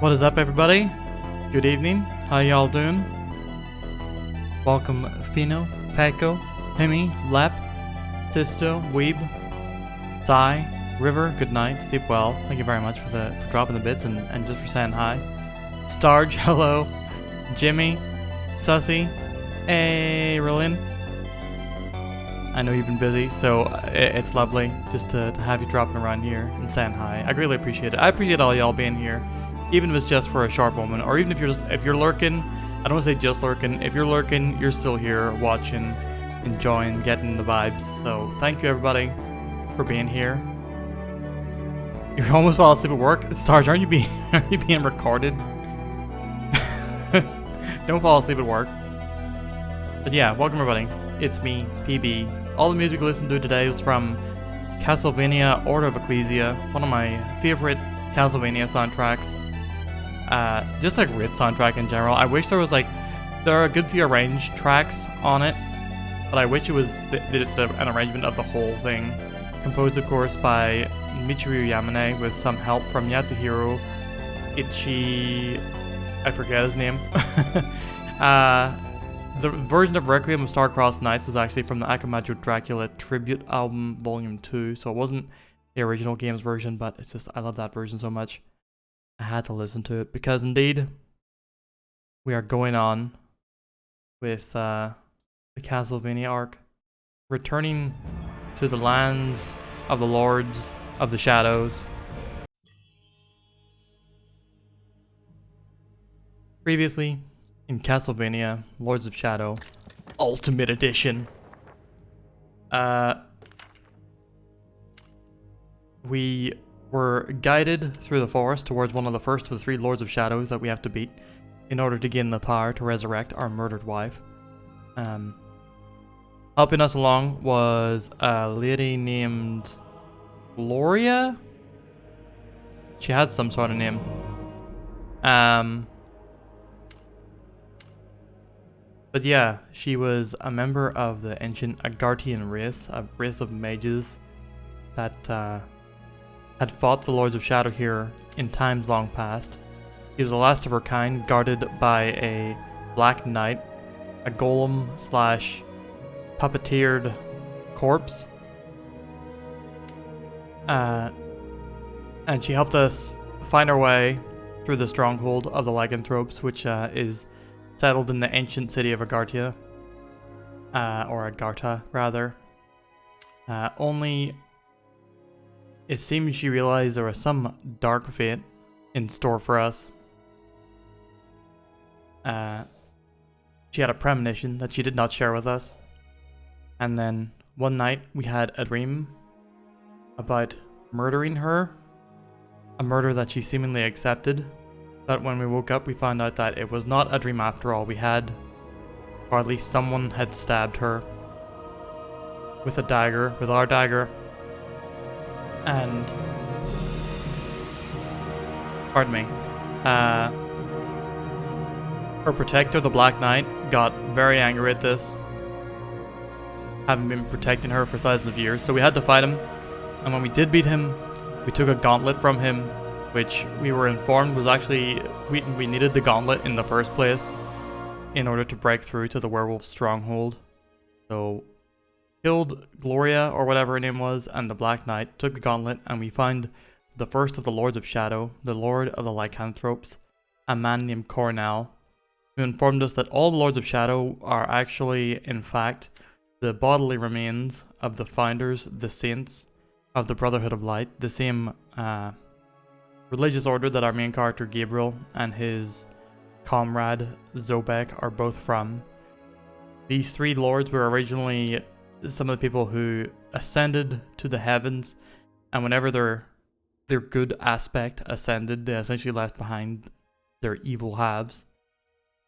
What is up, everybody? Good evening. How y'all doing? Welcome, Fino, Paco, Hemi, Lep, Sisto, Weeb, Sai, River. Good night. Sleep well. Thank you very much for dropping the bits and just for saying hi. Starge, hello. Jimmy, Sussy, hey, Rillin. I know you've been busy, so it's lovely just to have you dropping around here and saying hi. I greatly appreciate it. I appreciate all y'all being here, even if it's just for a short moment, or even if you're lurking. I don't want to say just lurking. If you're lurking, you're still here watching, enjoying, getting the vibes. So thank you, everybody, for being here. You almost fall asleep at work, Sarge. Aren't you being recorded? Don't fall asleep at work. But yeah, welcome everybody. It's me, PB. All the music we listened to today was from Castlevania Order of Ecclesia, one of my favorite Castlevania soundtracks. Just like great soundtrack in general. I wish there are a good few arranged tracks on it, but I wish they did an arrangement of the whole thing. Composed, of course, by Michiru Yamane with some help from Yatsuhiro I forget his name. The version of Requiem of Star-Crossed Nights was actually from the Akamajo Dracula Tribute album, Volume 2, so it wasn't the original game's version, but it's just, I love that version so much. I had to listen to it, because indeed, we are going on with the Castlevania arc, returning to the lands of the Lords of the Shadows. Previously, in Castlevania, Lords of Shadow, Ultimate Edition. We were guided through the forest towards one of the first of the 3 Lords of Shadows that we have to beat in order to gain the power to resurrect our murdered wife. Helping us along was a lady named Gloria? She had some sort of name. But yeah, she was a member of the ancient Agarthian race, a race of mages that had fought the Lords of Shadow here in times long past. She was the last of her kind, guarded by a Black Knight, a golem slash puppeteered corpse. And she helped us find our way through the stronghold of the Lycanthropes, which is settled in the ancient city of Agartha, or Agartha rather. Only it seems she realized there was some dark fate in store for us. She had a premonition that she did not share with us. And then one night we had a dream about murdering her, a murder that she seemingly accepted. But when we woke up, we found out that it was not a dream after all. We had, or at least someone had stabbed her with a dagger, with our dagger. And, pardon me, her protector, the Black Knight, got very angry at this, having been protecting her for thousands of years. So we had to fight him. And when we did beat him, we took a gauntlet from him, which we were informed was actually, we needed the gauntlet in the first place in order to break through to the werewolf stronghold. So, killed Gloria, or whatever her name was, and the Black Knight, took the gauntlet, and we found the first of the Lords of Shadow, the Lord of the Lycanthropes, a man named Cornell, who informed us that all the Lords of Shadow are actually, in fact, the bodily remains of the founders, the saints of the Brotherhood of Light, the same religious order that our main character Gabriel and his comrade Zobek are both from. These 3 lords were originally some of the people who ascended to the heavens, and whenever their good aspect ascended, they essentially left behind their evil halves,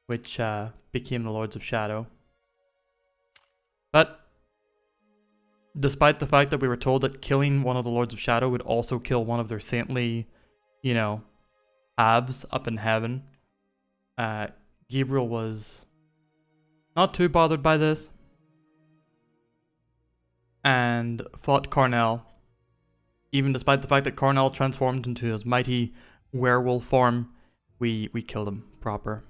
which became the Lords of Shadow. But despite the fact that we were told that killing one of the Lords of Shadow would also kill one of their saintly, you know, halves up in heaven, Gabriel was not too bothered by this and fought Cornell, even despite the fact that Cornell transformed into his mighty werewolf form. We killed him proper,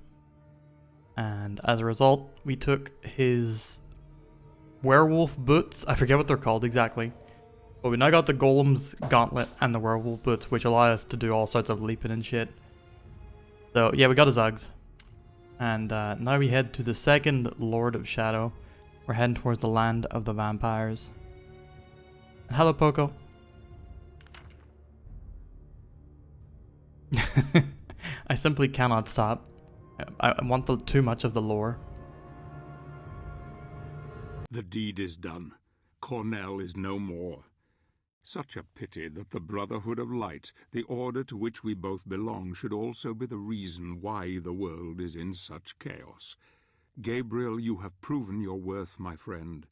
and as a result we took his werewolf boots, I forget what they're called exactly, but we now got the golem's gauntlet and the werewolf boots, which allow us to do all sorts of leaping and shit. So yeah, we got his Uggs. And now we head to the second Lord of Shadow. We're heading towards the land of the vampires. And hello, Poco. I simply cannot stop. I want too much of the lore. The deed is done. Cornell is no more. Such a pity that the Brotherhood of Light, the order to which we both belong, should also be the reason why the world is in such chaos. Gabriel, you have proven your worth, my friend.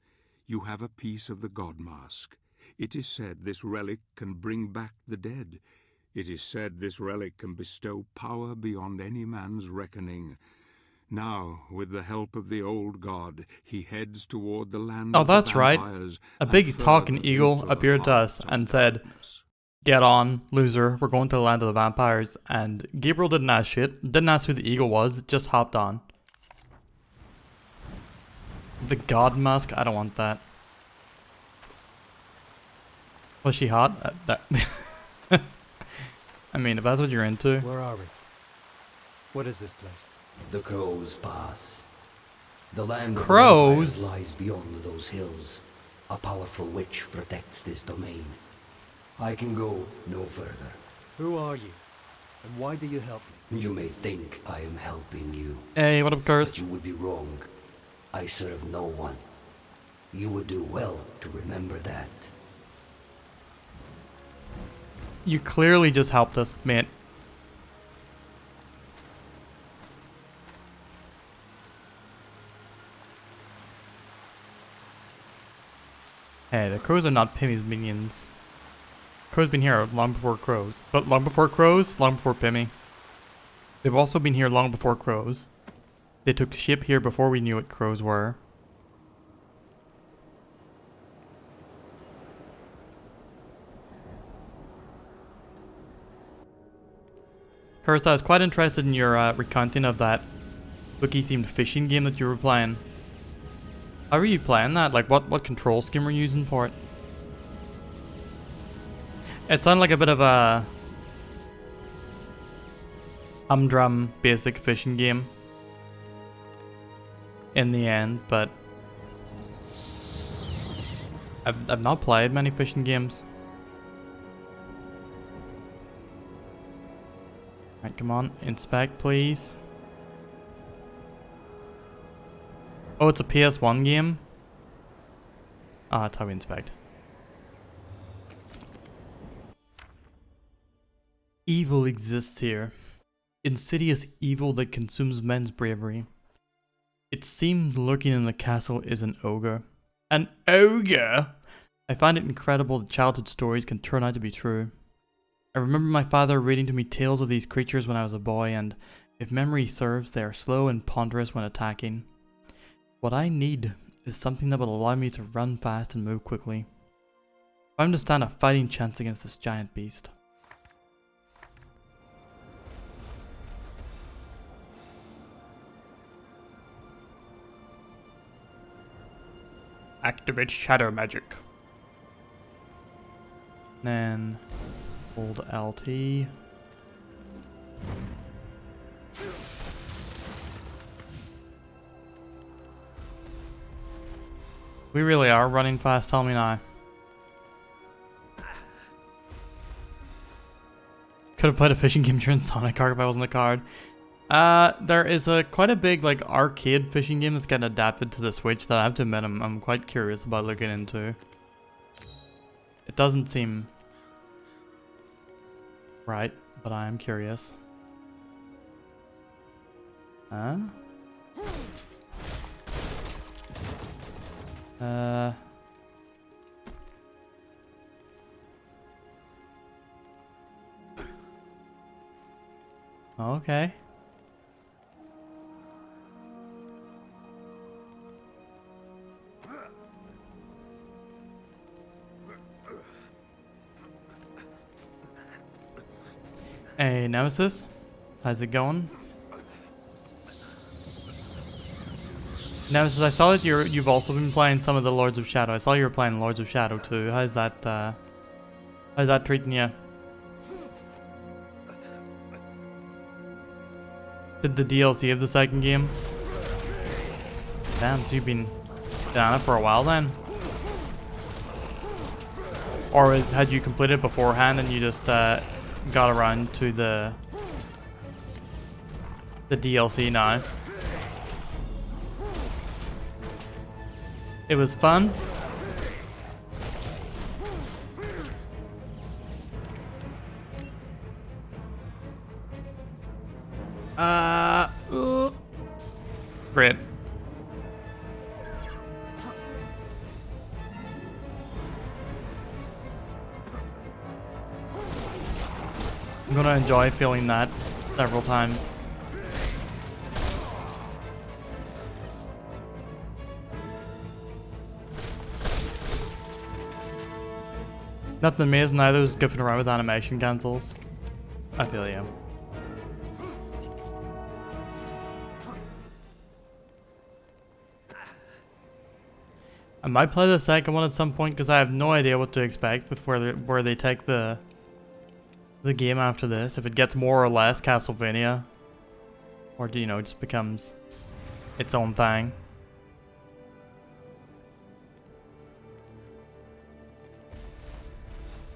You have a piece of the God Mask. It is said this relic can bring back the dead. It is said this relic can bestow power beyond any man's reckoning. Now, with the help of the old god, he heads toward the land of the vampires. Oh, that's right. A big talking eagle appeared to us and said, "Get on, loser, we're going to the land of the vampires." And Gabriel didn't ask shit, didn't ask who the eagle was, just hopped on. The god mask? I don't want that. Was she hot? I mean, if that's what you're into. Where are we? What is this place? The Crows Pass. The land of Crows? the vampires lies beyond those hills. A powerful witch protects this domain. I can go no further. Who are you? And why do you help me? You may think I am helping you, Hey, what up, but Cursed? you would be wrong. I serve no one. You would do well to remember that. You clearly just helped us, mate. Hey, the crows are not Pimmy's minions. Crows been here long before crows. But long before crows, long before Pimmy. They've also been here long before crows. They took ship here before we knew what crows were. Cursed, I was quite interested in your recounting of that bookie-themed fishing game that you were playing. How were you playing that? Like, what control scheme were you using for it? It sounded like a bit of a humdrum basic fishing game in the end, but I've not played many fishing games. Alright, come on, inspect please. Oh, it's a PS1 game? Ah, that's how we inspect. Evil exists here. Insidious evil that consumes men's bravery. It seems lurking in the castle is an ogre. An ogre? I find it incredible that childhood stories can turn out to be true. I remember my father reading to me tales of these creatures when I was a boy, and if memory serves, they are slow and ponderous when attacking. What I need is something that will allow me to run fast and move quickly. I want to stand a fighting chance against this giant beast. Activate shadow magic. Then hold LT. We really are running fast, tell me now. Could have played a fishing game during Sonic Arc if I wasn't a card. There is quite a big like arcade fishing game that's getting adapted to the Switch that I have to admit I'm quite curious about looking into. It doesn't seem right, but I am curious. Huh? Okay. Hey, Nemesis. How's it going? Nemesis, I saw that you've also been playing some of the Lords of Shadow. I saw you were playing Lords of Shadow too. How's that treating you? Did the DLC of the second game? Damn, so you've been down it for a while then? Or had you completed beforehand and you just got around to the DLC now? It was fun. Great. I'm gonna enjoy feeling that several times. Nothing amazing either, just goofing around with animation cancels. I feel you. I might play the second one at some point because I have no idea what to expect with where they take the game after this. If it gets more or less Castlevania, or you know, just becomes its own thing.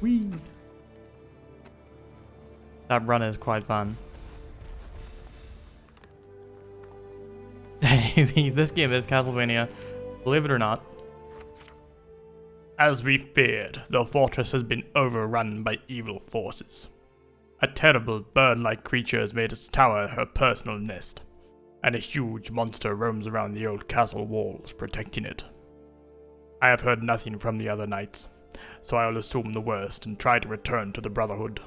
Whee! That run is quite fun. Hey, this game is Castlevania, believe it or not. As we feared, the fortress has been overrun by evil forces. A terrible bird-like creature has made its tower her personal nest, and a huge monster roams around the old castle walls, protecting it. I have heard nothing from the other knights, so I will assume the worst and try to return to the Brotherhood,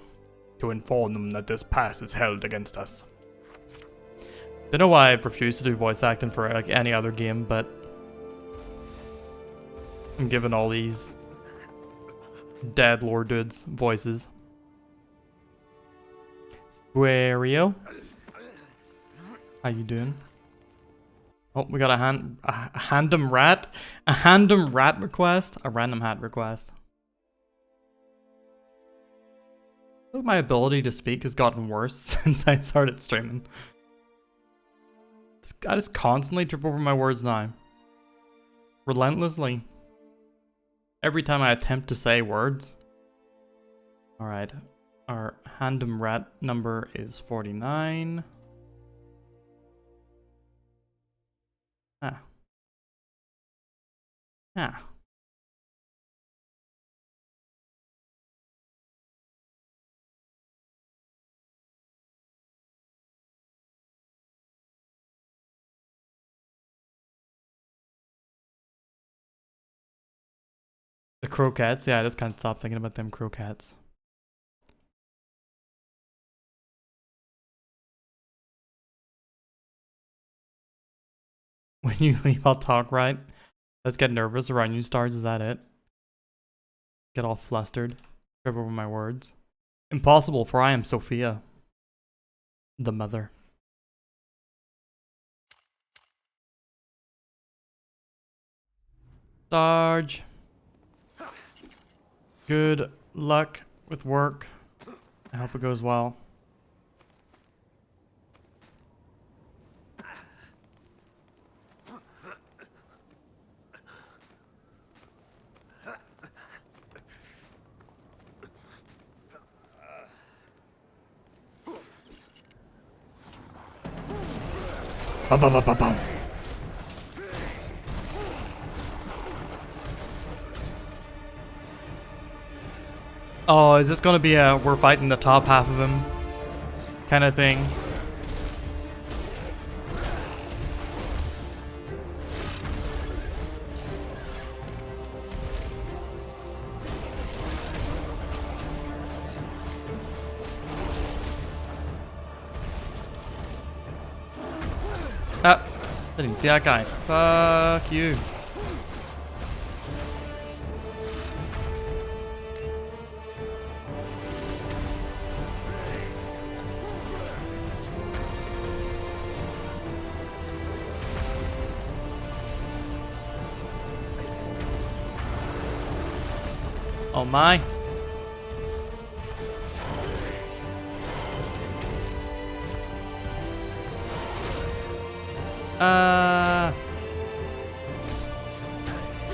to inform them that this pass is held against us. Don't know why I've refused to do voice acting for like any other game, but I'm giving all these dead lord dudes voices. Wario, how you doing? Oh, we got a random rat request, a random hat request. I think my ability to speak has gotten worse since I started streaming. I just constantly trip over my words now. Relentlessly. Every time I attempt to say words. Alright. Our random rat number is 49. Ah. Ah. The croquettes, yeah, I just can't stop thinking about them croquettes. When you leave, I'll talk, right? Let's get nervous around new stars, is that it? Get all flustered. Trip over my words. Impossible, for I am Sophia, the mother. Sarge. Good luck with work. I hope it goes well. Bum, bum, bum, bum, bum. Oh, is this gonna be a we're fighting the top half of him kind of thing? Ah, I didn't see that guy. Fuck you. Oh my.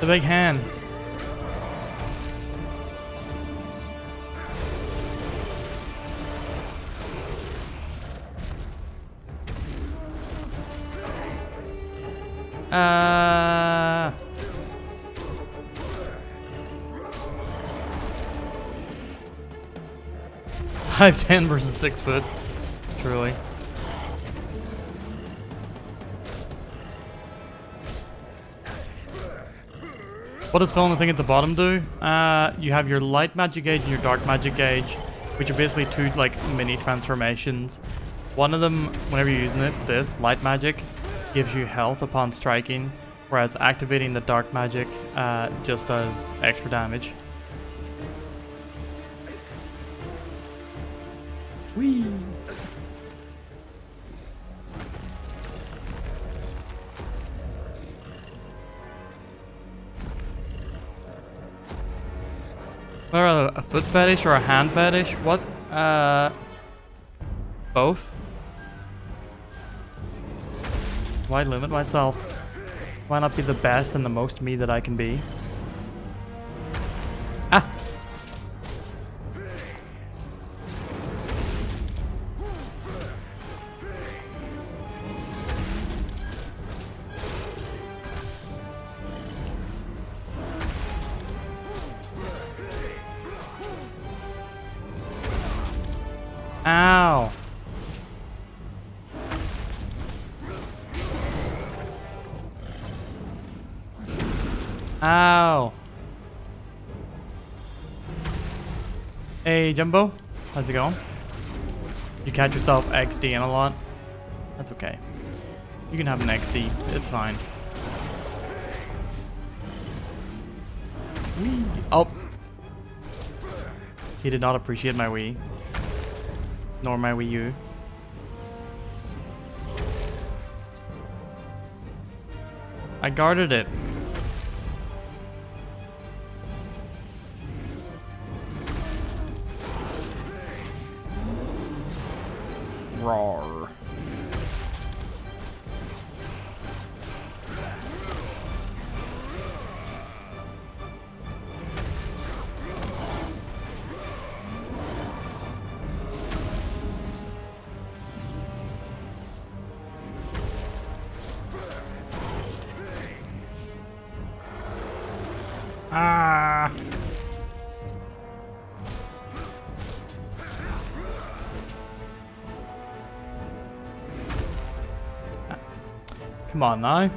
The big hand. Five 10 versus 6 foot. Truly. What does filling the thing at the bottom do? You have your light magic gauge and your dark magic gauge, which are basically two like mini transformations. One of them, whenever you're using it, this light magic gives you health upon striking, whereas activating the dark magic just does extra damage. Whee! What are a foot fetish or a hand fetish? What? Both? Why limit myself? Why not be the best and the most me that I can be? Ah! Ow! Ow! Hey, Jumbo. How's it going? You catch yourself XD in a lot? That's okay. You can have an XD. It's fine. Whee! Oh! He did not appreciate my Wii. Nor my Wii U. I guarded it. Roar. Ah. Come on now.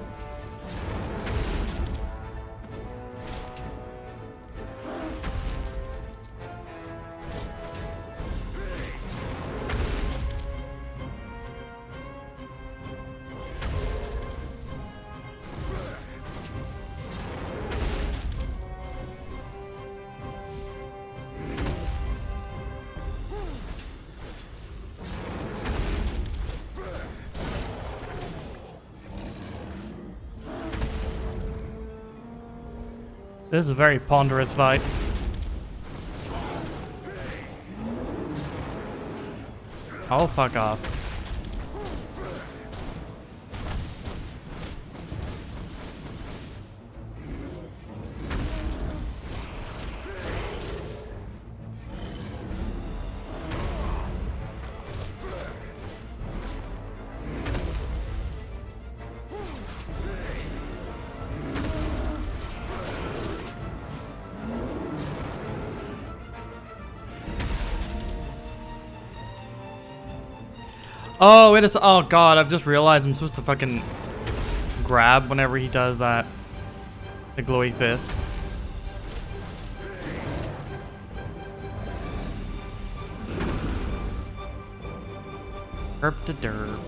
This is a very ponderous fight. Oh, fuck off. Oh, it is. Oh god, I've just realized I'm supposed to fucking grab whenever he does that. The glowy fist. Herp to derp.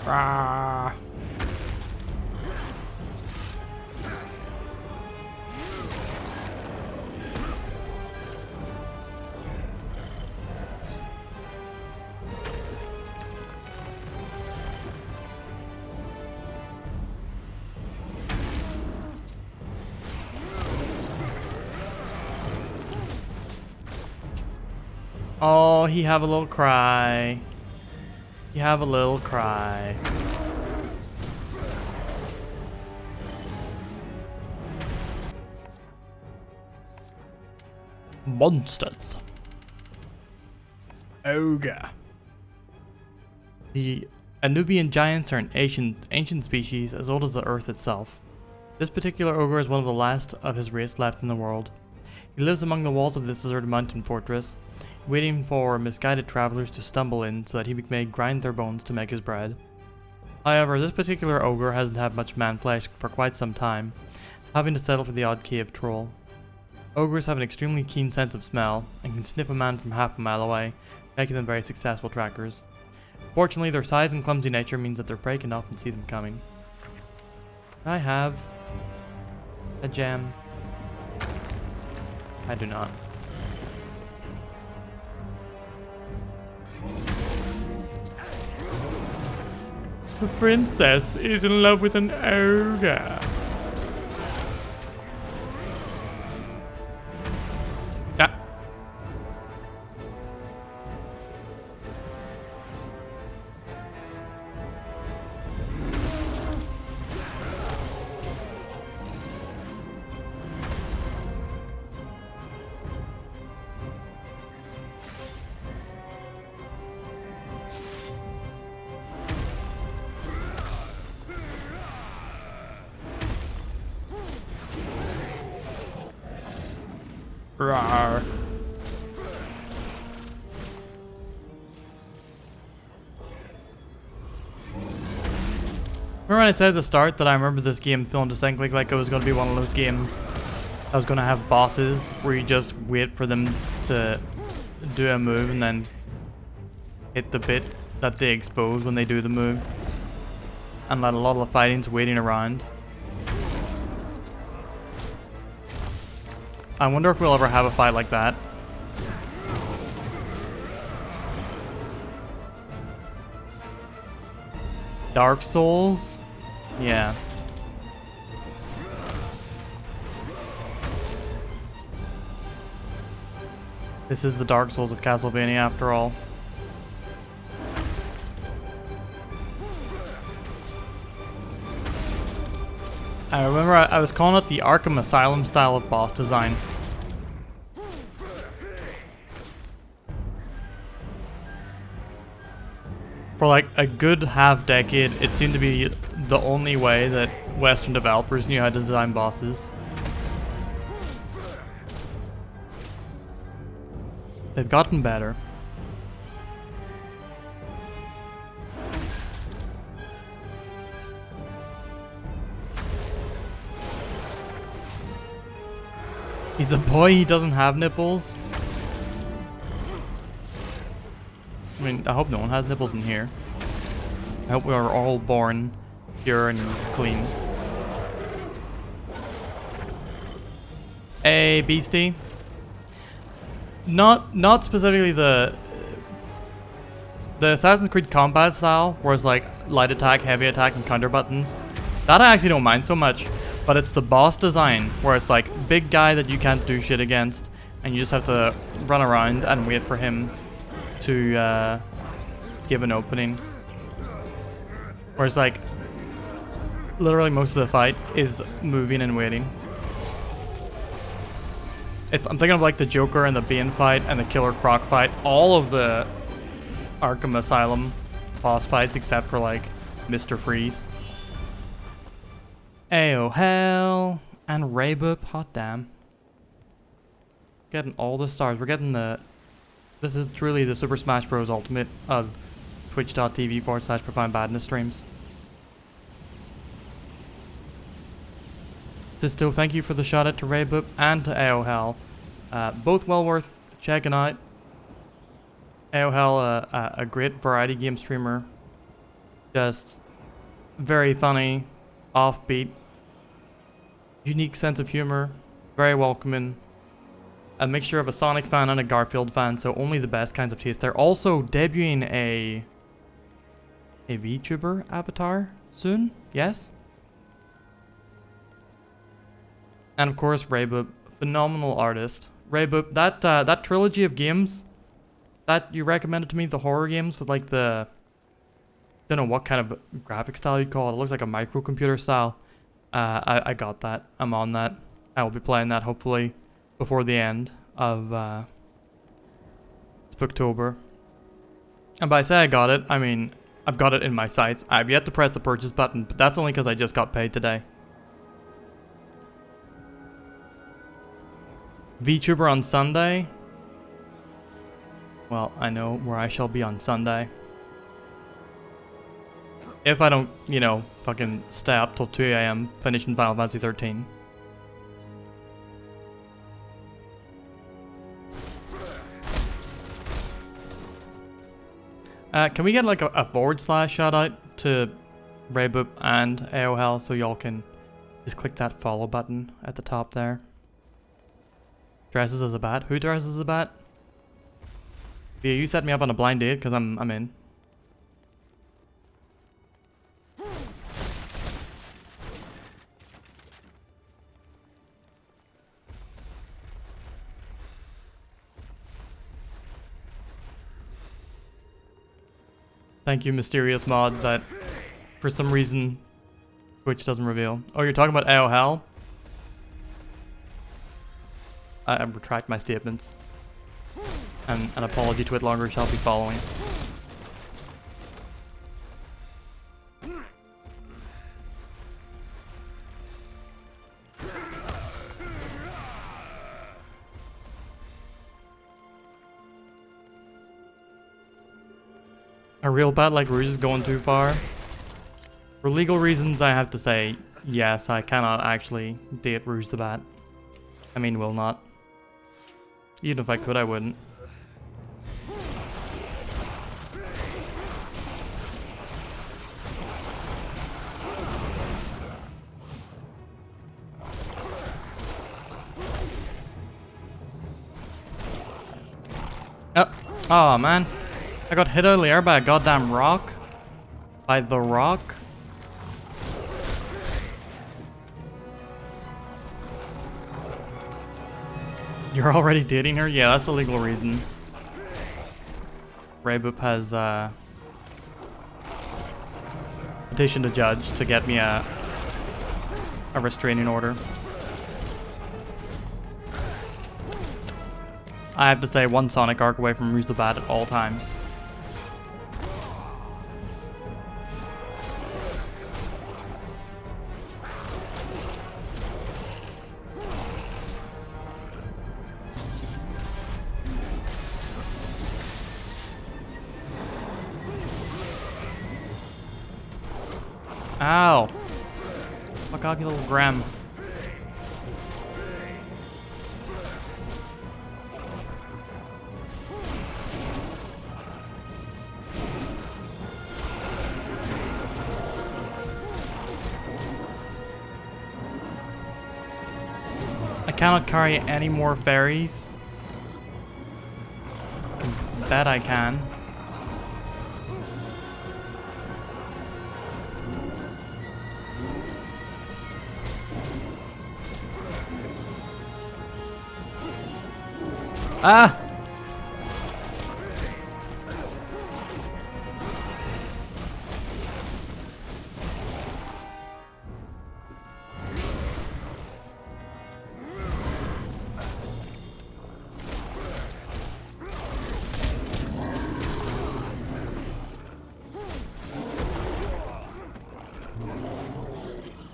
Ah. Oh, he have a little cry. You have a little cry. Monsters. Ogre. The Anubian giants are an ancient species as old as the earth itself. This particular ogre is one of the last of his race left in the world. He lives among the walls of this deserted mountain fortress, waiting for misguided travelers to stumble in so that he may grind their bones to make his bread. However, this particular ogre hasn't had much man flesh for quite some time, having to settle for the odd cave troll. Ogres have an extremely keen sense of smell and can sniff a man from half a mile away, making them very successful trackers. Fortunately, their size and clumsy nature means that their prey can often see them coming. I have a gem? I do not. The princess is in love with an ogre. Ah. Rawr. Remember when I said at the start that I remember this game feeling distinctly like it was going to be one of those games that was going to have bosses where you just wait for them to do a move and then hit the bit that they expose when they do the move, and let a lot of the fighting's waiting around. I wonder if we'll ever have a fight like that. Dark Souls? Yeah. This is the Dark Souls of Castlevania after all. I remember I was calling it the Arkham Asylum style of boss design. For like a good half-decade, it seemed to be the only way that Western developers knew how to design bosses. They've gotten better. He's a boy, he doesn't have nipples. I mean, I hope no one has nipples in here. I hope we are all born pure and clean. Hey, beastie. Not specifically the Assassin's Creed combat style, where it's like light attack, heavy attack, and counter buttons. That I actually don't mind so much. But it's the boss design, where it's like big guy that you can't do shit against, and you just have to run around and wait for him to give an opening. Where it's like literally most of the fight is moving and waiting. I'm thinking of like the Joker and the Bane fight and the Killer Croc fight. All of the Arkham Asylum boss fights except for like Mr. Freeze. Ayo hell and Raybup, hot damn. Getting all the stars. We're getting the... This is truly the Super Smash Bros. Ultimate of twitch.tv/Profound Badness streams. Still, thank you for the shout out to Raybup and to Ayo hell. Both well worth checking out. Ayo hell, a great variety game streamer. Just very funny. Offbeat, unique sense of humor, very welcoming, a mixture of a Sonic fan and a Garfield fan, so only the best kinds of taste there. Also debuting a VTuber avatar soon, yes? And of course Raybup, phenomenal artist. Raybup, that trilogy of games that you recommended to me, the horror games with like the... Don't know what kind of graphic style you'd call it. It looks like a microcomputer style. I got that. I'm on that. I will be playing that hopefully before the end of Spooktober. And by say I got it, I mean I've got it in my sights. I've yet to press the purchase button, but that's only because I just got paid today. VTuber on Sunday? Well, I know where I shall be on Sunday. If I don't, you know, fucking stay up till 2 AM finishing Final Fantasy 13. Can we get like a / shout out to Raybup and Ayo hell so y'all can Just click that follow button at the top there. Dresses as a bat. Who dresses as a bat? Yeah, you set me up on a blind date because I'm in. Thank you, mysterious mod that for some reason Twitch doesn't reveal. Oh, you're talking about AO Hell? I retract my statements. And an apology to it longer shall be following. A real bat like Rouge is going too far. For legal reasons, I have to say, yes, I cannot actually date Rouge the Bat. I mean, will not. Even if I could, I wouldn't. Oh man. I got hit earlier by a goddamn rock. By the rock. You're already dating her? Yeah, that's the legal reason. Rayboop has petitioned a judge to get me a restraining order. I have to stay one Sonic arc away from Rouge the Bat at all times. Ow! Fuck off, you little Graham. I cannot carry any more fairies. I bet I can. Ah!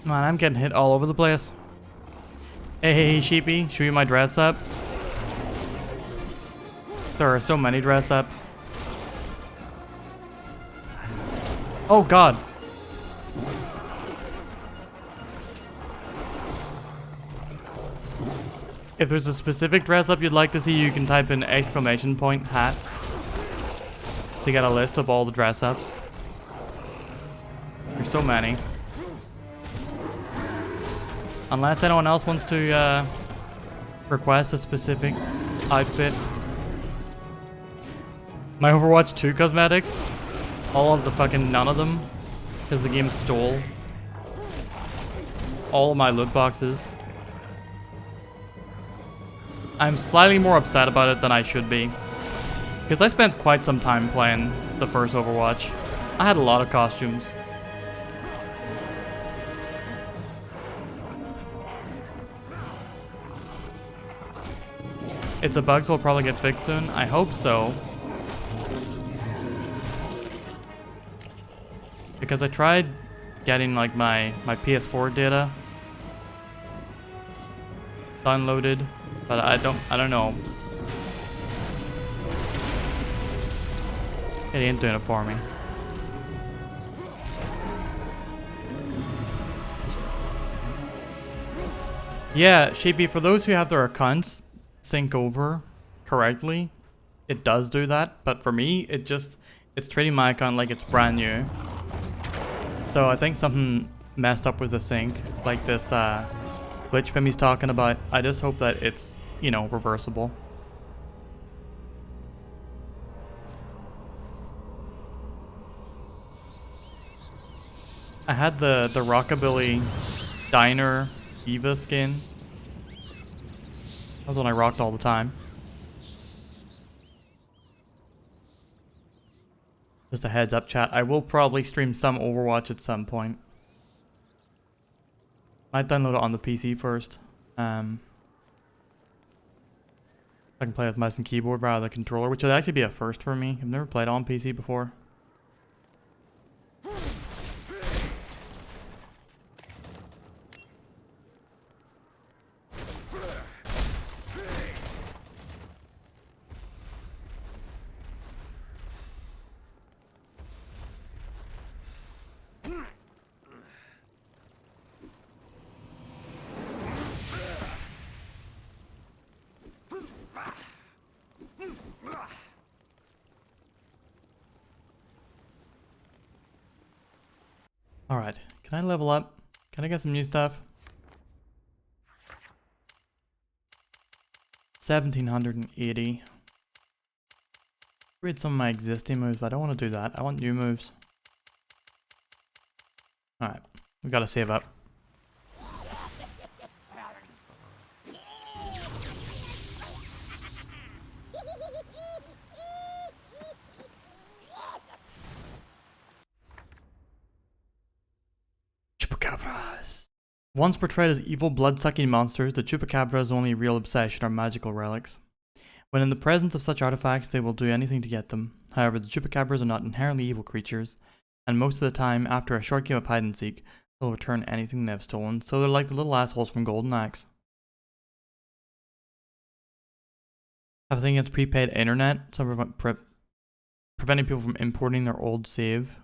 Man, I'm getting hit all over the place. Hey, sheepy, show you my dress up. There are so many dress ups. Oh god. If there's a specific dress up you'd like to see, you can type in ! hats to get a list of all the dress ups. There's so many. Unless anyone else wants to request a specific outfit. My Overwatch 2 cosmetics, all of the fucking none of them, because the game stole all of my loot boxes. I'm slightly more upset about it than I should be, because I spent quite some time playing the first Overwatch. I had a lot of costumes. It's a bug, so it'll probably get fixed soon. I hope so. Because I tried getting like my PS4 data downloaded, but I don't know. It ain't doing it for me. Yeah, Sheepy, for those who have their accounts sync over correctly, it does do that, but for me, it's treating my account like it's brand new. So I think something messed up with the sync, like this glitch Pimmy's talking about. I just hope that it's, you know, reversible. I had the Rockabilly Diner Eva skin. That was one I rocked all the time. Just a heads up, chat. I will probably stream some Overwatch at some point. Might download it on the PC first. I can play with mouse and keyboard rather than controller, which would actually be a first for me. I've never played on PC before. Alright, can I level up? Can I get some new stuff? 1780. Read some of my existing moves, but I don't want to do that. I want new moves. Alright, we gotta save up. Chupacabras. Once portrayed as evil blood-sucking monsters, the Chupacabra's only real obsession are magical relics. When in the presence of such artifacts, they will do anything to get them. However, the Chupacabras are not inherently evil creatures, and most of the time, after a short game of hide and seek, they'll return anything they have stolen, so they're like the little assholes from Golden Axe. Have a thing against prepaid internet, so preventing people from importing their old save.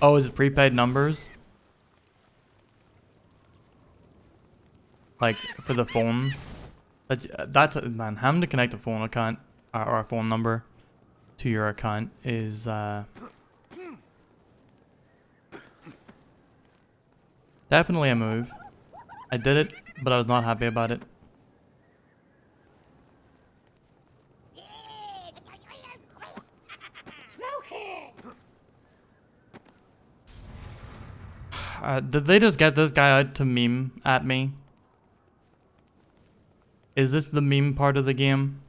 Oh, is it prepaid numbers? Like, for the phone? That's, man, having to connect a phone account, or a phone number to your account is, definitely a move. I did it, but I was not happy about it. Did they just get this guy out to meme at me? Is this the meme part of the game?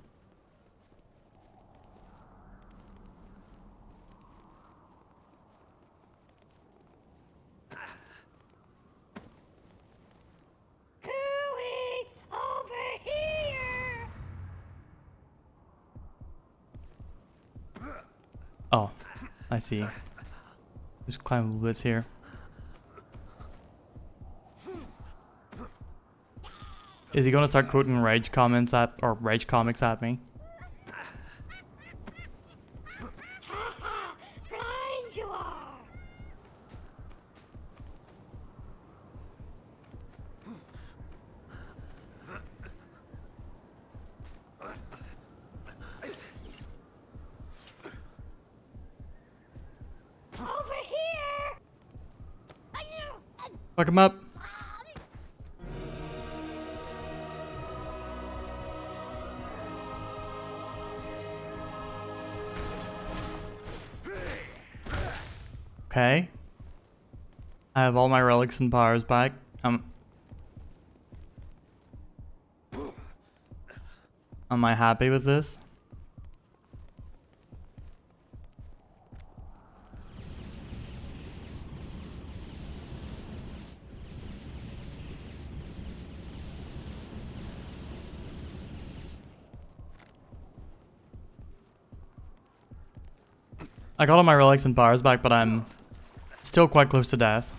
Over here. Oh, I see. Just climb a little bit here. Is he gonna start quoting rage comments at, or rage comics at me? Blind you are. Over here. Fuck him up. Okay. I have all my relics and powers back. Am I happy with this? I got all my relics and powers back, but I'm still quite close to death.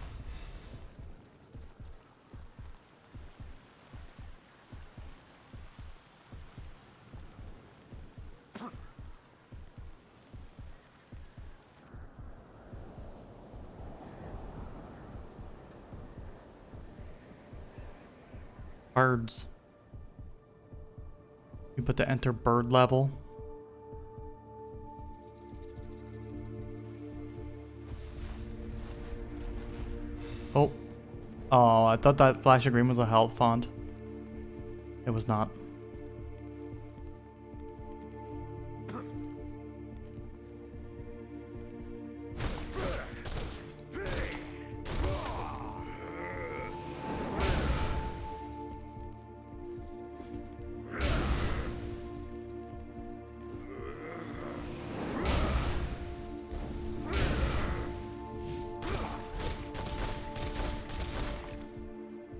Birds. You put the enter bird level. Oh. Oh, I thought that flash of green was a health font. It was not.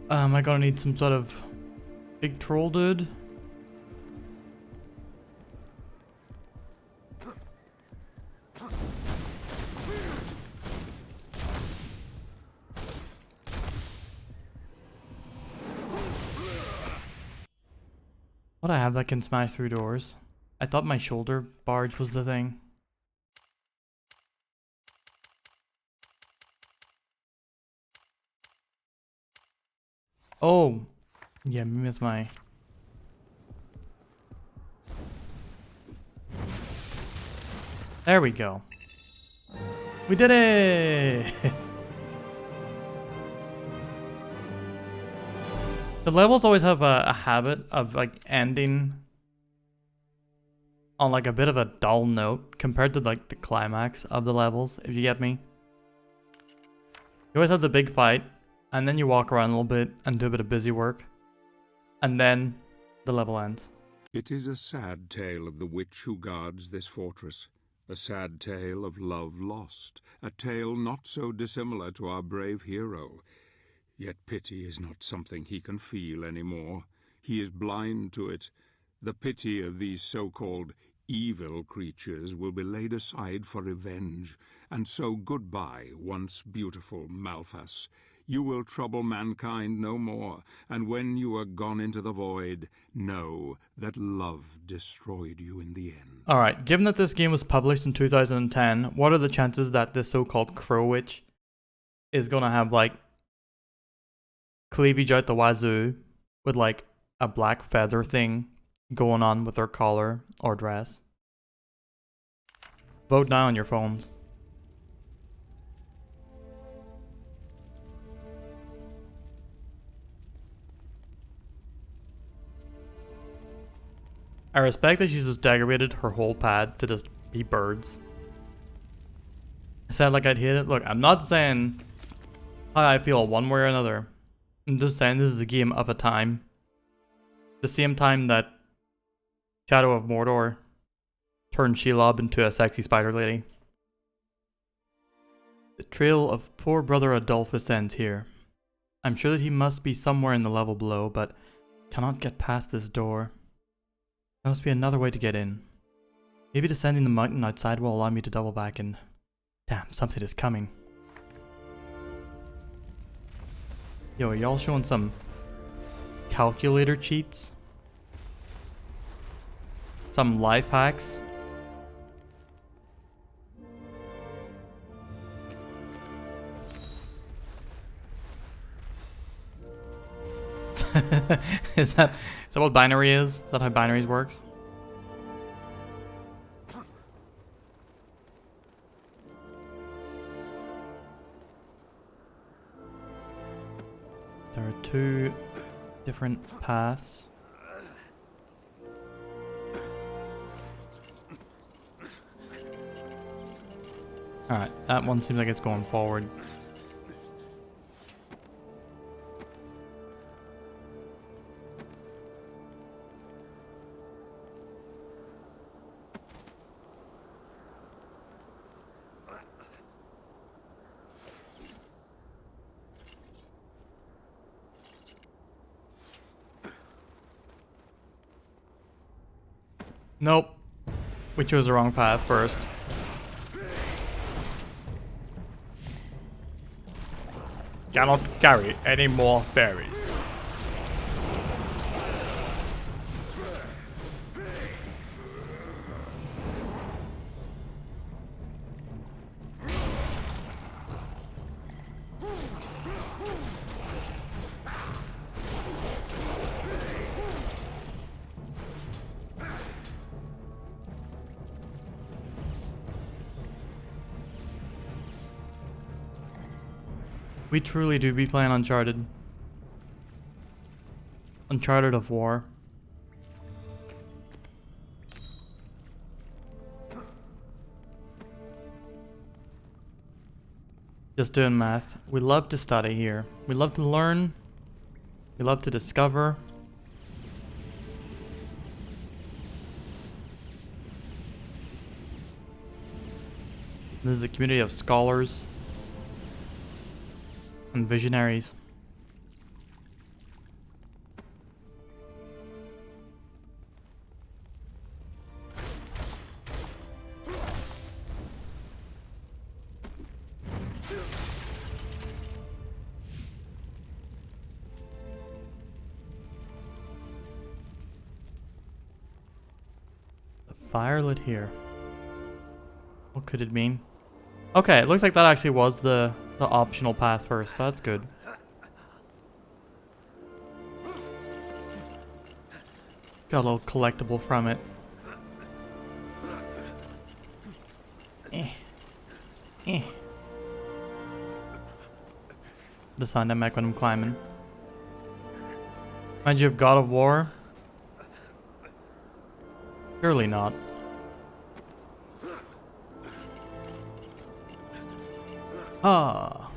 Am I gonna need some sort of big troll dude? What I have that can smash through doors? I thought my shoulder barge was the thing. Oh, yeah, maybe that's my... There we go. We did it! The levels always have a habit of like ending on like a bit of a dull note compared to like the climax of the levels, if you get me. You always have the big fight, and then you walk around a little bit and do a bit of busy work, and then the level ends. It is a sad tale of the witch who guards this fortress. A sad tale of love lost. A tale not so dissimilar to our brave hero. Yet pity is not something he can feel anymore. He is blind to it. The pity of these so-called evil creatures will be laid aside for revenge. And so goodbye, once beautiful Malphas. You will trouble mankind no more, and when you are gone into the void, know that love destroyed you in the end. Alright, given that this game was published in 2010, what are the chances that this so-called Crow Witch is gonna have like cleavage out the wazoo with like a black feather thing going on with her collar or dress? Vote now on your phones. I respect that she's just decorated her whole pad to just be birds. I said like I'd hit it. Look, I'm not saying how I feel one way or another. I'm just saying this is a game of a time. The same time that Shadow of Mordor turned Shelob into a sexy spider lady. The trail of poor brother Adolphus ends here. I'm sure that he must be somewhere in the level below, but cannot get past this door. There must be another way to get in. Maybe descending the mountain outside will allow me to double back and... Damn, something is coming. Yo, are y'all showing some calculator cheats? Some life hacks? Is that what binary is? Is that how binaries works? There are two different paths. Alright, that one seems like it's going forward. Nope. We chose the wrong path first. Cannot carry any more berries. We truly do be playing Uncharted. Uncharted of War. Just doing math. We love to study here. We love to learn. We love to discover. This is a community of scholars and visionaries. Fire lit here. What could it mean? Okay, it looks like that actually was the optional path first, so that's good. Got a little collectible from it. The sound I make when I'm climbing. Mind you of God of War? Surely not. Ah.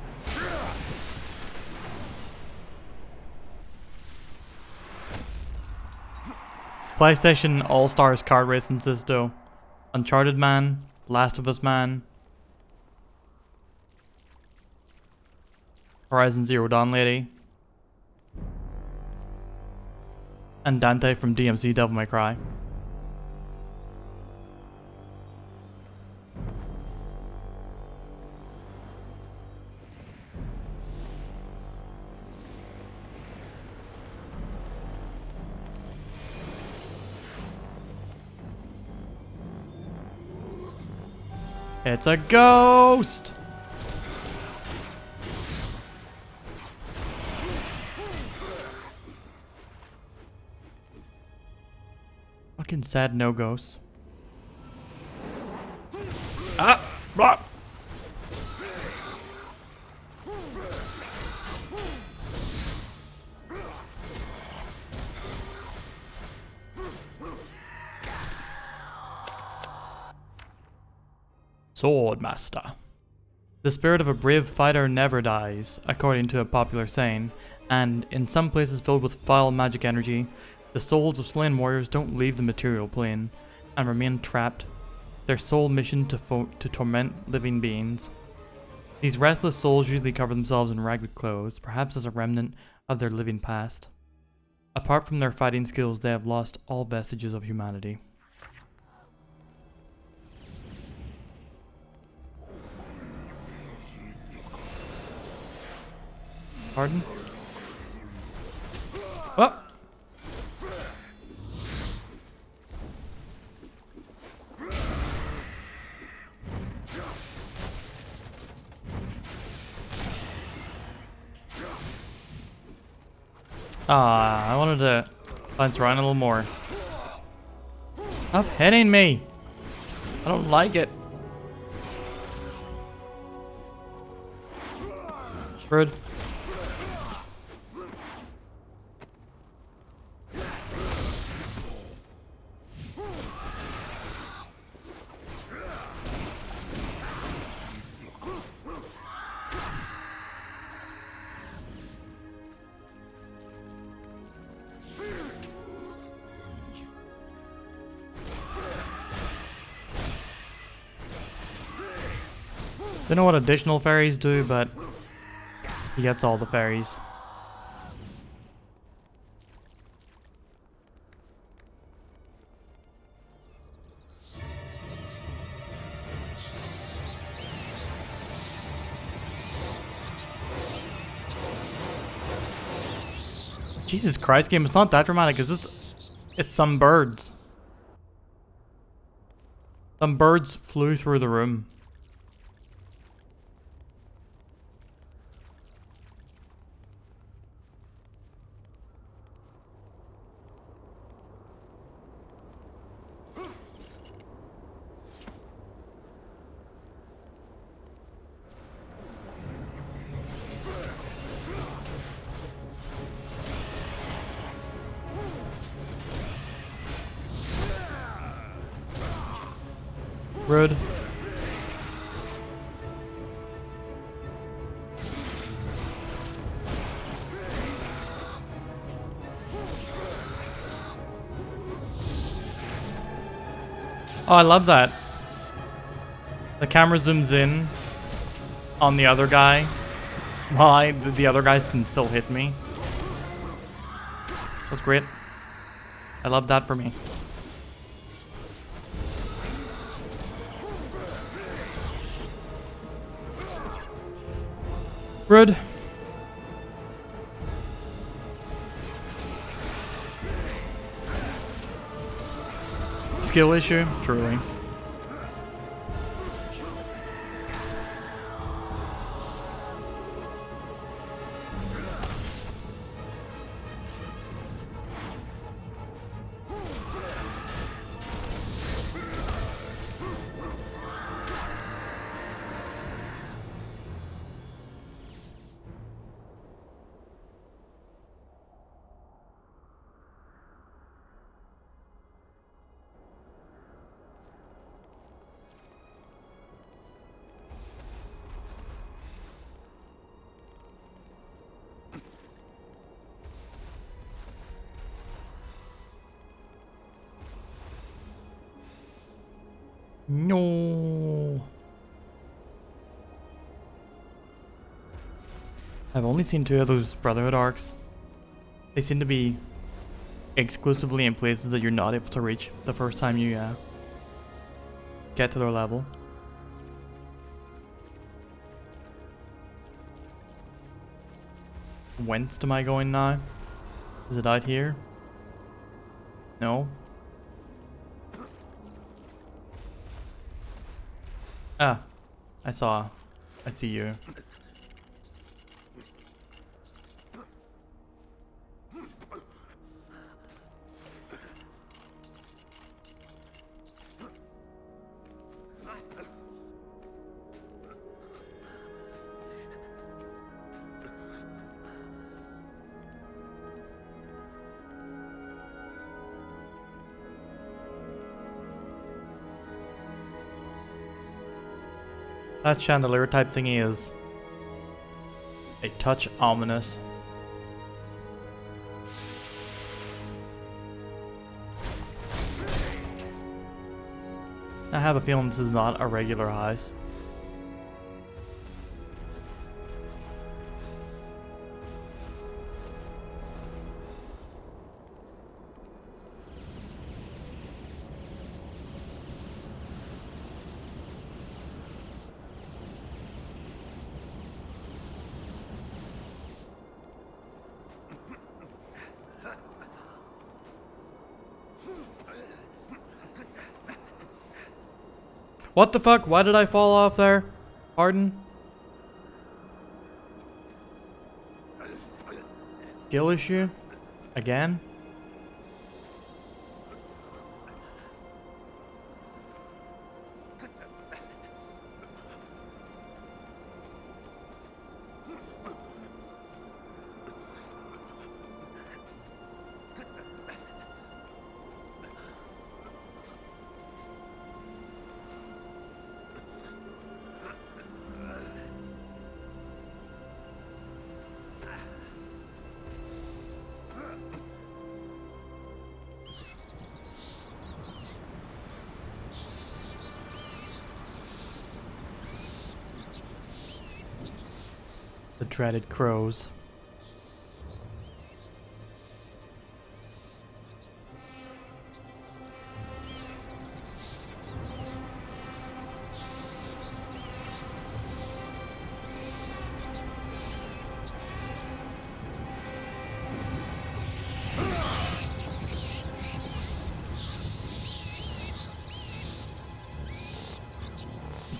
PlayStation All-Stars Kart Racing Sisto. Uncharted Man. Last of Us Man. Horizon Zero Dawn Lady. And Dante from DMC Devil May Cry. It's a ghost! Fucking sad no ghosts. Ah! Blah! Swordmaster. The spirit of a brave fighter never dies, according to a popular saying, and in some places filled with foul magic energy, the souls of slain warriors don't leave the material plane and remain trapped, their sole mission to torment living beings. These restless souls usually cover themselves in ragged clothes, perhaps as a remnant of their living past. Apart from their fighting skills, they have lost all vestiges of humanity. Pardon? Oh! I wanted to bounce around a little more. Stop hitting me! I don't like it. Rude. Don't know what additional fairies do, but he gets all the fairies. Jesus Christ, game, it's not that dramatic, it's some birds. Some birds flew through the room. Rude. Oh, I love that. The camera zooms in on the other guy while the other guys can still hit me. That's great. I love that for me. Rude. Skill issue, truly. No. I've only seen 2 of those Brotherhood arcs. They seem to be exclusively in places that you're not able to reach the first time you get to their level. Whence am I going now? Is it out here? No. Ah, I see you. That chandelier type thingy is a touch ominous. I have a feeling this is not a regular house. What the fuck? Why did I fall off there? Pardon? Skill issue? Again? The dreaded crows.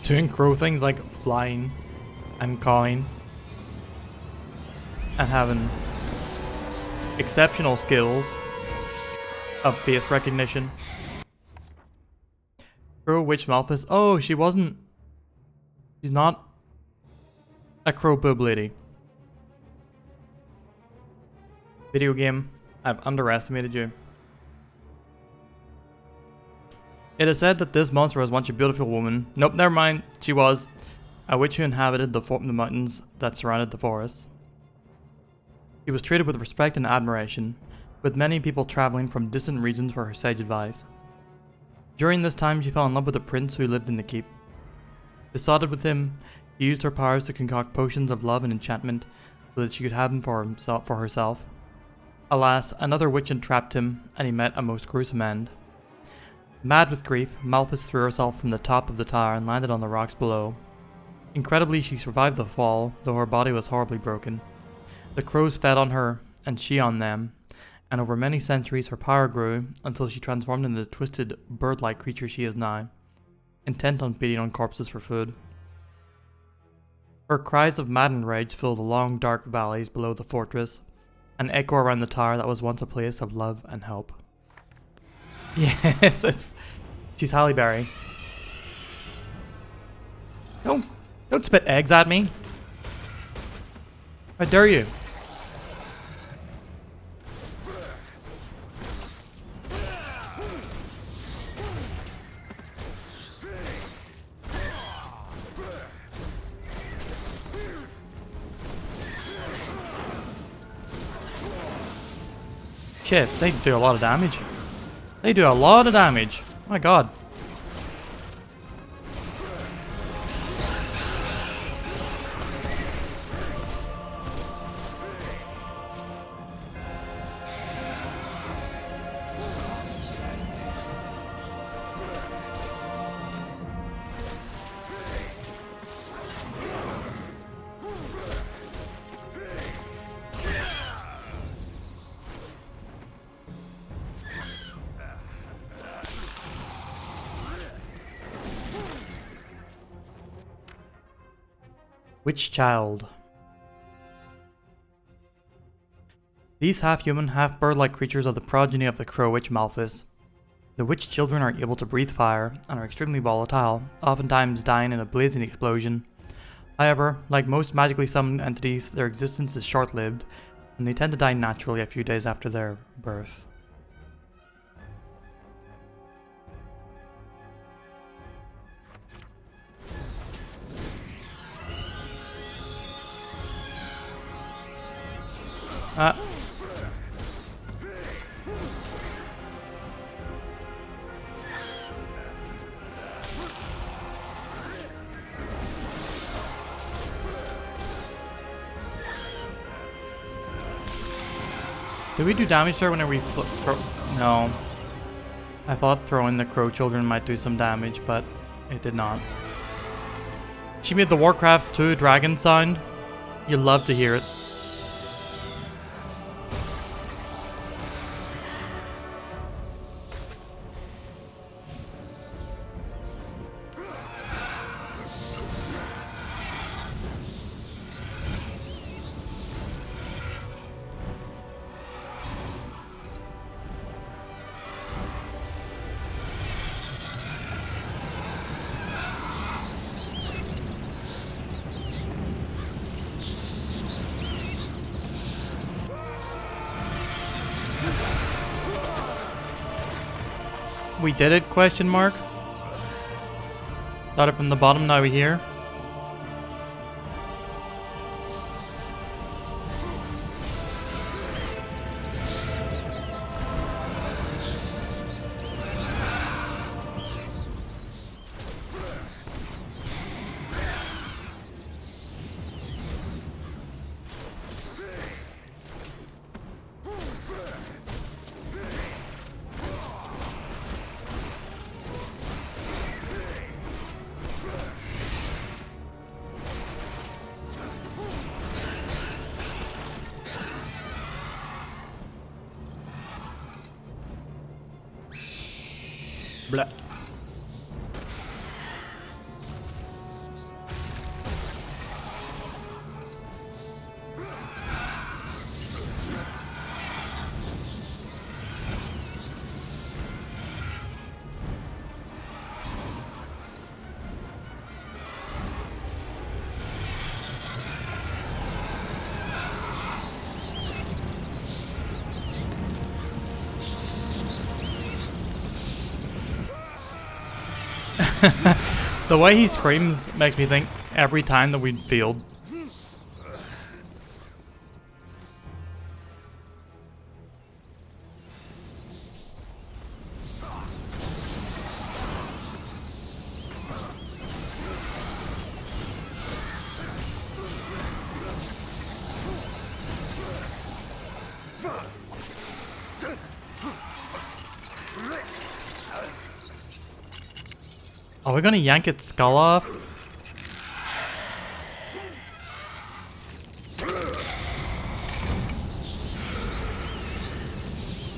Doing crow things like flying and cawing and having exceptional skills of face recognition. Crow Witch Malphus. Oh, she wasn't. She's not a crow boob lady. Video game. I've underestimated you. It is said that this monster was once a beautiful woman. Nope, never mind. She was a witch who inhabited the mountains that surrounded the forest. She was treated with respect and admiration, with many people traveling from distant regions for her sage advice. During this time, she fell in love with a prince who lived in the keep. Besotted with him, she used her powers to concoct potions of love and enchantment so that she could have him for herself. Alas, another witch entrapped him, and he met a most gruesome end. Mad with grief, Malthus threw herself from the top of the tower and landed on the rocks below. Incredibly, she survived the fall, though her body was horribly broken. The crows fed on her, and she on them, and over many centuries her power grew until she transformed into the twisted, bird-like creature she is now, intent on feeding on corpses for food. Her cries of maddened rage filled the long, dark valleys below the fortress, and echo around the tower that was once a place of love and hope. Yes, she's Halle Berry. Don't spit eggs at me. How dare you? Shit, they do a lot of damage. They do a lot of damage. My god. Witch Child. These half-human, half-bird-like creatures are the progeny of the crow witch Malthus. The witch children are able to breathe fire and are extremely volatile, oftentimes dying in a blazing explosion. However, like most magically summoned entities, their existence is short-lived, and they tend to die naturally a few days after their birth. Did we do damage there whenever we throw? No. I thought throwing the crow children might do some damage, but it did not. She made the Warcraft 2 dragon sound. You'll love to hear it. We did it, question mark? Started from the bottom, now we're here. Blah. The way he screams makes me think every time that we field. Are we gonna yank its skull off?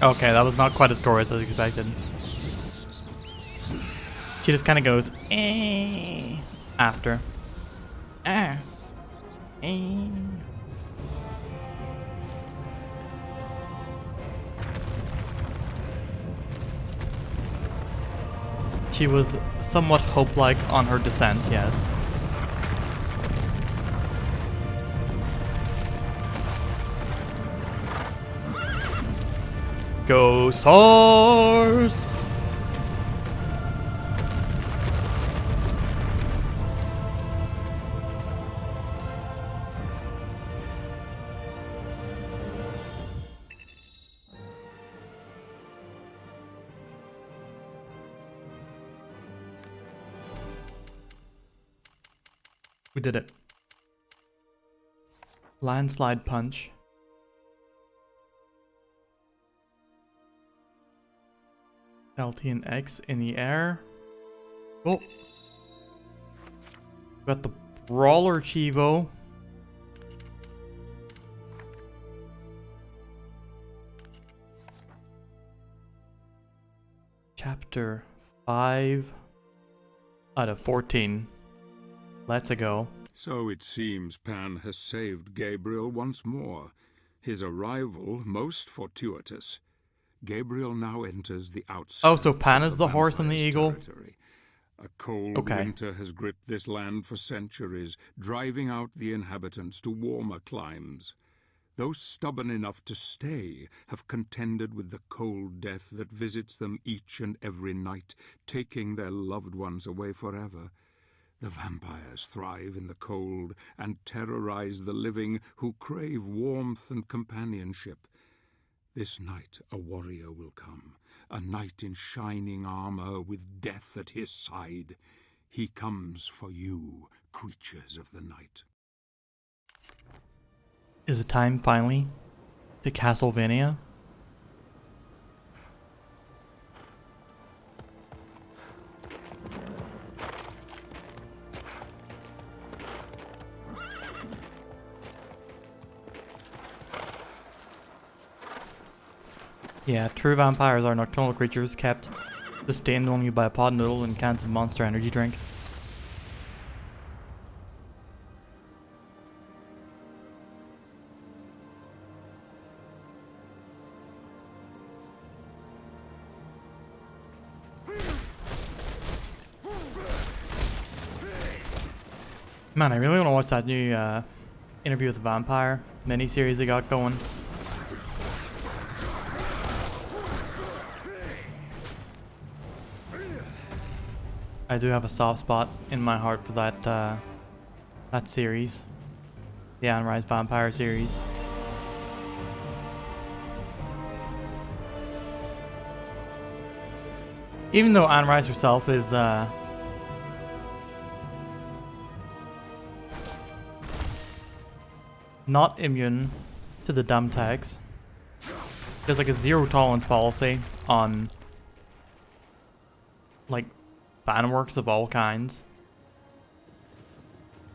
Okay, that was not quite as gory as I expected. She just kind of goes, eh, after. Ah. Eh. She was somewhat hope-like on her descent, yes. Ghost horse! We did it. Landslide punch. LT and X in the air. Oh. Got the Brawler Chivo. Chapter 5 out of 14. Let's go. So it seems Pan has saved Gabriel once more. His arrival most fortuitous. Gabriel now enters the outskirts. Oh, so Pan is of the horse and the vampire's eagle? territory. A cold Okay. winter has gripped this land for centuries, driving out the inhabitants to warmer climes. Those stubborn enough to stay have contended with the cold death that visits them each and every night, taking their loved ones away forever. The vampires thrive in the cold and terrorize the living who crave warmth and companionship. This night a warrior will come, a knight in shining armor with death at his side. He comes for you, creatures of the night. Is it time finally to Castlevania? Yeah, true vampires are nocturnal creatures kept sustained only by a pot noodle and cans of Monster Energy drink. Man, I really want to watch that new Interview with the Vampire mini-series they got going. I do have a soft spot in my heart for that that series, the Anne Rice Vampire series. Even though Anne Rice herself is not immune to the dumb tags, there's like a zero tolerance policy on like fan works of all kinds.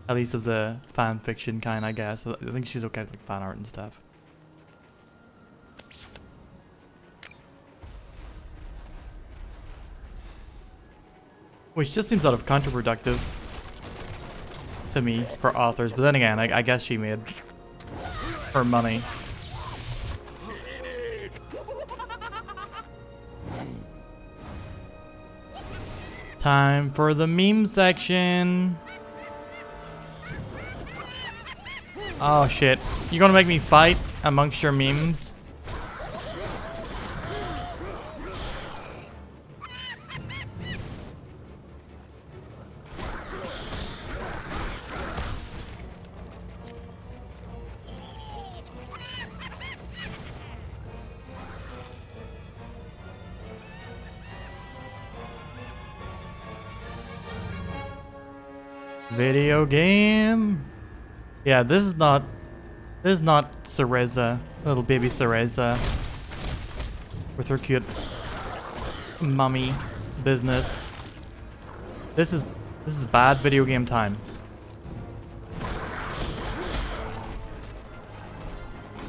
At least of the fan fiction kind, I guess. I think she's okay with like fan art and stuff. Which just seems sort of counterproductive to me for authors, but then again, I guess she made her money. Time for the meme section. Oh shit. You're gonna make me fight amongst your memes? Video game. Yeah, this is not Cereza, little baby Cereza, with her cute mummy business. This is bad video game time.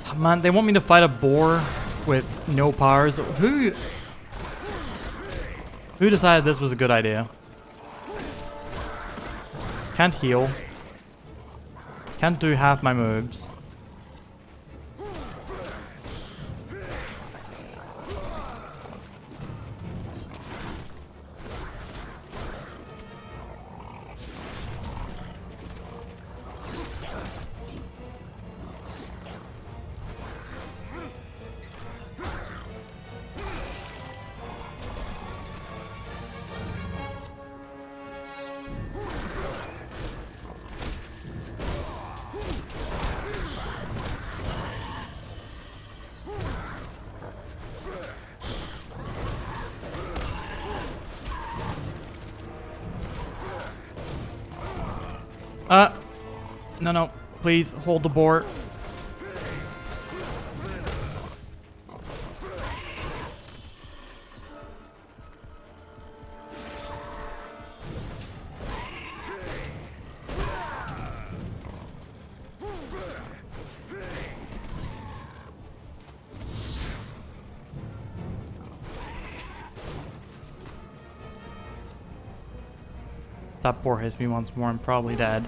Oh, man, they want me to fight a boar with no powers. Who decided this was a good idea? Can't heal. Can't do half my moves. No, please hold the board. That boar hits me once more, I'm probably dead.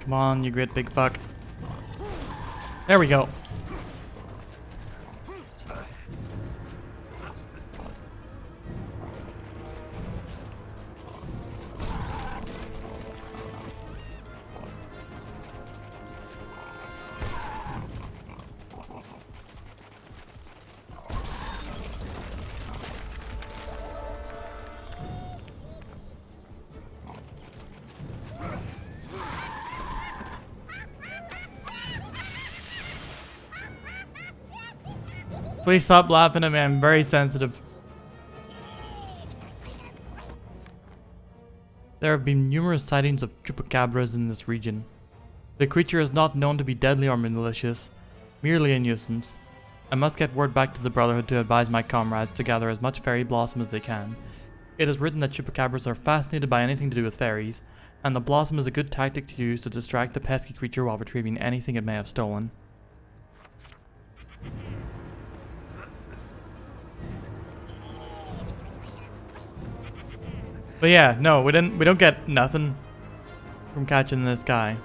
Come on, you great big fuck. There we go. Please stop laughing at me, I'm very sensitive. There have been numerous sightings of chupacabras in this region. The creature is not known to be deadly or malicious, merely a nuisance. I must get word back to the Brotherhood to advise my comrades to gather as much fairy blossom as they can. It is written that chupacabras are fascinated by anything to do with fairies, and the blossom is a good tactic to use to distract the pesky creature while retrieving anything it may have stolen. But yeah, no, we don't get nothing from catching this guy.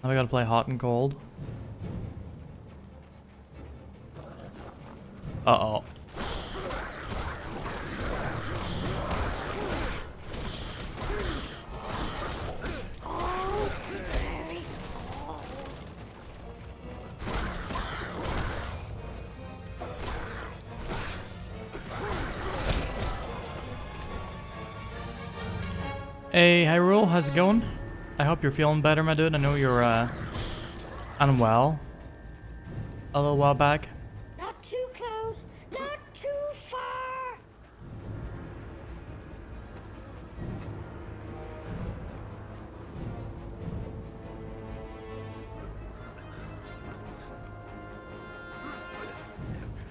Now we gotta play hot and cold. Uh-oh. Hey, Hyrule, how's it going? I hope you're feeling better, my dude. I know you're, unwell a little while back. Not too close, not too far.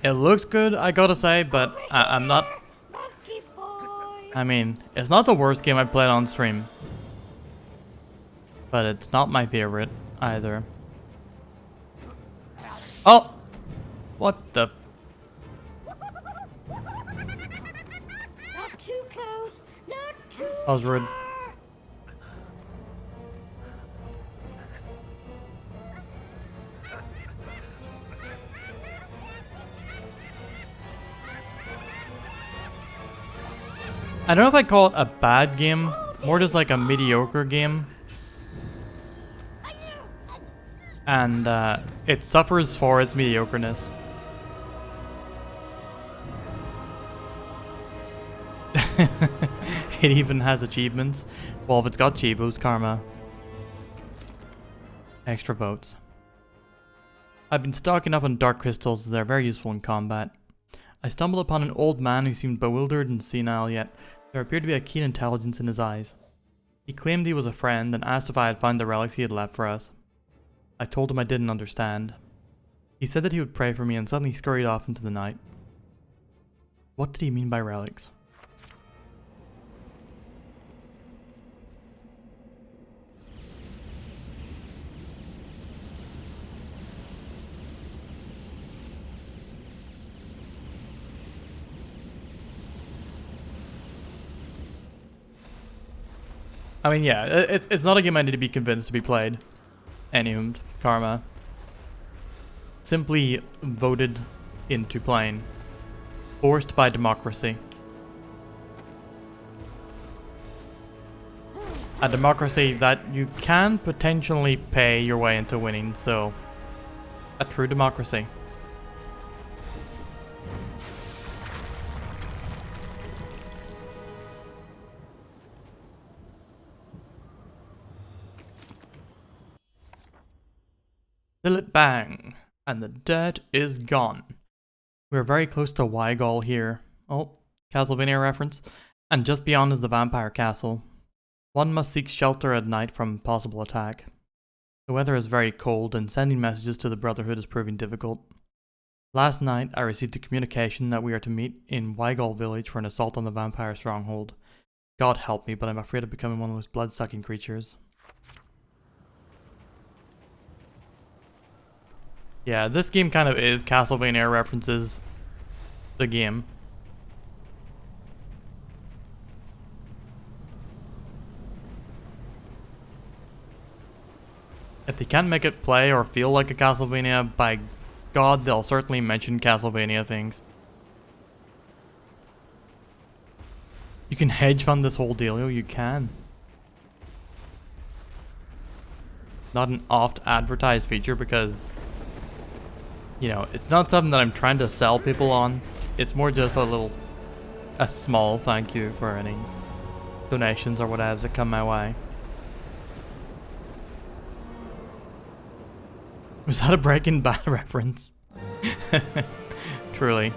It looks good, I gotta say, but I'm not... Monkey boy. I mean, it's not the worst game I've played on stream. But it's not my favorite, either. Oh! What the... Not too close, not too That was rude. far. I don't know if I'd call it a bad game, more just like a mediocre game. and it suffers for its mediocreness. It even has achievements. Well, if it's got Chivo's karma. Extra votes. I've been stocking up on dark crystals as they're very useful in combat. I stumbled upon an old man who seemed bewildered and senile, yet there appeared to be a keen intelligence in his eyes. He claimed he was a friend and asked if I had found the relics he had left for us. I told him I didn't understand. He said that he would pray for me and suddenly scurried off into the night. What did he mean by relics? I mean, yeah, it's not a game I need to be convinced to be played. Anywho, karma. Simply voted into playing. Forced by democracy. A democracy that you can potentially pay your way into winning, so a true democracy. Fill it bang, and the dirt is gone. We're very close to Wygol here. Oh, Castlevania reference. And just beyond is the vampire castle. One must seek shelter at night from possible attack. The weather is very cold and sending messages to the Brotherhood is proving difficult. Last night I received a communication that we are to meet in Wygol village for an assault on the vampire stronghold. God help me, but I'm afraid of becoming one of those blood-sucking creatures. Yeah, this game kind of is Castlevania references the game. If they can't make it play or feel like a Castlevania, by God, they'll certainly mention Castlevania things. You can hedge fund this whole dealio, you can. Not an oft advertised feature because, you know, it's not something that I'm trying to sell people on. It's more just a small thank you for any donations or whatever that come my way. Was that a Breaking Bad reference? Truly.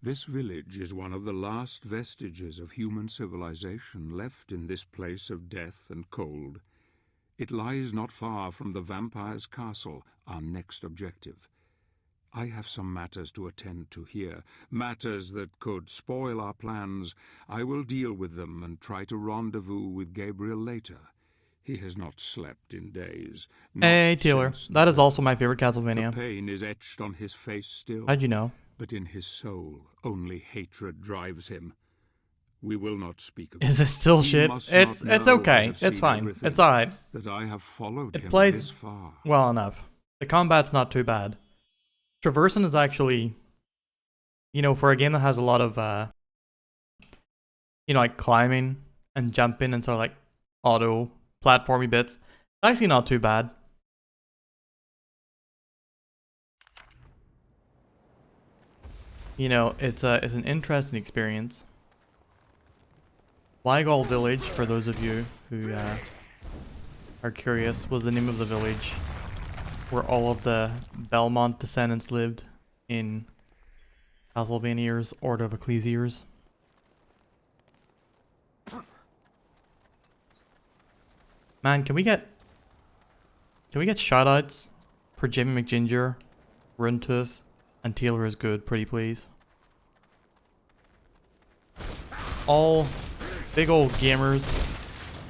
This village is one of the last vestiges of human civilization left in this place of death and cold. It lies not far from the vampire's castle, our next objective. I have some matters to attend to here, matters that could spoil our plans. I will deal with them and try to rendezvous with Gabriel later. He has not slept in days. Hey, Taylor. That is also my favorite Castlevania. The pain is etched on his face still. How'd you know? But in his soul, only hatred drives him. We will not speak of Is it still shit? It's okay. It's fine. It's alright. That I have followed him plays this far. well enough. The combat's not too bad. Traversing is actually, you know, for a game that has a lot of, you know, like climbing and jumping and sort of like auto platformy bits, it's actually not too bad. You know, it's an interesting experience. Wygol Village, for those of you who are curious, was the name of the village where all of the Belmont descendants lived in Castlevania's Order of Ecclesiars. Man, can we get shoutouts for Jimmy McGinger, Runtooth, and Taylor is good, pretty please? All big old gamers,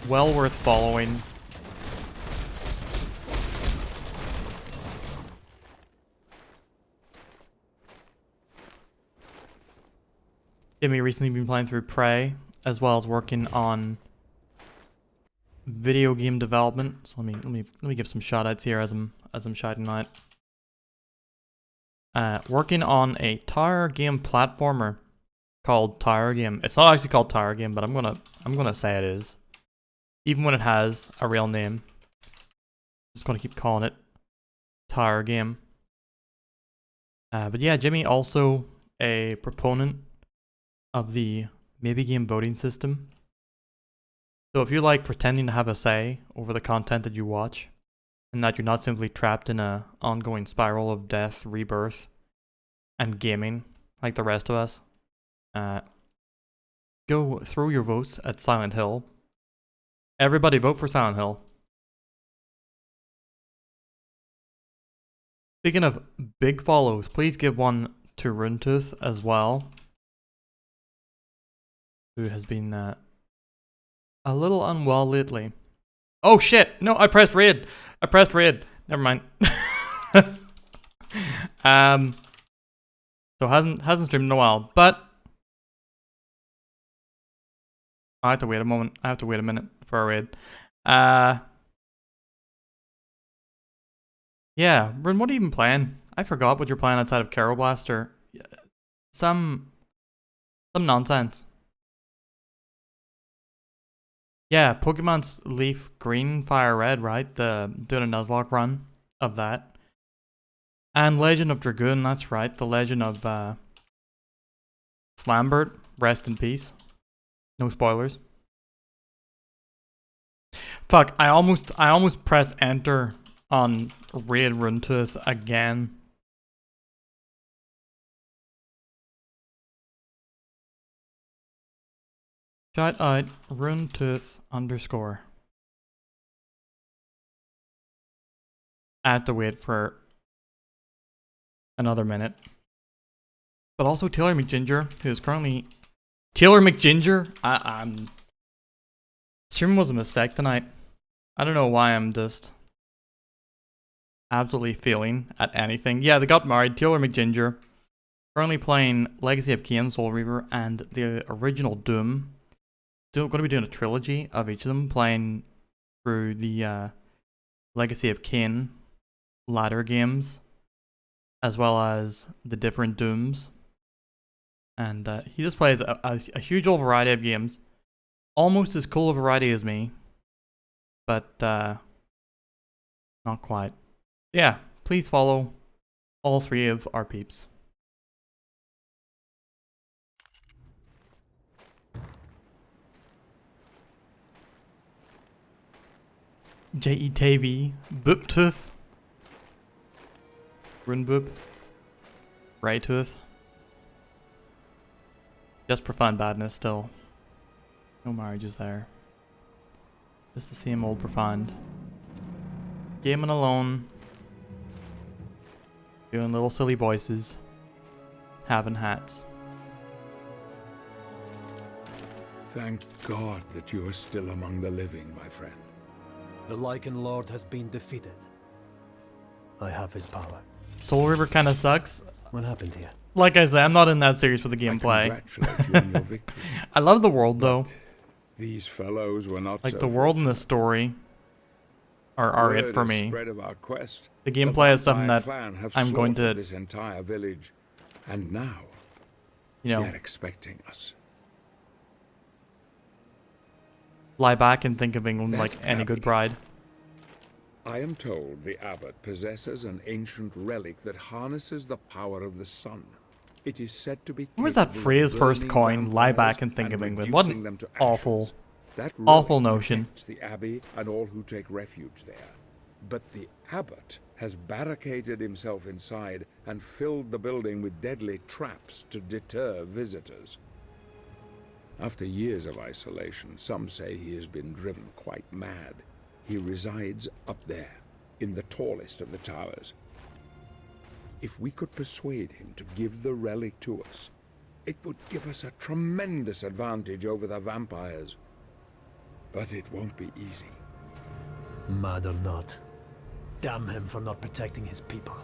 well worth following. Jimmy recently been playing through Prey, as well as working on video game development. So let me give some shoutouts here as I'm shouting out. Working on a tower game platformer called Tower Game. It's not actually called Tower Game, but I'm gonna say it is. even when it has a real name. Just gonna keep calling it Tower Game. But yeah, Jimmy also a proponent of the maybe game voting system. So if you like pretending to have a say over the content that you watch, and that you're not simply trapped in a ongoing spiral of death, rebirth, and gaming like the rest of us, go throw your votes at Silent Hill. Everybody vote for Silent Hill. Speaking of big follows, please give one to Runetooth as well, who has been a little unwell lately. Oh shit! No, I pressed raid. Never mind. So hasn't streamed in a while, but I have to wait a moment. I have to wait a minute for a raid. Yeah, Rune, what are you even playing? I forgot what you're playing outside of Carol Blaster. Some nonsense. Yeah, Pokemon's Leaf Green, Fire Red, right? Doing a Nuzlocke run of that. And Legend of Dragoon, that's right. The Legend of Slambert, rest in peace. No spoilers. Fuck, I almost pressed enter on Raid Runetooth again. Shout out Runetooth _. I have to wait for another minute. But also Taylor McGinger, who is currently Taylor McGinger. Streaming was a mistake tonight. I don't know why I'm just absolutely failing at anything. Yeah, they got married. Taylor McGinger, currently playing Legacy of Kain, Soul Reaver, and the original Doom. Going to be doing a trilogy of each of them, playing through the Legacy of Kain ladder games, as well as the different Dooms. And he just plays a huge old variety of games. Almost as cool a variety as me, but not quite. Yeah, please follow all three of our peeps. JETV, Booptooth, Runeboop, Raytooth. Just for fun badness still. No marriages there. Just the same old profound. Gaming alone. Doing little silly voices. Having hats. Thank God that you are still among the living, my friend. The Lycan Lord has been defeated. I have his power. Soul River kinda sucks. What happened here? Like I said, I'm not in that series for the I gameplay. congratulate you on your victory. I love the world though. But these fellows were not Like so the world and the fortunate. story are it Word for has me. spread of our quest. The gameplay is something vampire that clan have I'm going slaughtered to, this entire village, and now you know, they're expecting us. lie back and think of England That like any good abbey. bride. I am told the abbot possesses an ancient relic that harnesses the power of the sun. It is said to be. Where was that capable of phrase first burning coined? Lie back vampires and think of England. reducing What an them to awful, ashes. That awful relic notion. protects the abbey and all who take refuge there. But the abbot has barricaded himself inside and filled the building with deadly traps to deter visitors. After years of isolation, some say he has been driven quite mad. He resides up there, in the tallest of the towers. If we could persuade him to give the relic to us, it would give us a tremendous advantage over the vampires. But it won't be easy. Mad or not, damn him for not protecting his people.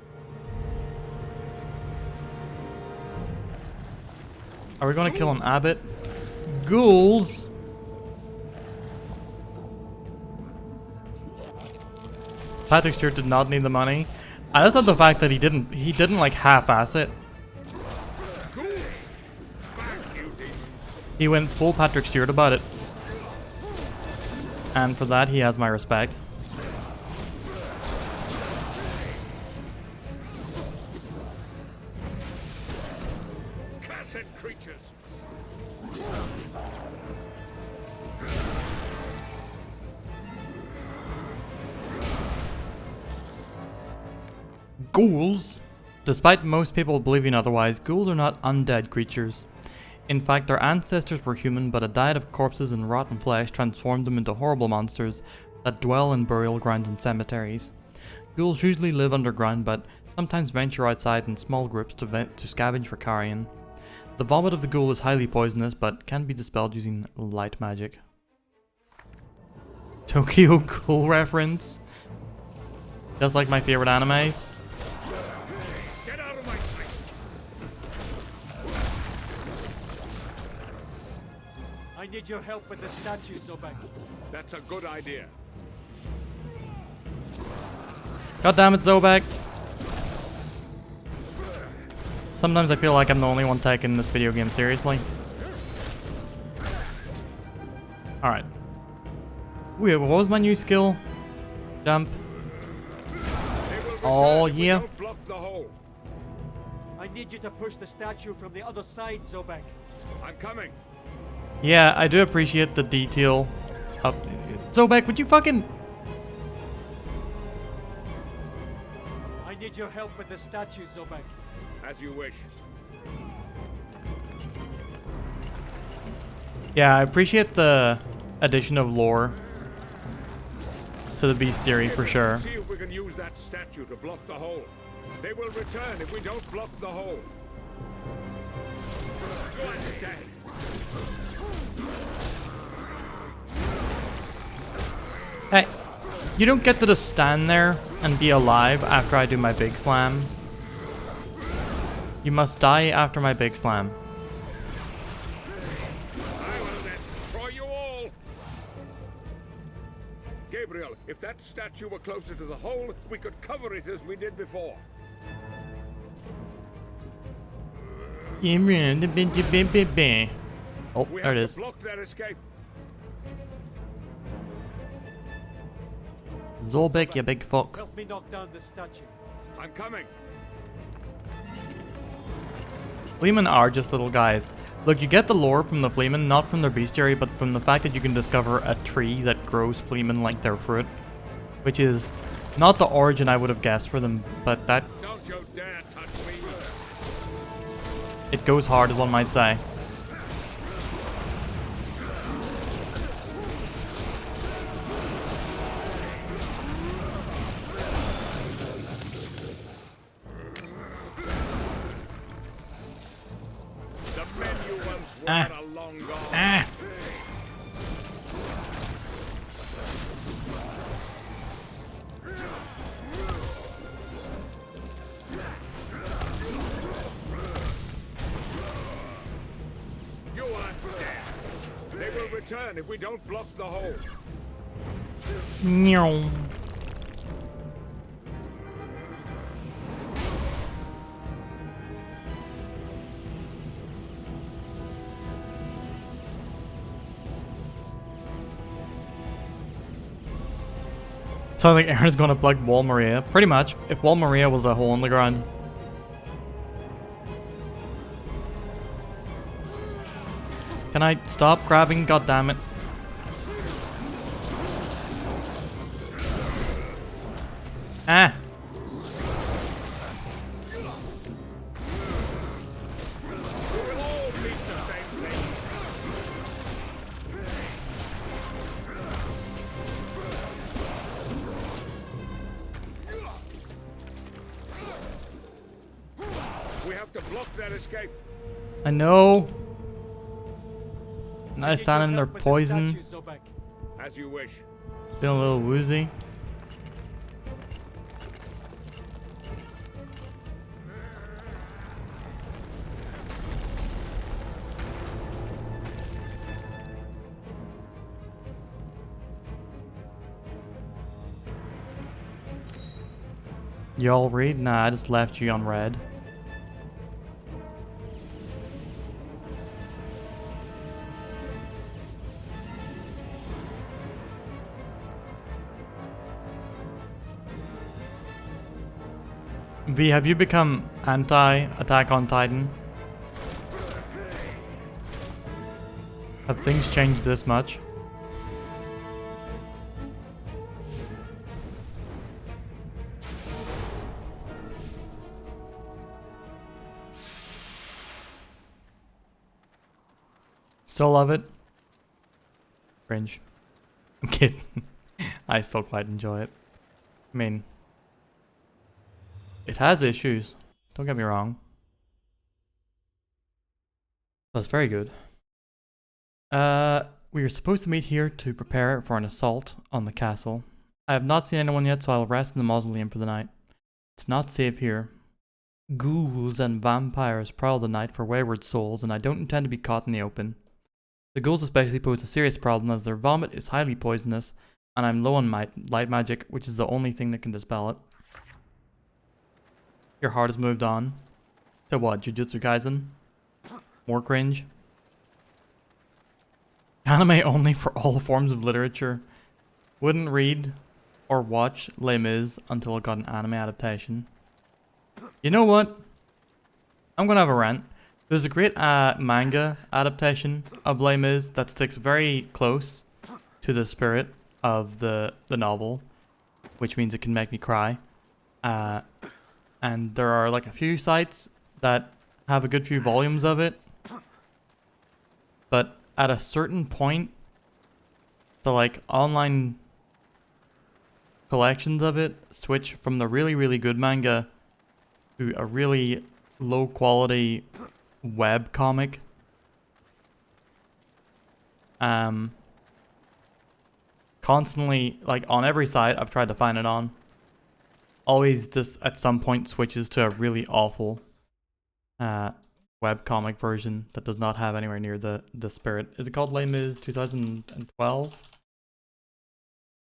Are we gonna kill an abbot? Ghouls! Patrick Stewart did not need the money. I just love the fact that he didn't like half-ass it. He went full Patrick Stewart about it. And for that, he has my respect. Cursed creatures! Ghouls? Despite most people believing otherwise, ghouls are not undead creatures. In fact, their ancestors were human, but a diet of corpses and rotten flesh transformed them into horrible monsters that dwell in burial grounds and cemeteries. Ghouls usually live underground, but sometimes venture outside in small groups to scavenge for carrion. The vomit of the ghoul is highly poisonous, but can be dispelled using light magic. Tokyo Ghoul reference. Just like my favorite animes. Get out of my sight! I need your help with the statue, Zobek. That's a good idea. God damn it, Zobek. Sometimes I feel like I'm the only one taking this video game seriously. Alright. Wait, what was my new skill? Jump. Oh, yeah. Don't block the hole. I need you to push the statue from the other side, Zobek. I'm coming. Yeah, I do appreciate the detail. Zobek, would you fucking... I need your help with the statue, Zobek. As you wish. Yeah, I appreciate the addition of lore to the bestiary for sure. See if we can use that statue to block the hole. They will return if we don't block the hole. Go ahead. Hey, you don't get to just stand there and be alive after I do my big slam. You must die after my big slam. I will destroy you all. Gabriel, if that statue were closer to the hole, we could cover it as we did before. Oh, We there have it is. to block their escape. Zolbek, you big fuck. Help me knock down the statue. I'm coming. Fleamen are just little guys. Look, you get the lore from the Fleamen, not from their bestiary, but from the fact that you can discover a tree that grows Fleamen like their fruit. Which is not the origin I would have guessed for them, but that... Don't you dare touch me. it goes hard, as one might say. The men you once were are long gone. Ah! You are dead. They will return if we don't block the hole. Meow. So I think Aaron's gonna plug Wall Maria. Pretty much. If Wall Maria was a hole in the ground. Can I stop grabbing? God damn it. Ah. We will all meet the same thing. We have to block their escape. I know. I Nice need your standing in their help with the poison. statue, Zobek. As you wish. Feeling a little woozy. Y'all read? Nah, I just left you on red. V, have you become anti-Attack on Titan? Have things changed this much? Still love it? Cringe. I'm kidding. I still quite enjoy it. I mean, it has issues. Don't get me wrong. But it's very good. We are supposed to meet here to prepare for an assault on the castle. I have not seen anyone yet, so I'll rest in the mausoleum for the night. It's not safe here. Ghouls and vampires prowl the night for wayward souls, and I don't intend to be caught in the open. The ghouls especially pose a serious problem as their vomit is highly poisonous, and I'm low on light magic, which is the only thing that can dispel it. Your heart has moved on. To what, Jujutsu Kaisen? More cringe? Anime only for all forms of literature. Wouldn't read or watch Les Mis until it got an anime adaptation. You know what? I'm gonna have a rant. There's a great manga adaptation of Les Mis that sticks very close to the spirit of the novel, which means it can make me cry. And there are like a few sites that have a good few volumes of it, but at a certain point, the like online collections of it switch from the really, really good manga to a really low quality web comic. Constantly, like on every site I've tried to find it on, always just at some point switches to a really awful web comic version that does not have anywhere near the spirit. Is it called Les Mis 2012?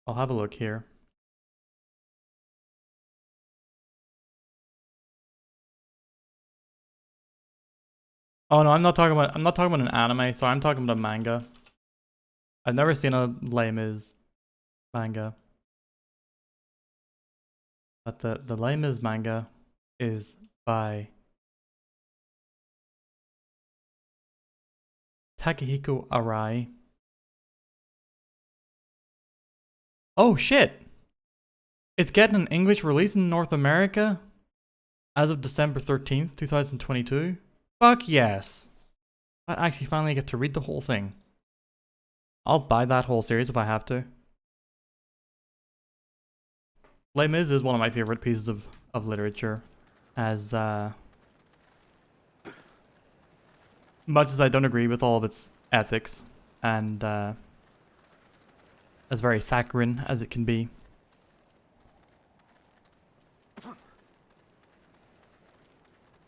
I'll have a look here. Oh no, I'm not talking about an anime, so I'm talking about a manga. I've never seen a Les Mis manga. But the Les Mis manga is by Takehiko Arai. Oh shit! It's getting an English release in North America as of December 13th, 2022. Fuck yes! I actually finally get to read the whole thing. I'll buy that whole series if I have to. Les Mis is one of my favorite pieces of literature, as much as I don't agree with all of its ethics, and as very saccharine as it can be.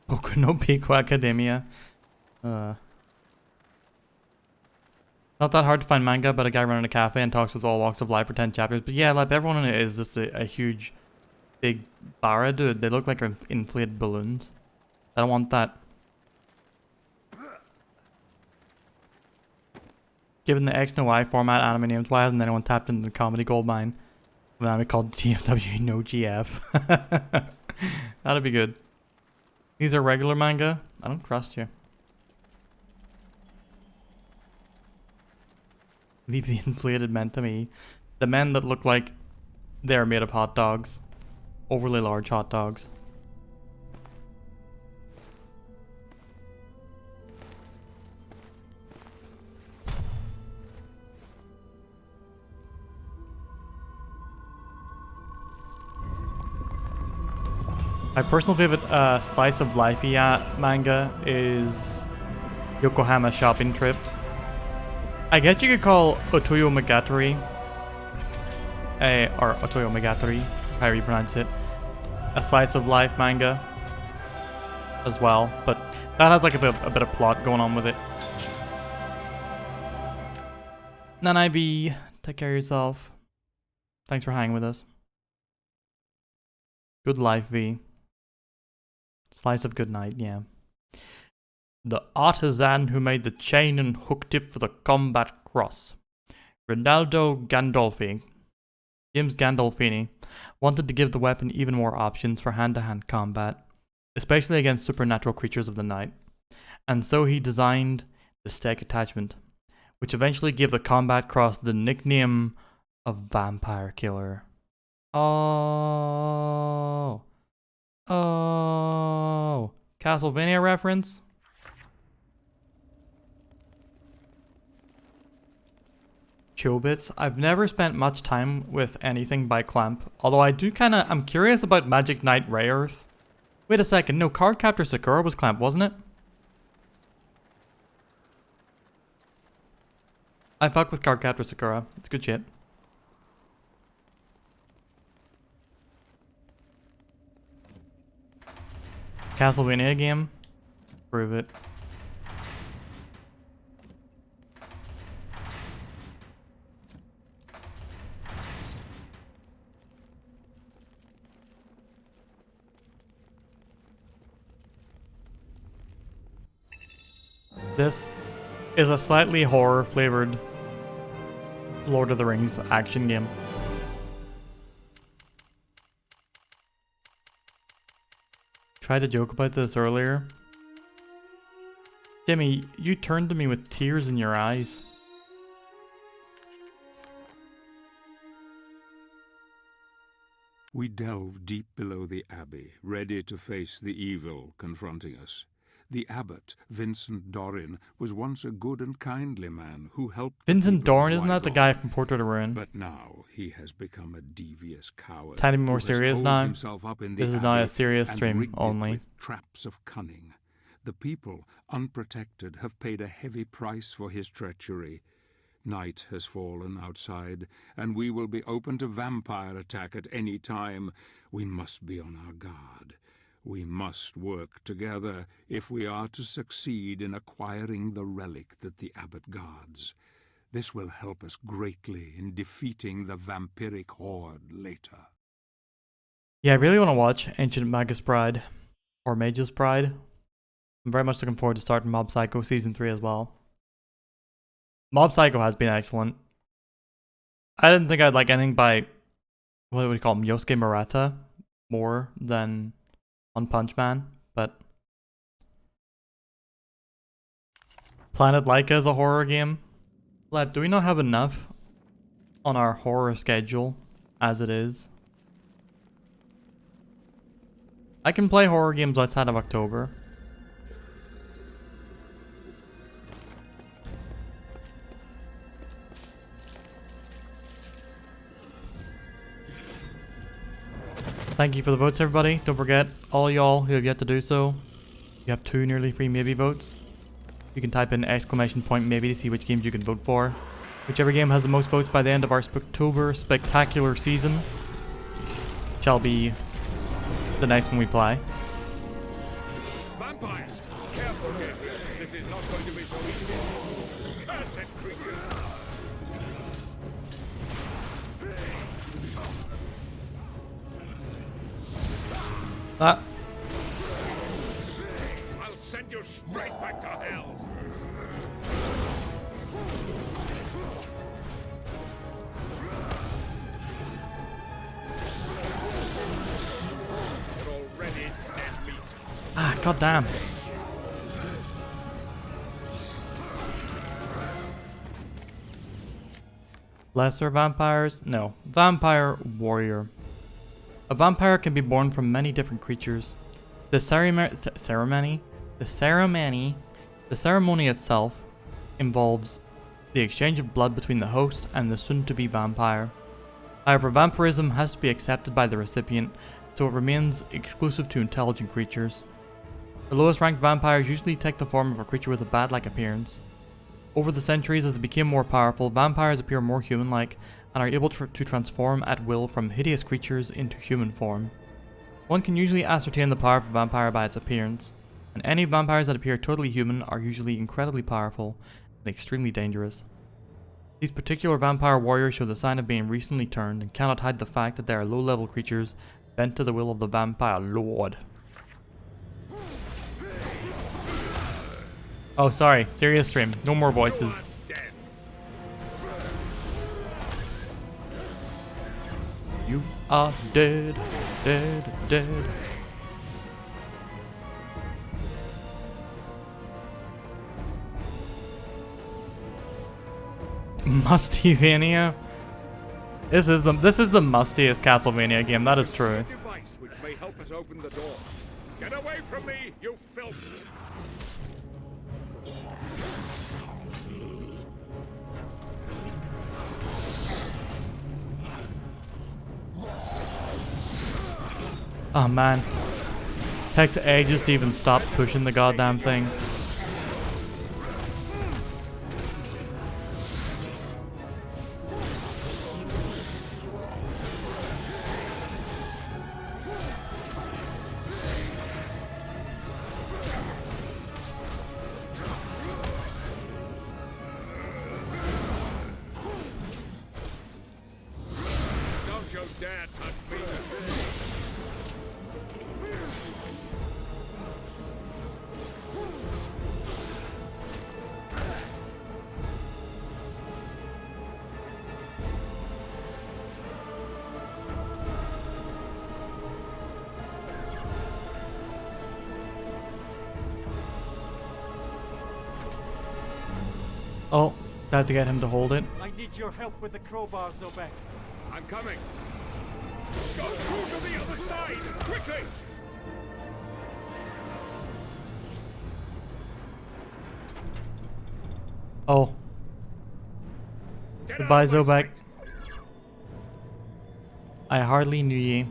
Boku no Pico Academia. Not that hard to find manga, but a guy running a cafe and talks with all walks of life for 10 chapters. But yeah, like everyone in it is just a huge, big bara dude. They look like inflated balloons. I don't want that. Given the X no Y format anime names, why hasn't anyone tapped into the comedy goldmine of an anime called TFW No GF? That'd be good. These are regular manga. I don't trust you. Leave the inflated men to me. The men that look like they're made of hot dogs. Overly large hot dogs. My personal favorite slice of life manga is Yokohama Shopping Trip. I guess you could call Otoyo Monogatari, or Otoyo Monogatari, however you pronounce it, a slice of life manga as well, but that has like a bit of plot going on with it. Nanai B, take care of yourself. Thanks for hanging with us. Good life, V. Slice of good night, yeah. The artisan who made the chain and hook tip for the combat cross. Ronaldo Gandolfi. James Gandolfini wanted to give the weapon even more options for hand-to-hand combat, especially against supernatural creatures of the night, and so he designed the stake attachment, which eventually gave the combat cross the nickname of Vampire Killer. Oh, Castlevania reference? Chobits. I've never spent much time with anything by Clamp, although I'm curious about Magic Knight Rayearth. Wait a second, no, Cardcaptor Sakura was Clamp, wasn't it? I fuck with Cardcaptor Sakura, it's good shit. Castlevania game? Prove it. This is a slightly horror-flavored Lord of the Rings action game. Tried to joke about this earlier. Jimmy, you turned to me with tears in your eyes. We delve deep below the abbey, ready to face the evil confronting us. The abbot, Vincent Dorin, was once a good and kindly man who helped... Vincent Dorin, isn't that the guy from Portrait of Ruin? But now he has become a devious coward. Time to be more serious now. This is not a serious and stream rigged it only. with traps of cunning. The people, unprotected, have paid a heavy price for his treachery. Night has fallen outside, and we will be open to vampire attack at any time. We must be on our guard. We must work together if we are to succeed in acquiring the relic that the abbot guards. This will help us greatly in defeating the vampiric horde later. Yeah, I really want to watch Ancient Magus Bride, or Mage's Bride. I'm very much looking forward to starting Mob Psycho Season 3 as well. Mob Psycho has been excellent. I didn't think I'd like anything by, what would you call him, Yosuke Murata more than One Punch Man, but Planet Laika is a horror game. Lab, do we not have enough on our horror schedule as it is? I can play horror games outside of October. Thank you for the votes, everybody. Don't forget, all y'all who have yet to do so, you have 2 nearly free maybe votes. You can type in !maybe to see which games you can vote for. Whichever game has the most votes by the end of our Spooktober spectacular season shall be the next one we play. Vampires! Careful here! This is not going to be so easy. Cursed creatures! Ah. I'll send you straight back to hell! You're already dead meat. Ah, goddamn. Lesser vampires? No. Vampire warrior. A vampire can be born from many different creatures. The ceremony itself involves the exchange of blood between the host and the soon-to-be vampire. However, vampirism has to be accepted by the recipient, so it remains exclusive to intelligent creatures. The lowest ranked vampires usually take the form of a creature with a bat-like appearance. Over the centuries, as they became more powerful, vampires appear more human-like and are able to transform at will from hideous creatures into human form. One can usually ascertain the power of a vampire by its appearance, and any vampires that appear totally human are usually incredibly powerful and extremely dangerous. These particular vampire warriors show the sign of being recently turned and cannot hide the fact that they are low-level creatures bent to the will of the vampire lord. Oh, sorry. Serious stream. No more voices. are dead, dead, dead. Musty-vania? This is the mustiest Castlevania game, that is true. Device which may help us open the door. Get away from me, you filth! Oh man. Takes ages to even stop pushing the goddamn thing. Don't you dare touch me! Oh, had to get him to hold it. I need your help with the crowbar, Zobek. I'm coming! Go through to the other side! Quickly! Oh. Get Goodbye, out of my Zobek. sight. I hardly knew ye.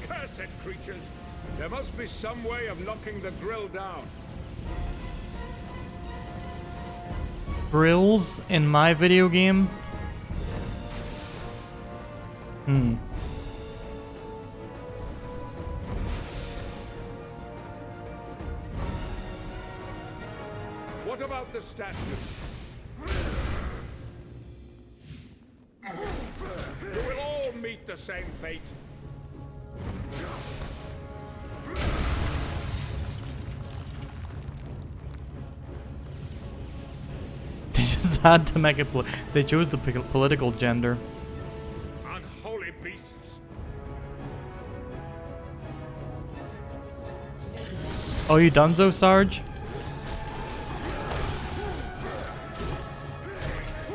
Cursed creatures! There must be some way of knocking the grill down. Grills in my video game? Hmm. What about the statue? You will all meet the same fate. They just had to make it. They chose the political gender. Unholy beasts. Oh, you donezo, Sarge?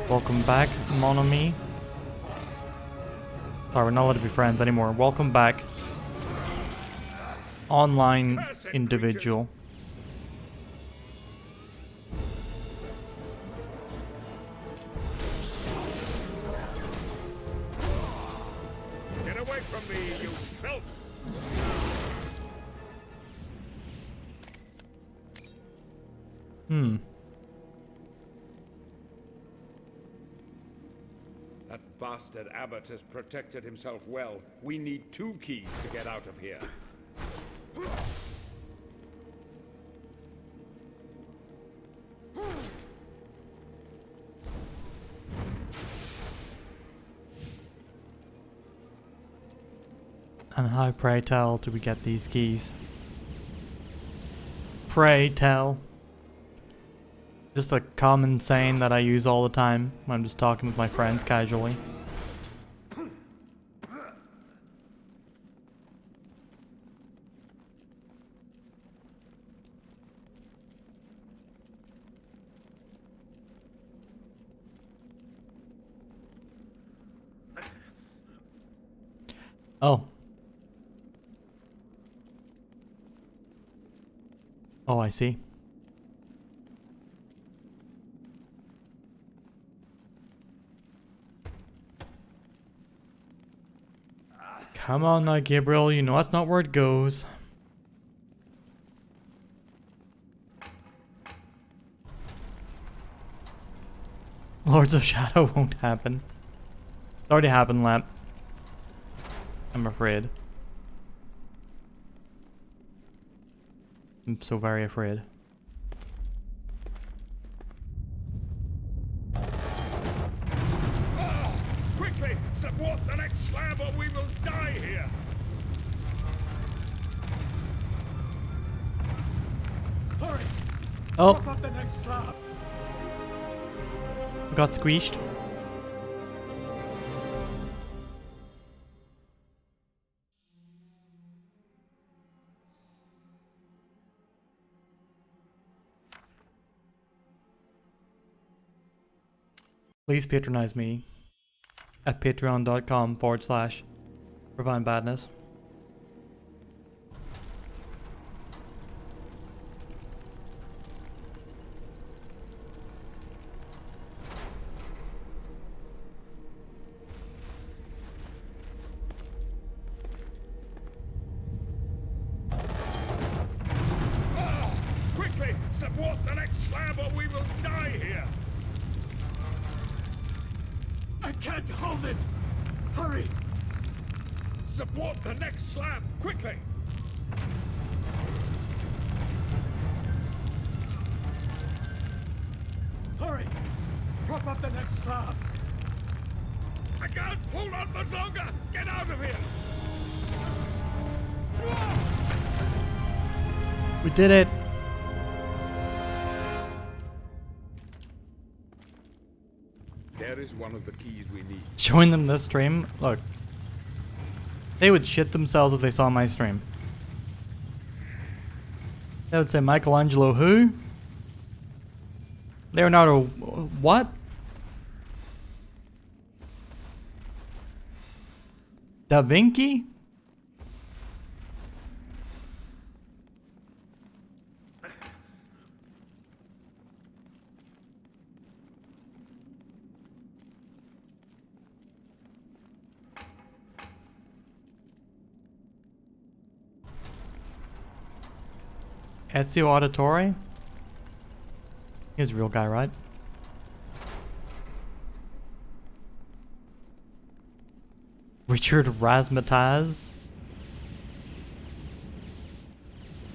Welcome back, mon ami. Sorry, we're not allowed to be friends anymore. Welcome back. Online individual. Get away from me, you filth! That bastard abbot has protected himself well. We need 2 keys to get out of here. And how, pray tell, do we get these keys? Pray tell. Just a common saying that I use all the time when I'm just talking with my friends casually. Oh. Oh, I see. Come on now, Gabriel, you know that's not where it goes. Lords of Shadow won't happen. It's already happened, Lamp. I'm afraid. I'm so very afraid. Quickly, support the next slab or we will die here. Hurry! Oh, Pop up the next slab. got squeezed. Please patronize me at patreon.com/Provine Badness. Quickly, support the next slab or we will die here. I can't hold it. Hurry. Support the next slab, quickly. Hurry. Prop up the next slab. I can't hold on much longer. Get out of here. We did it. There is one of the keys we need. Showing them this stream, look. They would shit themselves if they saw my stream. They would say, Michelangelo who? Leonardo what? Da Vinci? Ezio Auditore? He's a real guy, right? Richard Razmataz?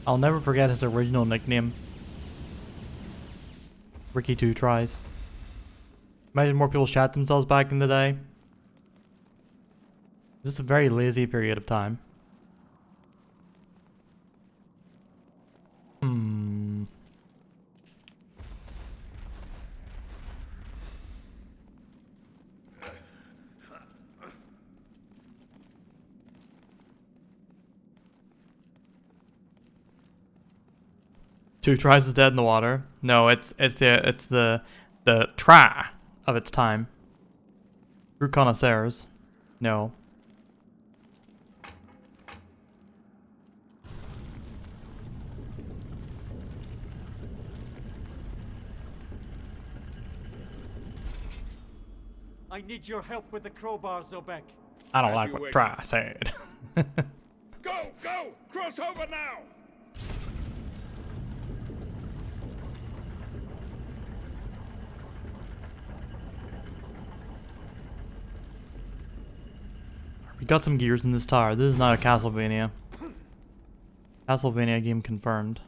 I'll never forget his original nickname. Ricky Two Tries. Imagine more people shot themselves back in the day. This is a very lazy period of time. Two Tries is dead in the water. No, it's the try of its time. True connoisseurs. No. I need your help with the crowbar, Zobek. I don't As like you what wish. try said. Go, go! Cross over now! We got some gears in this tower. This is not a Castlevania. Castlevania game confirmed.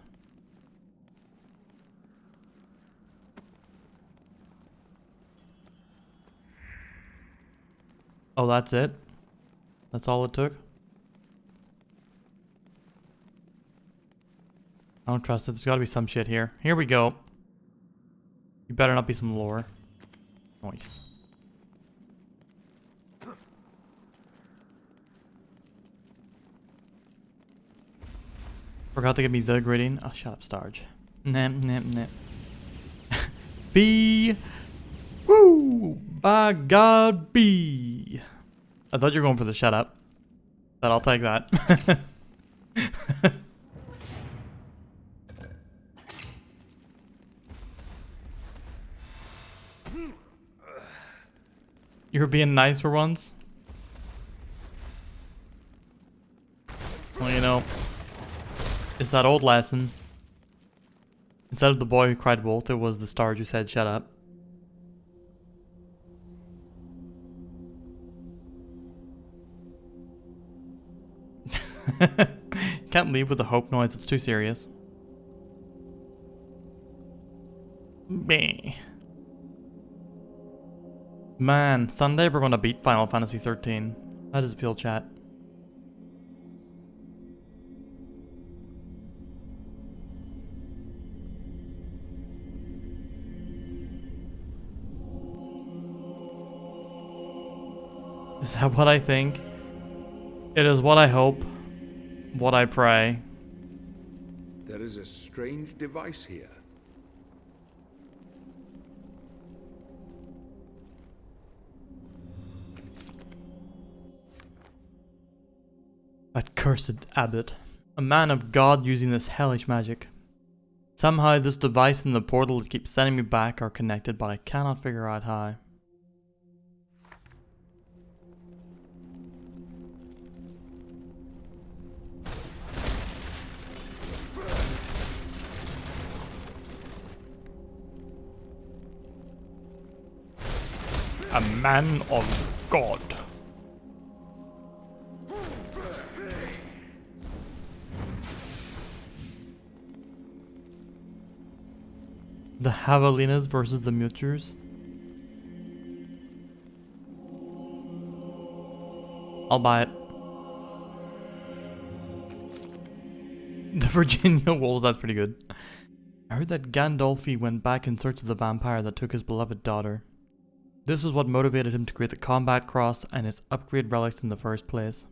Oh, that's it? That's all it took? I don't trust it. There's gotta be some shit here. Here we go. You better not be some lore. Nice. Forgot to give me the grading. Oh, shut up, Starge. Nip, nip, nip. B. Woo! By God, B. I thought you were going for the shut up. But I'll take that. You were being nice for once? Well, you know, it's that old lesson. Instead of the boy who cried wolf, it was the Starge who said shut up. Can't leave with a hope noise, it's too serious. Meh. Man, Sunday we're gonna beat Final Fantasy 13. How does it feel, chat? Is that what I think? It is what I hope. What I pray. There is a strange device here. That cursed abbot. A man of God using this hellish magic. Somehow this device and the portal that keeps sending me back are connected, but I cannot figure out how. A man of God. The Javelinas versus the Mutures. I'll buy it. The Virginia Wolves, that's pretty good. I heard that Gandolfi went back in search of the vampire that took his beloved daughter. This was what motivated him to create the combat cross and its upgrade relics in the first place.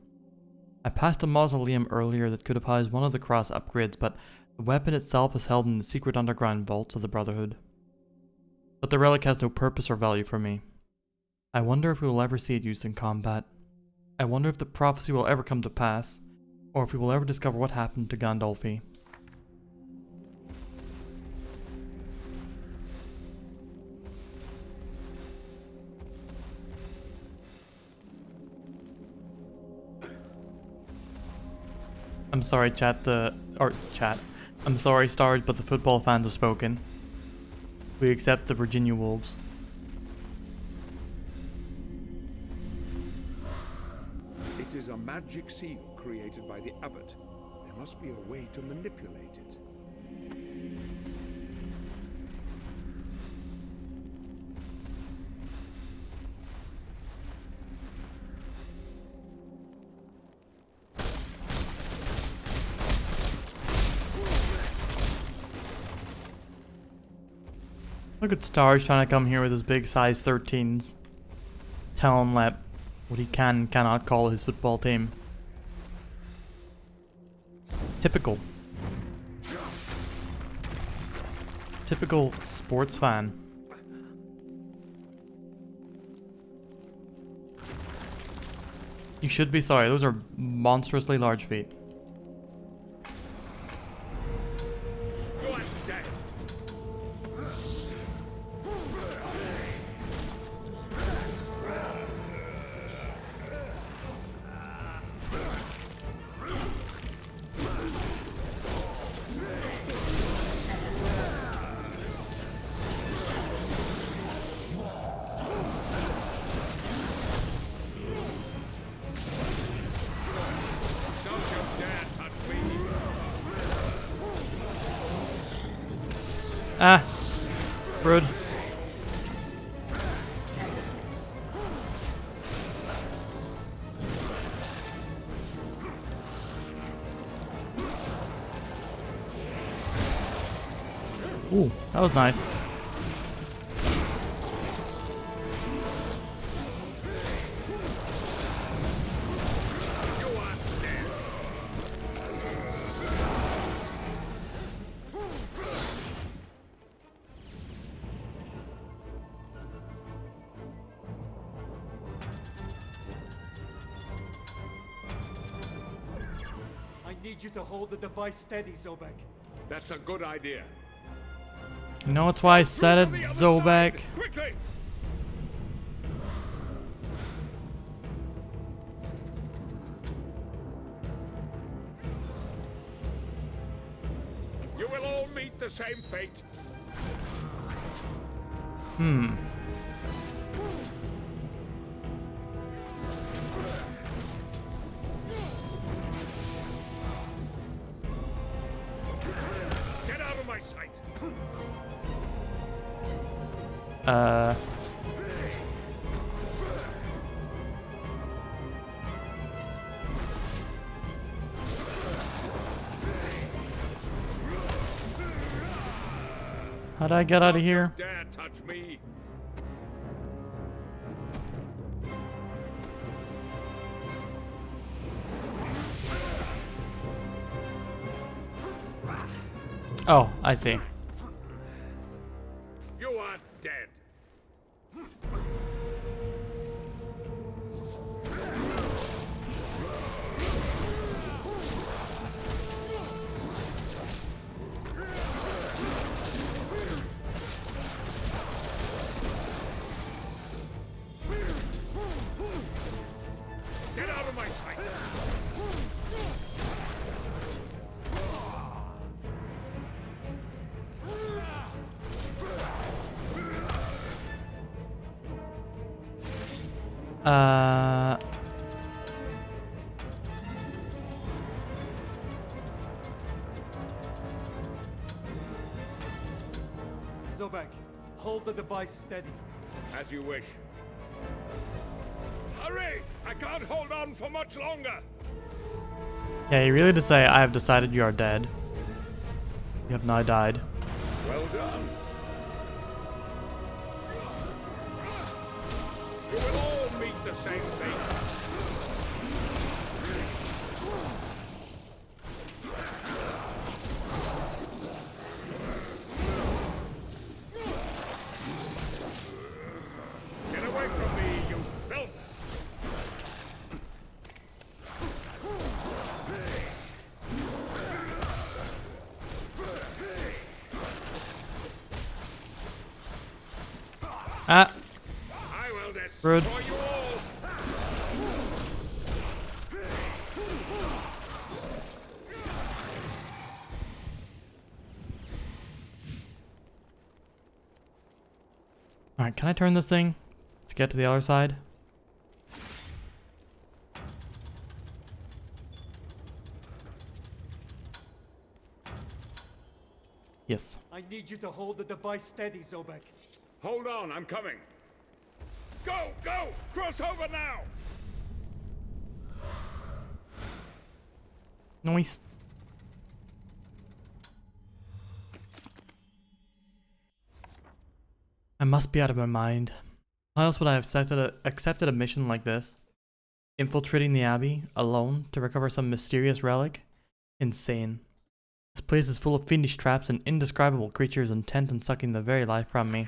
I passed a mausoleum earlier that could have housed one of the cross upgrades, but the weapon itself is held in the secret underground vaults of the Brotherhood. But the relic has no purpose or value for me. I wonder if we will ever see it used in combat. I wonder if the prophecy will ever come to pass, or if we will ever discover what happened to Gandolfi. I'm sorry, I'm sorry, Stars, but the football fans have spoken. We accept the Virginia Wolves. It is a magic seal created by the abbot. There must be a way to manipulate it. Look at Stars trying to come here with his big size 13s. Tell him that what he can and cannot call his football team. Typical. Typical sports fan. You should be sorry, those are monstrously large feet. Ah, rude. Ooh, that was nice. I need you to hold the device steady, Zobek. That's a good idea. You know that's why I said it, Zobek. Quickly! You will all meet the same fate. Get out of my sight. How'd I get out of here? Don't you dare touch me. Oh, I see. You are dead. Get out of my sight. Uh, Zobek, hold the device steady. As you wish. Hurry! I can't hold on for much longer. yeah, you really to say I have decided you are dead. You have now died. Well done. You will all meet the same fate. Get away from me, you filth! Ah, I will destroy rude. you all! Alright, can I turn this thing to get to the other side? Yes. I need you to hold the device steady, Zobek. Hold on, I'm coming. Go, go! Cross over now! Noise. I must be out of my mind. Why else would I have accepted a mission like this? Infiltrating the Abbey, alone, to recover some mysterious relic? Insane. This place is full of fiendish traps and indescribable creatures intent on sucking the very life from me.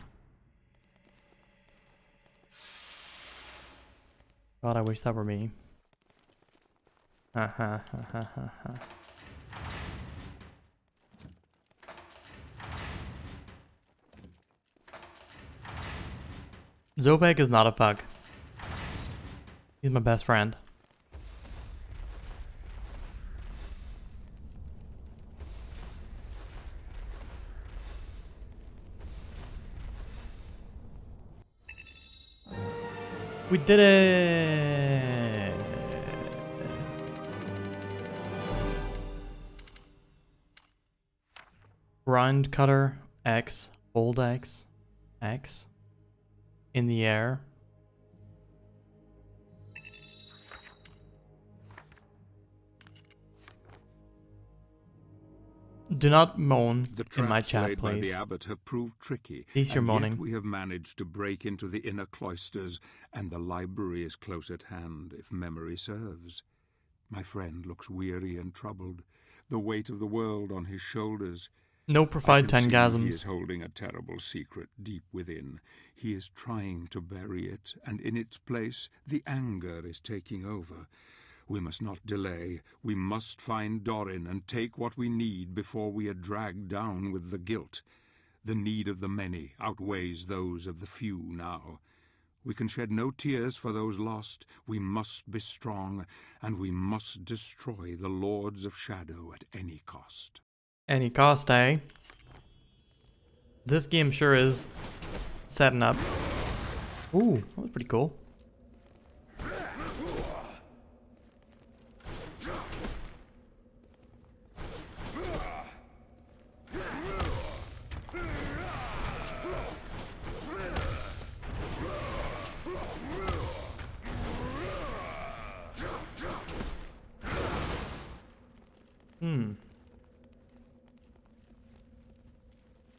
God, I wish that were me. Ha ha ha ha ha ha. Zobek is not a thug. He's my best friend. We did it! Grind cutter, X, hold X, X, in the air. Do not moan The in my traps chat, laid by please. the abbot have proved tricky, At least you're and moaning. yet we have managed to break into the inner cloisters, and the library is close at hand, if memory serves. My friend looks weary and troubled, the weight of the world on his shoulders. No I provide can see he tangasms. is holding a terrible secret deep within. He is trying to bury it, and in its place the anger is taking over. We must not delay. We must find Dorin and take what we need before we are dragged down with the guilt. The need of the many outweighs those of the few now. We can shed no tears for those lost. We must be strong, and we must destroy the Lords of Shadow at any cost. Any cost, eh? This game sure is setting up. Ooh, that was pretty cool.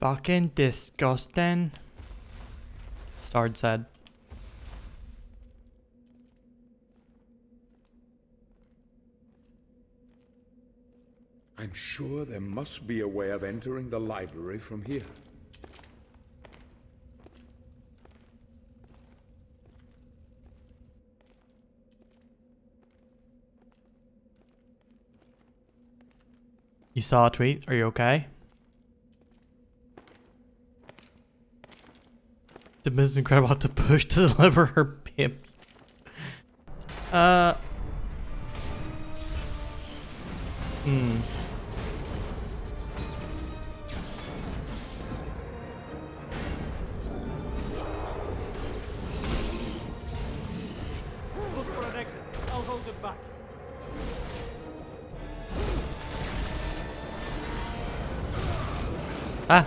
Fucking disgusting. Stard said. I I'm sure there must be a way of entering the library from here. You saw a tweet? Are you okay? The Miss Incredible had to push to deliver her baby. Look for an exit. I'll hold them back. Ah.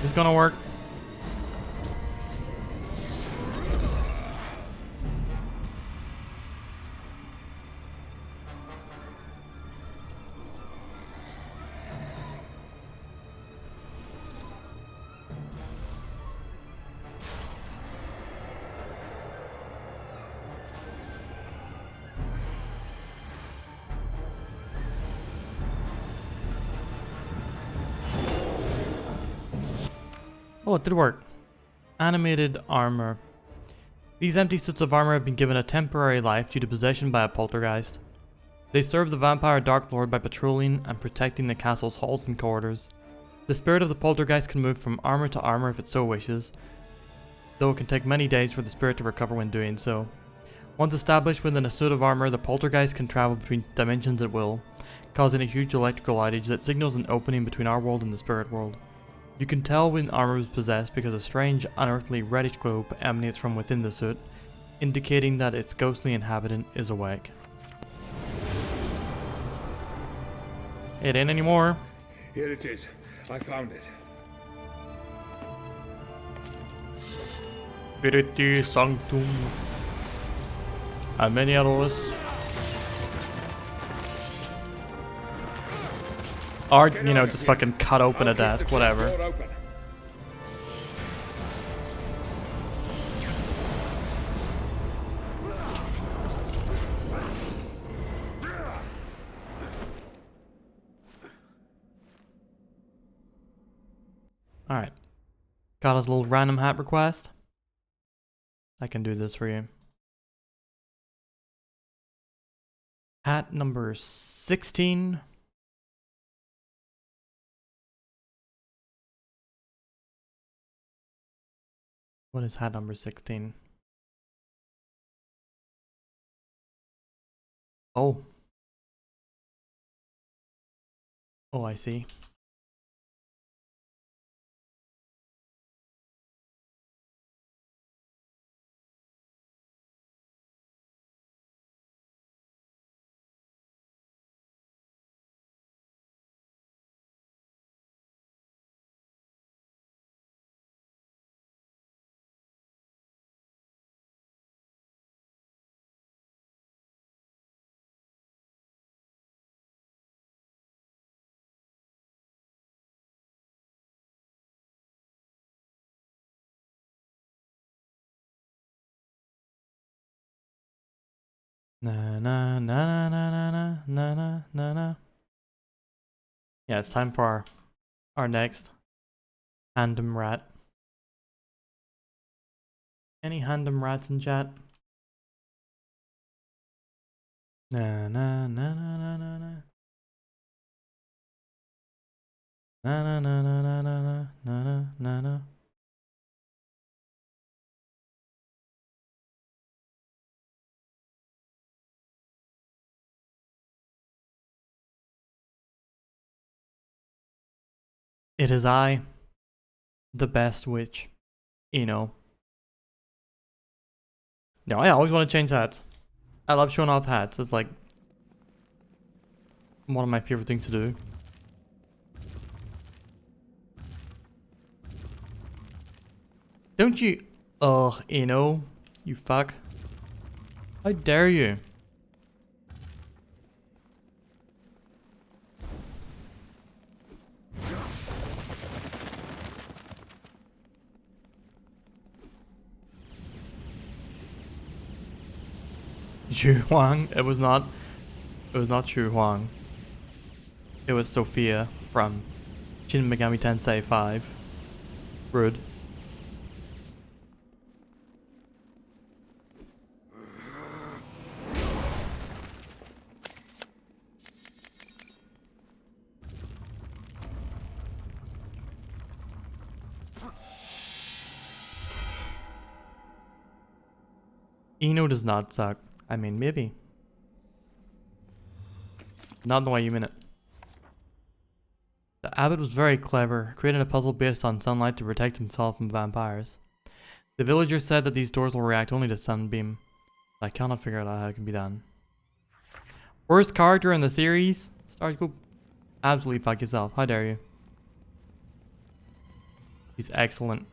It's gonna work. Oh, it did work. Animated armor. These empty suits of armor have been given a temporary life due to possession by a poltergeist. They serve the vampire Dark Lord by patrolling and protecting the castle's halls and corridors. The spirit of the poltergeist can move from armor to armor if it so wishes, though it can take many days for the spirit to recover when doing so. Once established within a suit of armor, the poltergeist can travel between dimensions at will, causing a huge electrical outage that signals an opening between our world and the spirit world. You can tell when armor is possessed because a strange, unearthly reddish glow emanates from within the suit, indicating that its ghostly inhabitant is awake. It ain't anymore. Here it is. I found it. Spiritu Sanctum. Ameniaros. Or, you know, just fucking cut open a desk, whatever. Alright. Got us a little random hat request. I can do this for you. Hat number 16. What is hat number 16? Oh. Oh, I see. Na na na na na na na na na na. Yeah, it's time for our next random rat. Any random rats in chat? Na na na na na na na. Na na na na na na na na na na. It is I, the best witch, you know. No, I always want to change hats. I love showing off hats. It's like one of my favorite things to do. Don't you? Ugh, you know, you fuck. How dare you? Xu Huang? It was not. It was not Xu Huang. It was Sophia from Shin Megami Tensei 5. Rude. Eno does not suck. I mean, maybe. Not the way you mean it. The abbot was very clever, created a puzzle based on sunlight to protect himself from vampires. The villagers said that these doors will react only to sunbeam. I cannot figure out how it can be done. Worst character in the series? Stars, go absolutely fuck yourself. How dare you? He's excellent.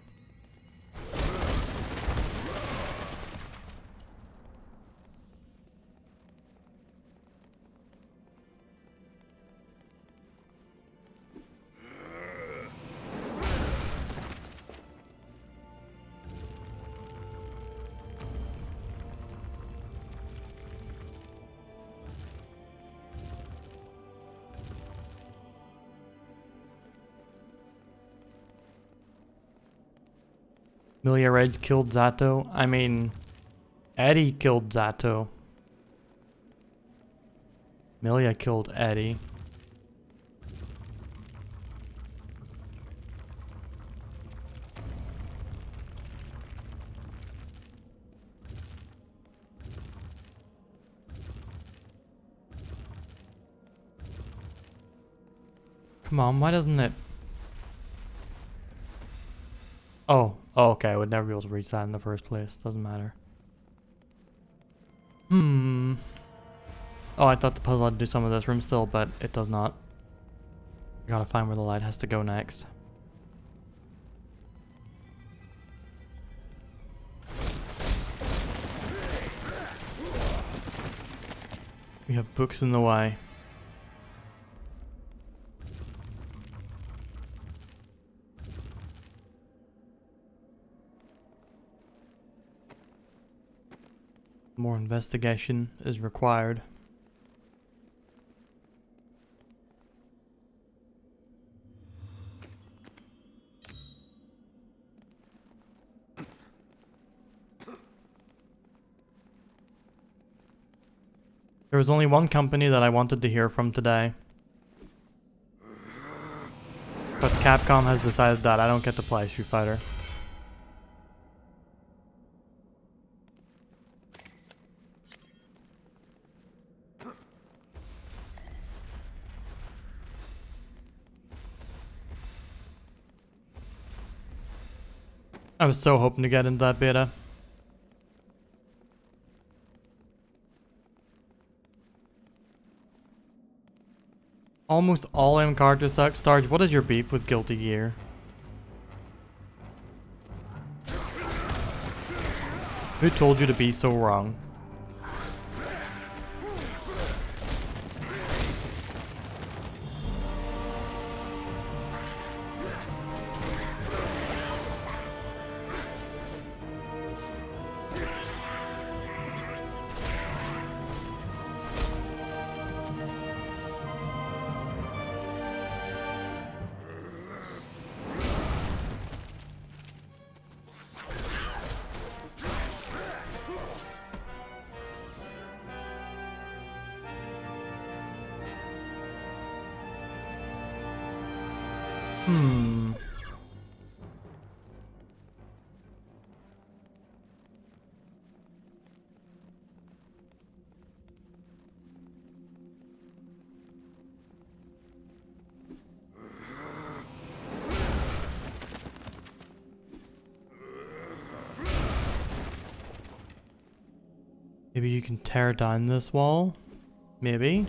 Milia Red killed Zato. I mean, Eddie killed Zato. Milia killed Eddie. Come on, why doesn't it? Oh, okay, I would never be able to reach that in the first place. Doesn't matter. Oh, I thought the puzzle had to do some of this room still, but it does not. I gotta find where the light has to go next. We have books in the way. More investigation is required. There was only one company that I wanted to hear from today. But Capcom has decided that I don't get to play Street Fighter. I was so hoping to get into that beta. Almost all M characters suck. Starge, what is your beef with Guilty Gear? Who told you to be so wrong? Maybe you can tear down this wall? Maybe?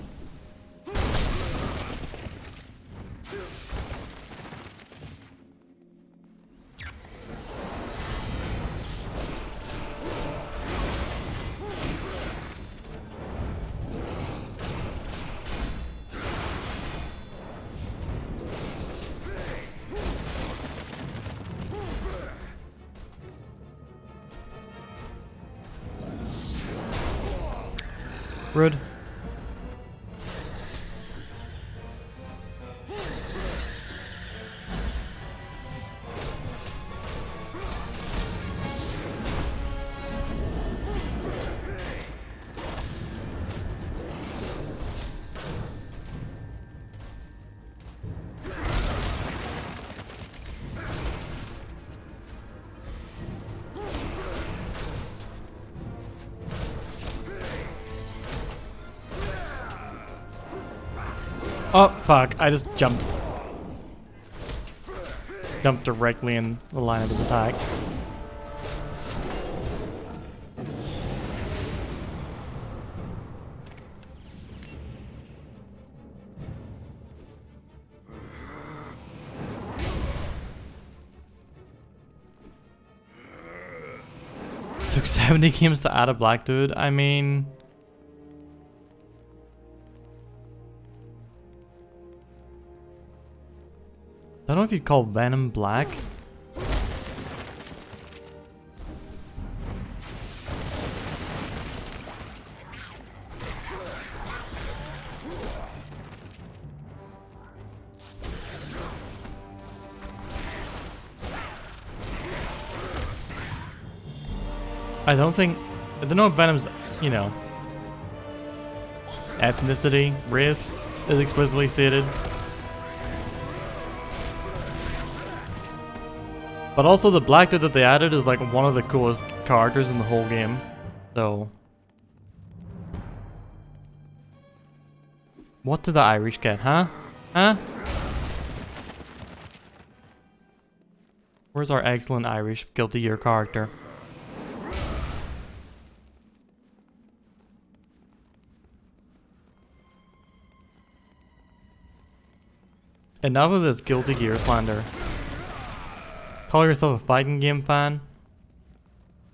Rude. Oh, fuck. I just jumped. Jumped directly in the line of his attack. Took 70 games to add a black dude. I mean... I don't know if you'd call Venom black. I don't know if Venom's, you know, ethnicity, race is explicitly stated. But also the black dude that they added is like one of the coolest characters in the whole game. So... what did the Irish get, huh? Huh? Where's our excellent Irish Guilty Gear character? Enough of this Guilty Gear slander. Call yourself a fighting game fan,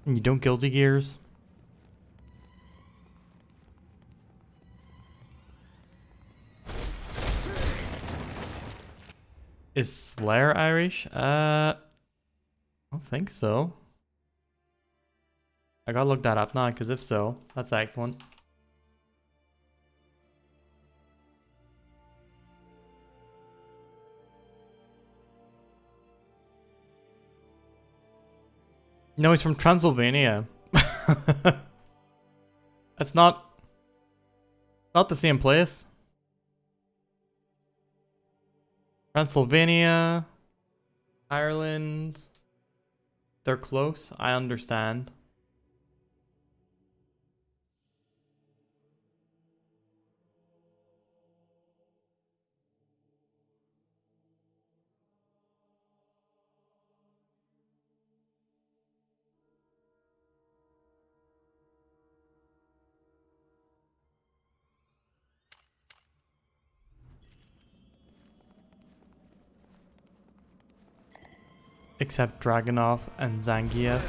and you don't Guilty Gears. Is Slayer Irish? I don't think so. I gotta look that up now, because if so, that's excellent. No, he's from Transylvania. That's not the same place. Transylvania, Ireland. They're close, I understand. Except Dragunov and Zangief.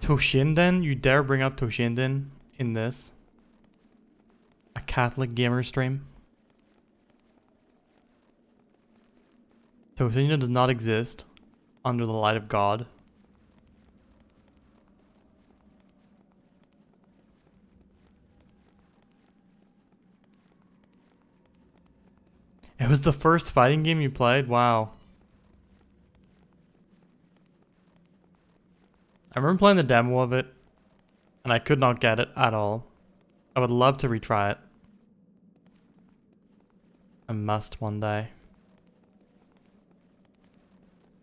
Toshinden? You dare bring up Toshinden in this? A Catholic gamer stream? Toshinden does not exist under the light of God. It was the first fighting game you played? Wow. I remember playing the demo of it, and I could not get it at all. I would love to retry it. I must one day.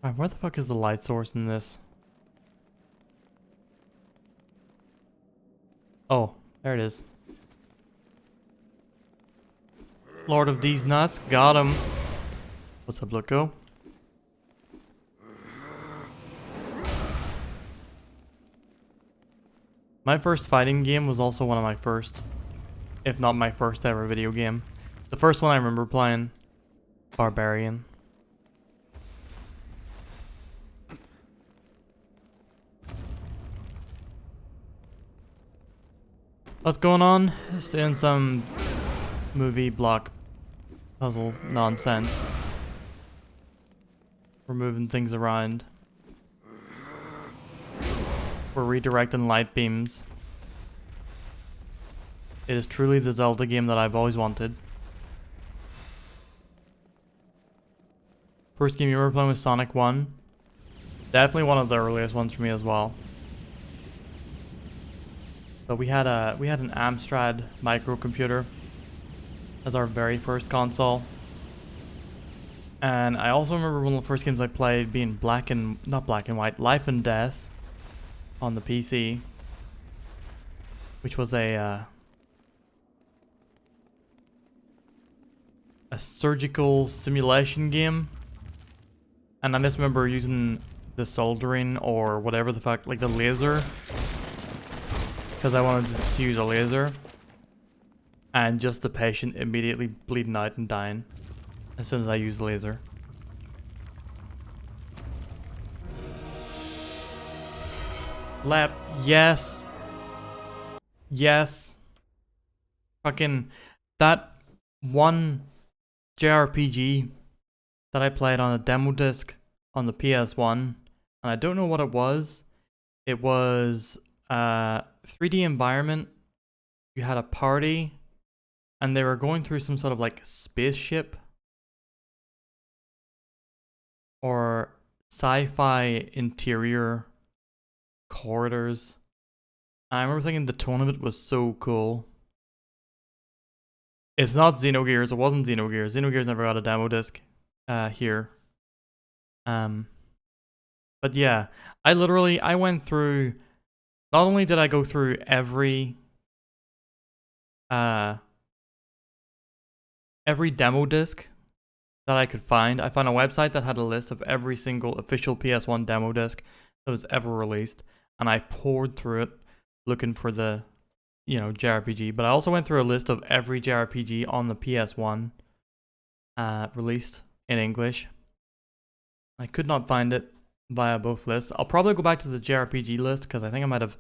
Alright, where the fuck is the light source in this? Oh, there it is. Lord of these nuts, got him. What's up, Loco? My first fighting game was also one of my first, if not my first ever video game. The first one I remember playing, Barbarian. What's going on? Just doing some movie block puzzle nonsense. We're moving things around. We're redirecting light beams. It is truly the Zelda game that I've always wanted. First game you ever playing with Sonic 1. Definitely one of the earliest ones for me as well. So we had an Amstrad microcomputer as our very first console. And I also remember one of the first games I played being not black and white, Life and Death on the PC, which was a surgical simulation game. And I just remember using the soldering or whatever the fuck, like the laser, because I wanted to use a laser, and just the patient immediately bleeding out and dying as soon as I used the laser. Lap, yes. Yes. Fucking that one JRPG that I played on a demo disc on the PS1, and I don't know what it was. It was 3D environment. You had a party, and they were going through some sort of like spaceship or sci-fi interior corridors. And I remember thinking the tone of it was so cool. It's not Xenogears. It wasn't Xenogears. Xenogears never got a demo disc here. But yeah, I went through. Not only did I go through every demo disc that I could find. I found a website that had a list of every single official PS1 demo disc that was ever released, and I poured through it looking for the, JRPG. But I also went through a list of every JRPG on the PS1 released in English. I could not find it via both lists. I'll probably go back to the JRPG list because I think I might have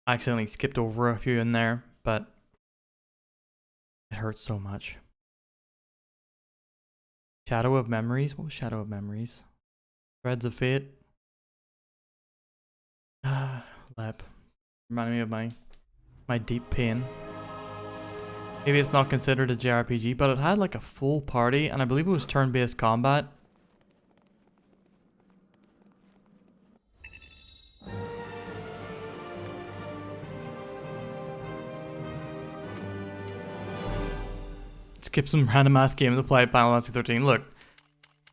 accidentally skipped over a few in there, but it hurts so much. Shadow of Memories? What was Shadow of Memories? Threads of Fate? Lep. Reminding me of my deep pain. Maybe it's not considered a JRPG, but it had like a full party, and I believe it was turn-based combat. Skip some random ass game to play Final Fantasy 13. Look,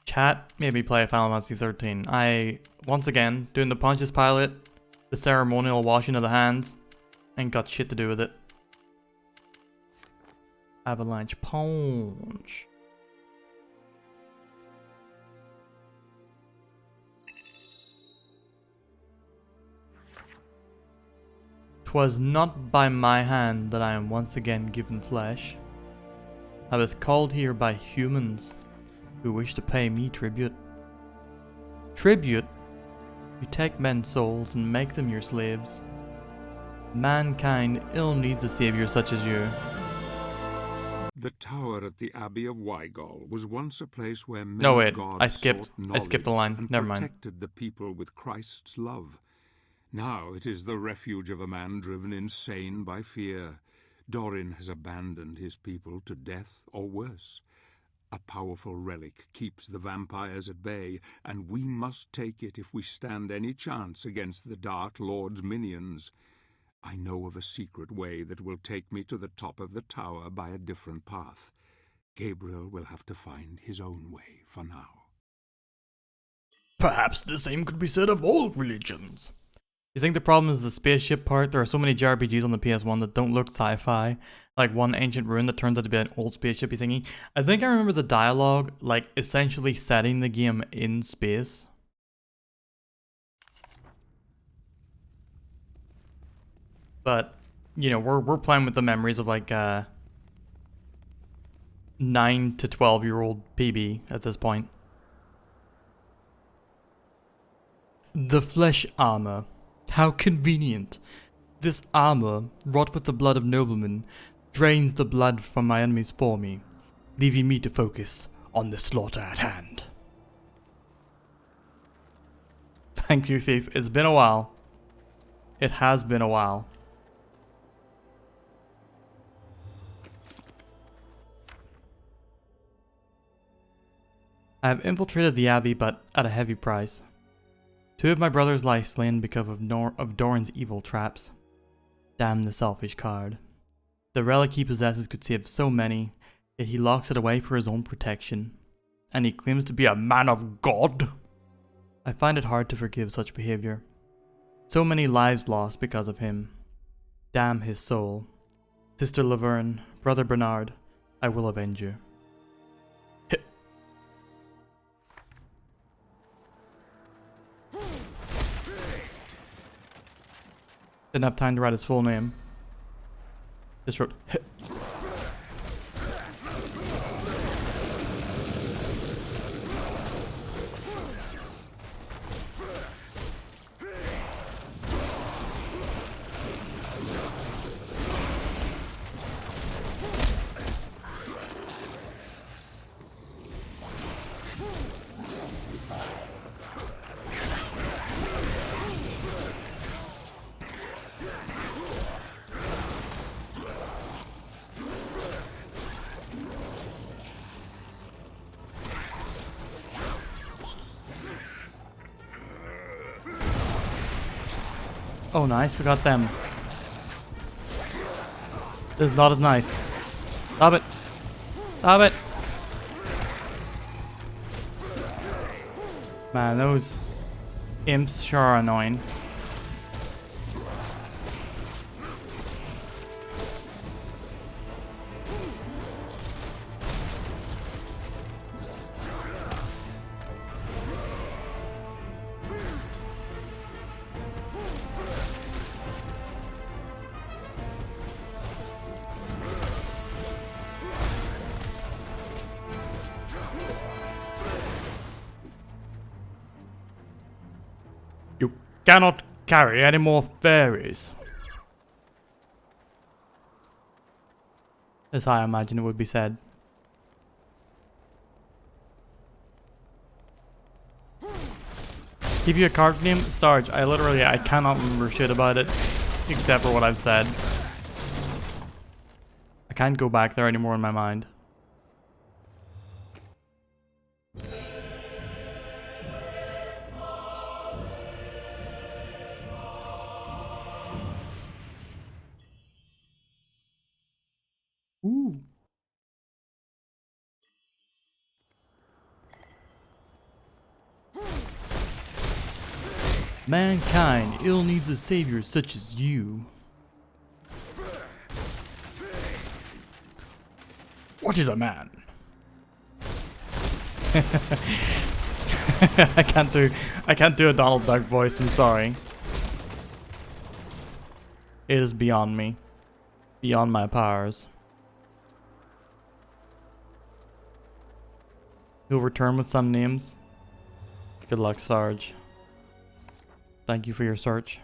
chat made me play Final Fantasy 13. I, once again, doing the Pontius Pilate, the ceremonial washing of the hands, ain't got shit to do with it. Avalanche Punch. "'Twas not by my hand that I am once again given flesh. I was called here by humans who wish to pay me tribute. Tribute? You take men's souls and make them your slaves. Mankind ill needs a savior such as you." The tower at the Abbey of Wygol was once a place where men No, wait, gods I skipped the line. and Never mind. protected the people with Christ's love. Now it is the refuge of a man driven insane by fear. Dorin has abandoned his people to death or worse. A powerful relic keeps the vampires at bay, and we must take it if we stand any chance against the Dark Lord's minions. I know of a secret way that will take me to the top of the tower by a different path. Gabriel will have to find his own way for now. Perhaps the same could be said of all religions. You think the problem is the spaceship part? There are so many JRPGs on the PS1 that don't look sci-fi. Like one Ancient Ruin that turns out to be an old spaceshipy thingy. I think I remember the dialogue, like, essentially setting the game in space. But, we're playing with the memories of like 9 to 12-year-old PB at this point. The flesh armor. How convenient. This armor, wrought with the blood of noblemen, drains the blood from my enemies for me, leaving me to focus on the slaughter at hand. Thank you, Thief. It's been a while. It has been a while. I have infiltrated the abbey, but at a heavy price. 2 of my brothers lie slain because of Doran's evil traps. Damn the selfish card. The relic he possesses could save so many, yet he locks it away for his own protection. And he claims to be a man of God. I find it hard to forgive such behavior. So many lives lost because of him. Damn his soul. Sister Laverne, Brother Bernard, I will avenge you. Didn't have time to write his full name. Just wrote Oh, nice, we got them. This is not as nice. Stop it. Stop it. Man, those imps sure are annoying. You cannot carry any more fairies. As I imagine it would be said. Give you a card name? Starge. I cannot remember shit about it. Except for what I've said. I can't go back there anymore in my mind. Ooh. Mankind ill needs a savior such as you. What is a man? I can't do a Donald Duck voice, I'm sorry. It is beyond me. Beyond my powers. You'll return with some names. Good luck, Sarge. Thank you for your search.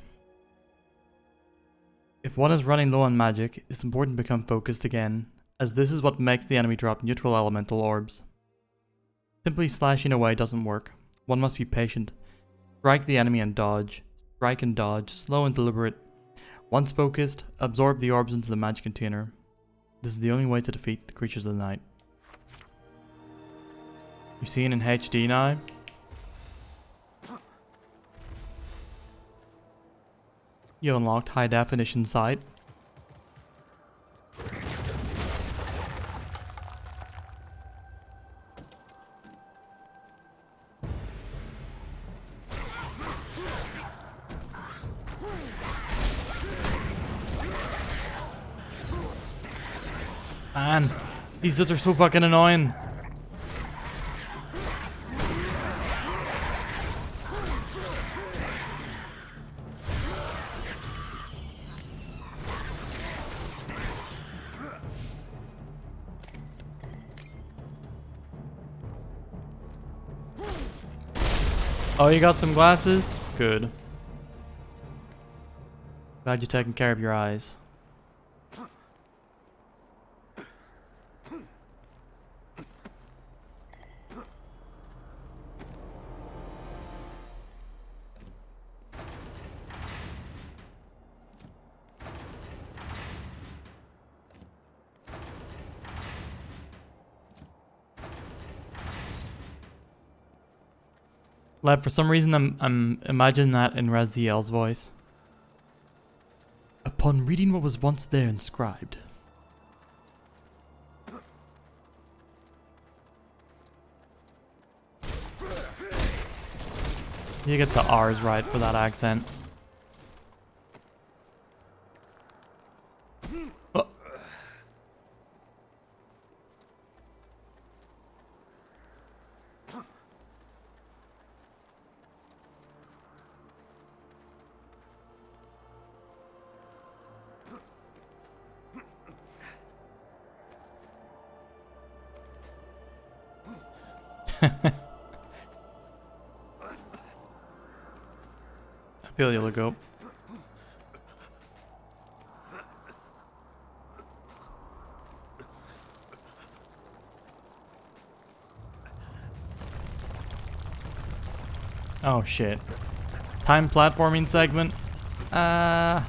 If one is running low on magic, it's important to become focused again, as this is what makes the enemy drop neutral elemental orbs. Simply slashing away doesn't work. One must be patient. Strike the enemy and dodge. Strike and dodge, slow and deliberate. Once focused, absorb the orbs into the magic container. This is the only way to defeat the creatures of the night. You seeing in HD now? You unlocked high definition sight. Man, these dudes are so fucking annoying. Oh, you got some glasses? Good. Glad you're taking care of your eyes. Lab, for some reason I'm imagining that in Raziel's voice. Upon reading what was once there inscribed. You get the R's right for that accent. Oh. I feel you'll go. Oh shit. Time platforming segment. I've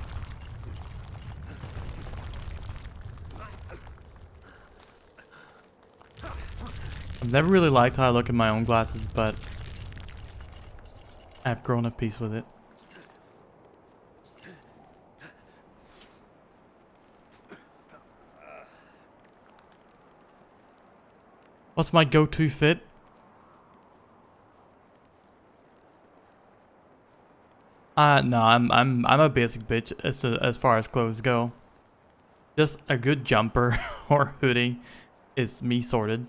never really liked how I look in my own glasses, but I've grown at peace with it. What's my go-to fit? No, I'm a basic bitch as far as clothes go. Just a good jumper or hoodie is me sorted.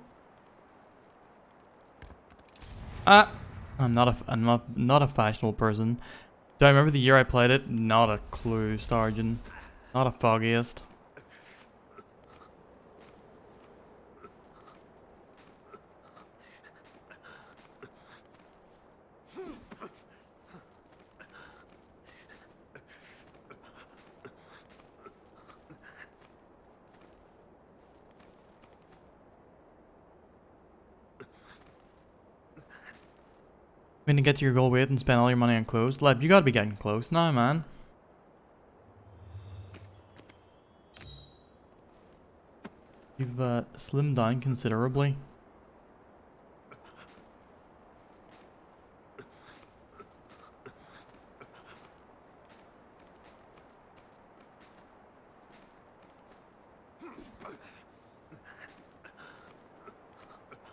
I'm not a fashionable person. Do I remember the year I played it? Not a clue, Sergeant. Not a foggiest. When you get to your goal weight and spend all your money on clothes, Leb, you gotta be getting close now, man. You've slimmed down considerably.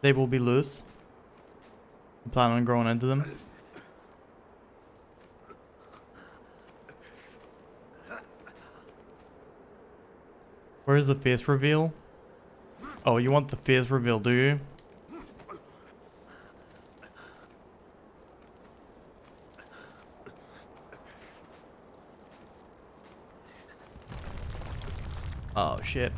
They will be loose. You plan on growing into them? Where's the face reveal? Oh, you want the face reveal, do you? Oh shit.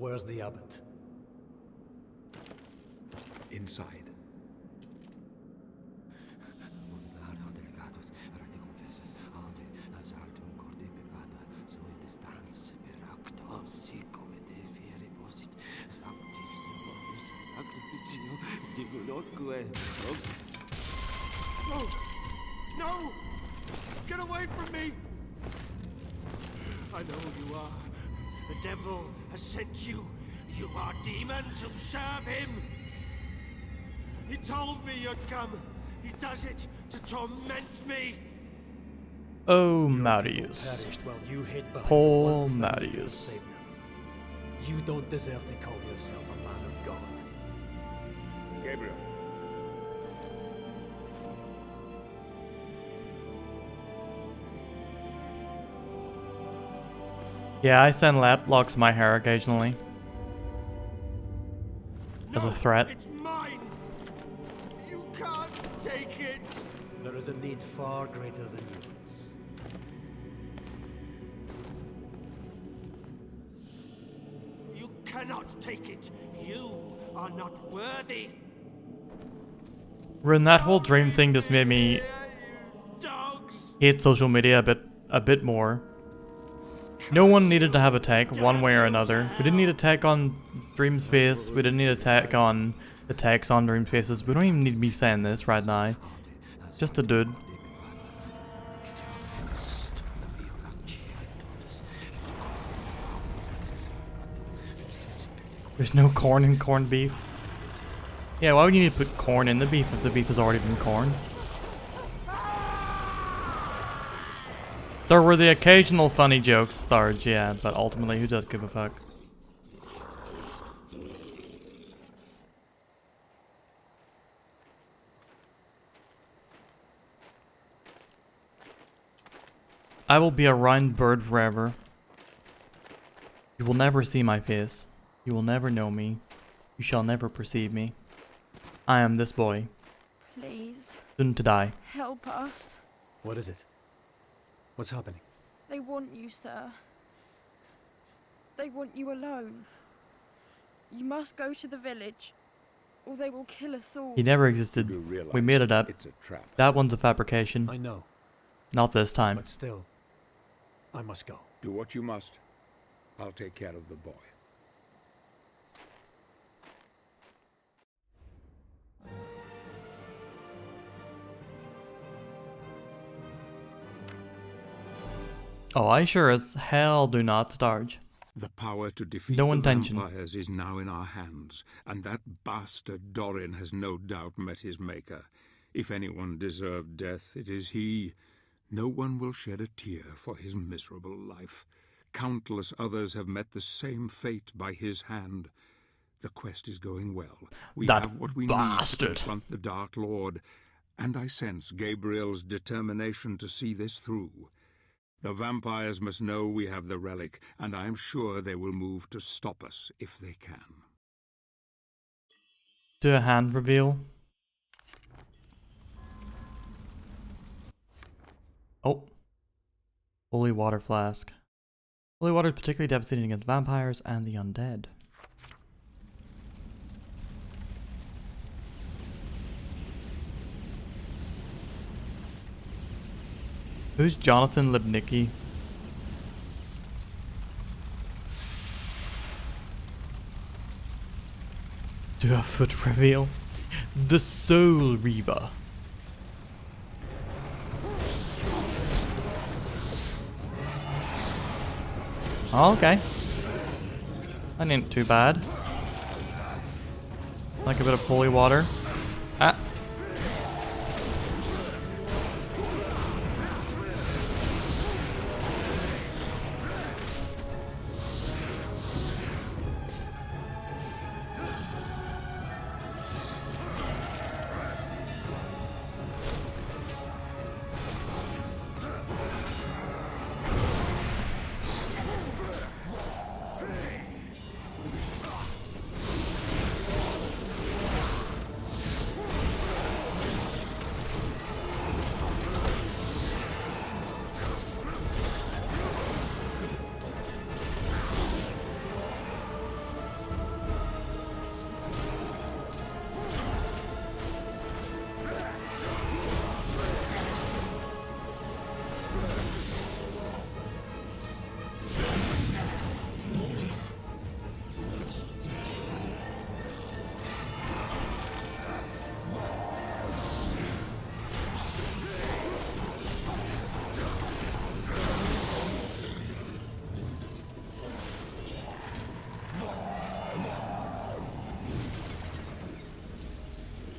Where's the abbot? Inside. No! No! Get away from me! I know who you are. The devil has sent you. You are demons who serve him. He told me you'd come. He does it to torment me. Oh, Your people Marius. perished while you hid behind Poor one thing that could Marius. save them. You don't deserve to call yourself a man of God. Gabriel. Yeah, I send locks my hair occasionally. As a threat. It's mine! You can't take it! There is a need far greater than yours. You cannot take it! You are not worthy! Rin, that whole dream thing just made me You dogs! hate social media a bit more. No one needed to have a tag one way or another. We didn't need a tag on Dream's face. We didn't need a tag on the tags on Dream's faces. We don't even need me saying this right now. Just a dude. There's no corn in corned beef. Yeah, why would you need to put corn in the beef if the beef has already been corned? There were the occasional funny jokes, Tharge, yeah, but ultimately, who does give a fuck? I will be a round bird forever. You will never see my face. You will never know me. You shall never perceive me. I am this boy, Please, soon to die. help us. What is it? What's happening? They want you, sir. They want you alone. You must go to the village, or they will kill us all. He never existed. You realize We made it up. It's a trap. That one's a fabrication. I know, Not this time. but still, I must go. Do what you must. I'll take care of the boy. Oh, I sure as hell do not starge. The power to defeat No the intention. vampires is now in our hands, and that bastard Dorin has no doubt met his maker. If anyone deserved death, it is he. No one will shed a tear for his miserable life. Countless others have met the same fate by his hand. The quest is going well. We That have what we bastard. need to confront the Dark Lord, and I sense Gabriel's determination to see this through. The vampires must know we have the relic, and I am sure they will move to stop us if they can. Do a hand reveal. Oh. Holy water flask. Holy water is particularly devastating against vampires and the undead. Who's Jonathan Lipnicki? Do a foot reveal. The Soul Reaver. Oh, okay. That ain't too bad. Like a bit of holy water. Ah.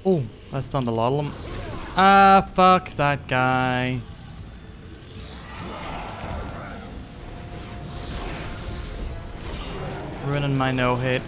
Oh, that stunned a lot of them. Ah, fuck that guy. Ruining my no-hit.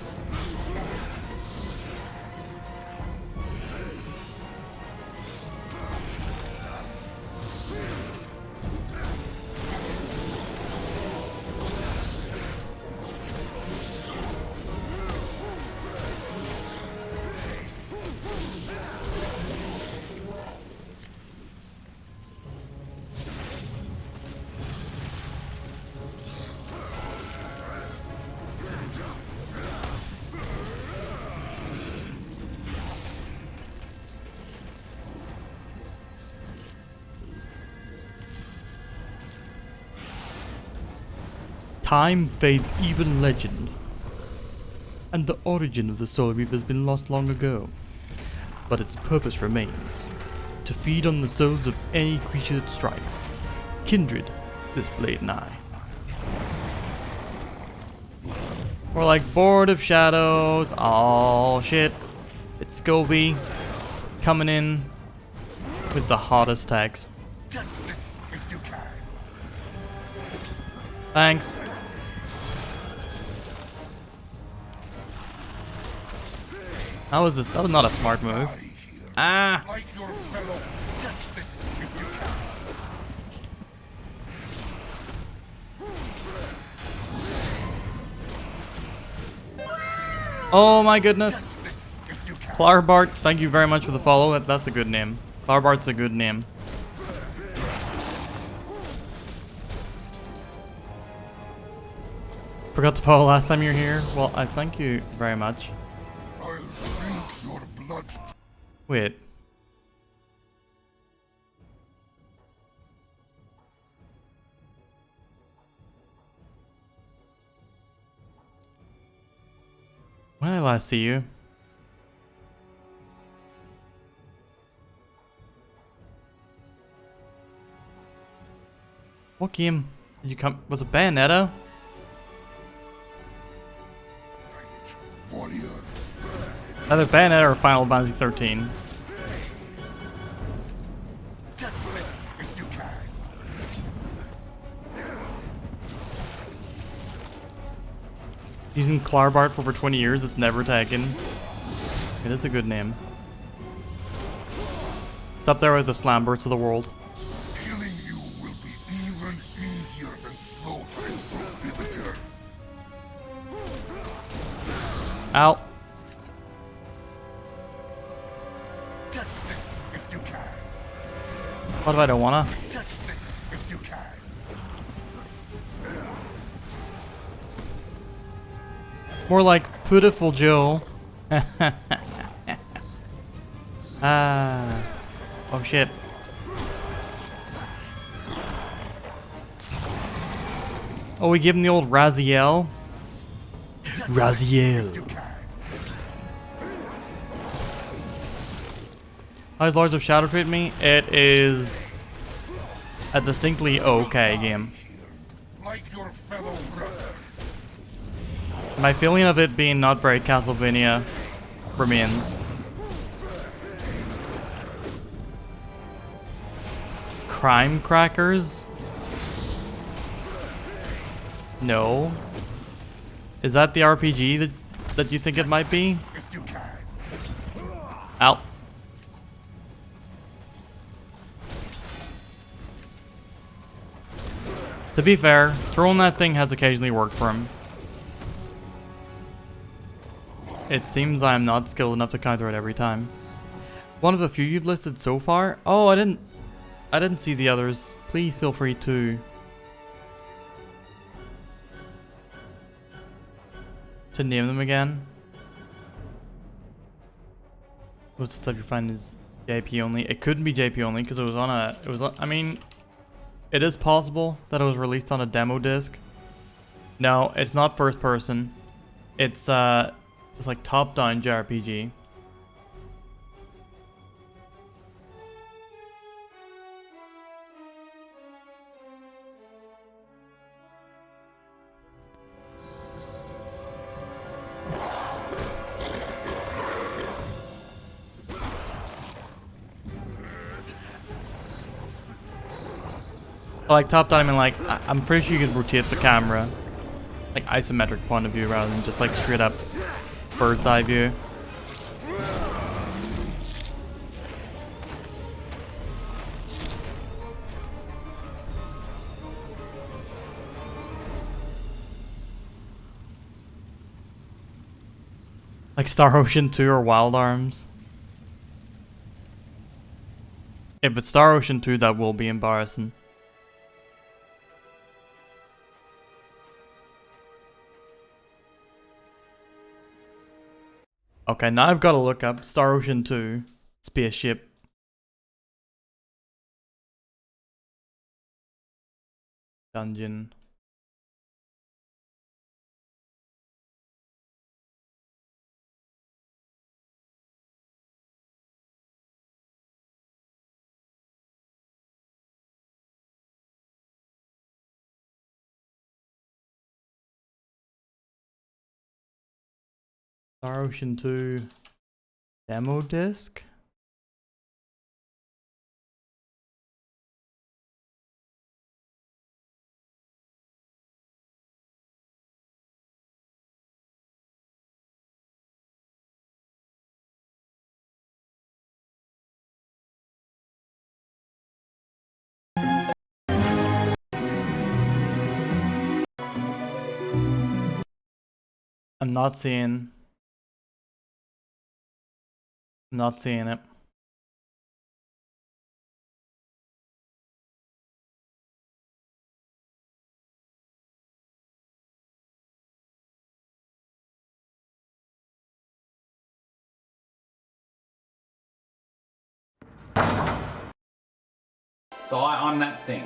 Time fades even legend, and the origin of the Soul Reap has been lost long ago. But its purpose remains, to feed on the souls of any creature that strikes. Kindred, this blade and I. We're like bored of shadows. Oh shit. It's Scobie coming in with the hottest tags. Thanks. That was not a smart move. Ah! Oh my goodness. Clarbart, thank you very much for the follow. That's a good name. Clarbart's a good name. Forgot to follow last time you were here. Well, I thank you very much. Wait. When did I last see you? What game did you come? Was it Bayonetta? Either Bayonetta or Final Fantasy 13. Using Clarbart for over 20 years, it's never taken. It is a good name. It's up there with the Slamberts of the world. Killing you will be even easier than slaughtering prohibitors. Ow. Catch this if you can. What if I don't wanna? Catch this if you can. More like Pitiful Joe. Ah. Oh shit. Oh, we give him the old Raziel. Raziel. How does Lords of Shadow treat me? It is a distinctly okay game. Like your fellow brother. My feeling of it being not very Castlevania remains. Crime Crackers? No. Is that the RPG that you think it might be? If you can. Ow. To be fair, throwing that thing has occasionally worked for him. It seems I'm not skilled enough to counter it every time. One of a few you've listed so far? Oh, I didn't see the others. Please feel free to name them again. What's the stuff you find is JP only? It couldn't be JP only because it was on, I mean, it is possible that it was released on a demo disc. No, it's not first person. It's like top-down JRPG. Like top down, I mean, like I'm pretty sure you can rotate the camera like isometric point of view rather than just like straight up bird's eye view. Like Star Ocean 2 or Wild Arms. If it's Star Ocean 2, that will be embarrassing. Okay, now I've got to look up Star Ocean 2 spaceship. Dungeon. Star Ocean 2 demo disc. I'm not seeing it. So I'm that thing.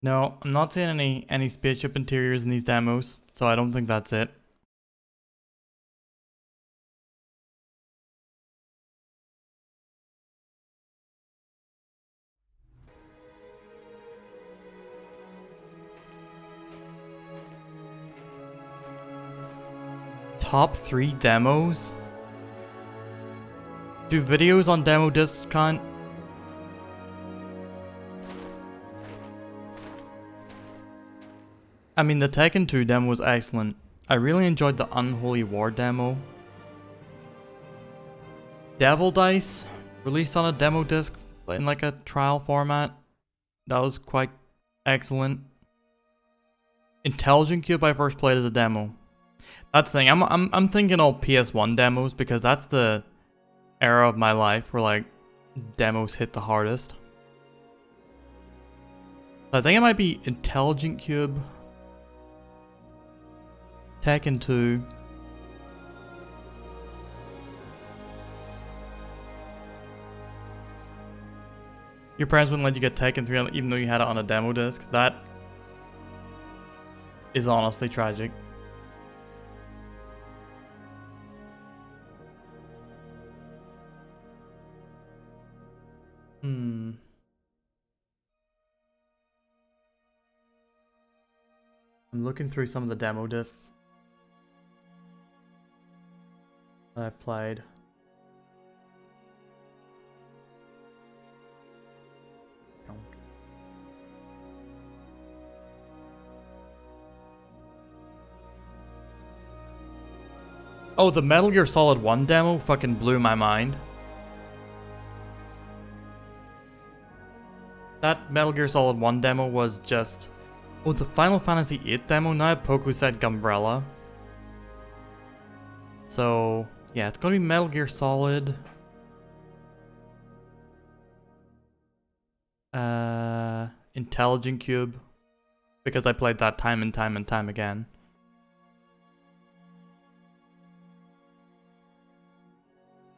No, I'm not seeing any spaceship interiors in these demos, so I don't think that's it. Top 3 demos? Do videos on demo discs count? I mean, the Tekken 2 demo was excellent. I really enjoyed the Unholy War demo. Devil Dice, released on a demo disc in like a trial format. That was quite excellent. Intelligent Cube I first played as a demo. That's the thing. I'm thinking all PS1 demos because that's the era of my life where like demos hit the hardest. I think it might be Intelligent Cube, Tekken 2. Your parents wouldn't let you get Tekken 3 even though you had it on a demo disc. That is honestly tragic. I'm looking through some of the demo discs that I played. Oh, the Metal Gear Solid 1 demo fucking blew my mind. That Metal Gear Solid 1 demo was just... Oh, the Final Fantasy VIII demo now had Pokusei Gumbrella. So, yeah, it's gonna be Metal Gear Solid. Intelligent Cube. Because I played that time and time and time again.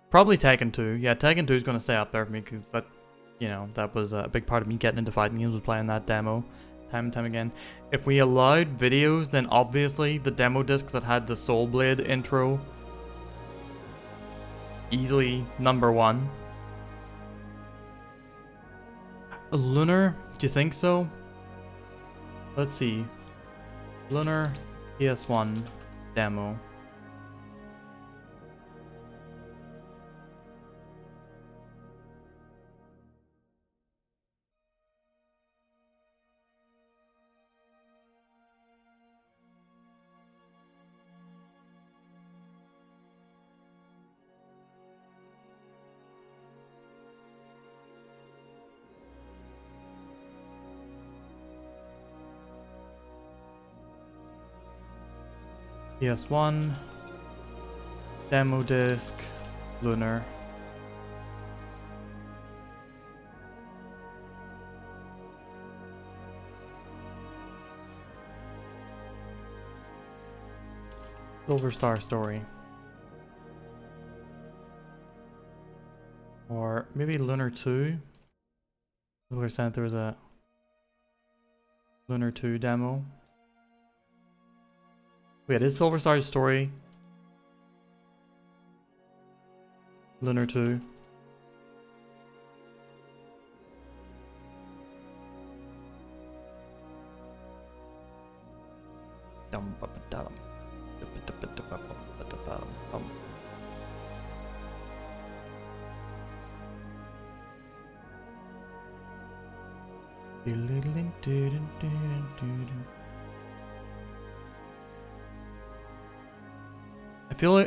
Probably Tekken 2. Yeah, Tekken 2 is gonna stay up there for me because that, you know, that was a big part of me getting into fighting games, was playing that demo time and time again. If we allowed videos, then obviously the demo disc that had the Soul Blade intro, easily #1. Lunar? Do you think so? Let's see. Lunar PS1 demo. PS1. Demo disc. Lunar. Silver Star Story. Or maybe Lunar 2. Lunar said there was a Lunar 2 demo. Wait, is Silver Star Story Lunar 2?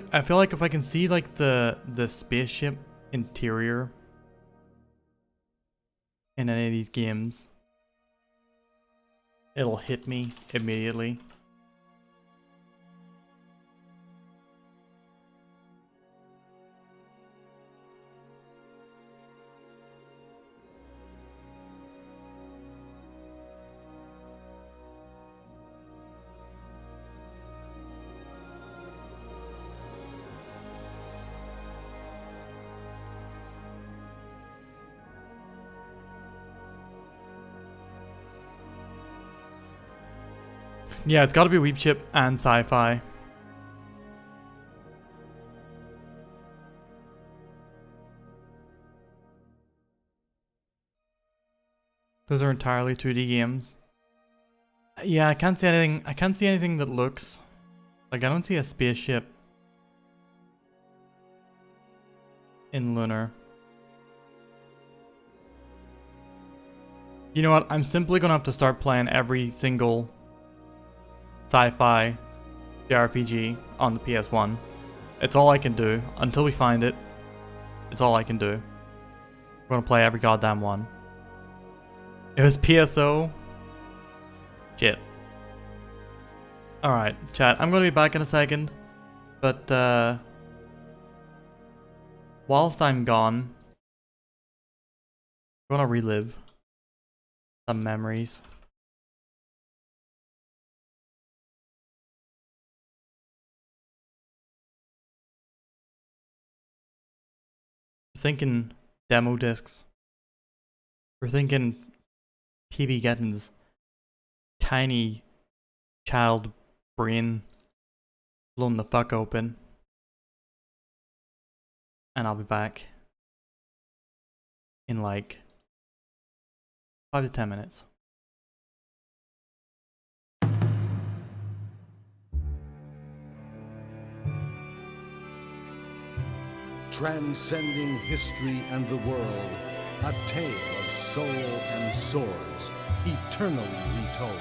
I feel like if I can see like the spaceship interior in any of these games, it'll hit me immediately. Yeah, it's gotta be Weep Chip and sci-fi. Those are entirely 2D games. Yeah, I can't see anything. I can't see anything that looks like, I don't see a spaceship in Lunar. You know what? I'm simply gonna have to start playing every single sci-fi JRPG on the PS1. It's all I can do. Until we find it, it's all I can do. We're gonna play every goddamn one. It was PSO. Shit. Alright, chat. I'm gonna be back in a second. But, whilst I'm gone, we're gonna relive some memories. Thinking demo discs. We're thinking PB Gettin's tiny child brain blown the fuck open. And I'll be back in like 5 to 10 minutes. Transcending history and the world, a tale of soul and swords, eternally retold.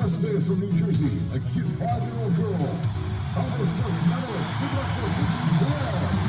Upstairs from New Jersey, a cute 5-year-old girl. Congress First Medalist. Good luck for Vicky Blair.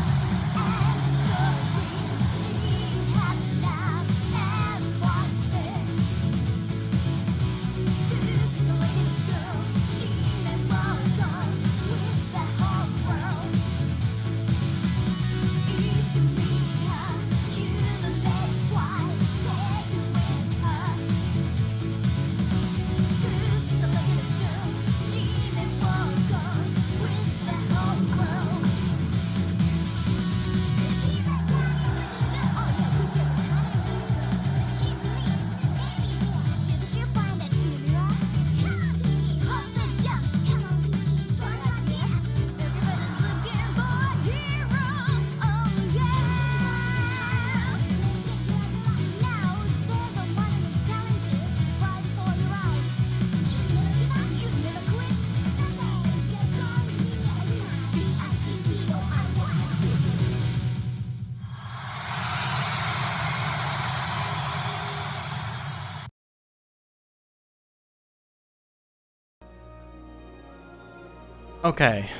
Okay.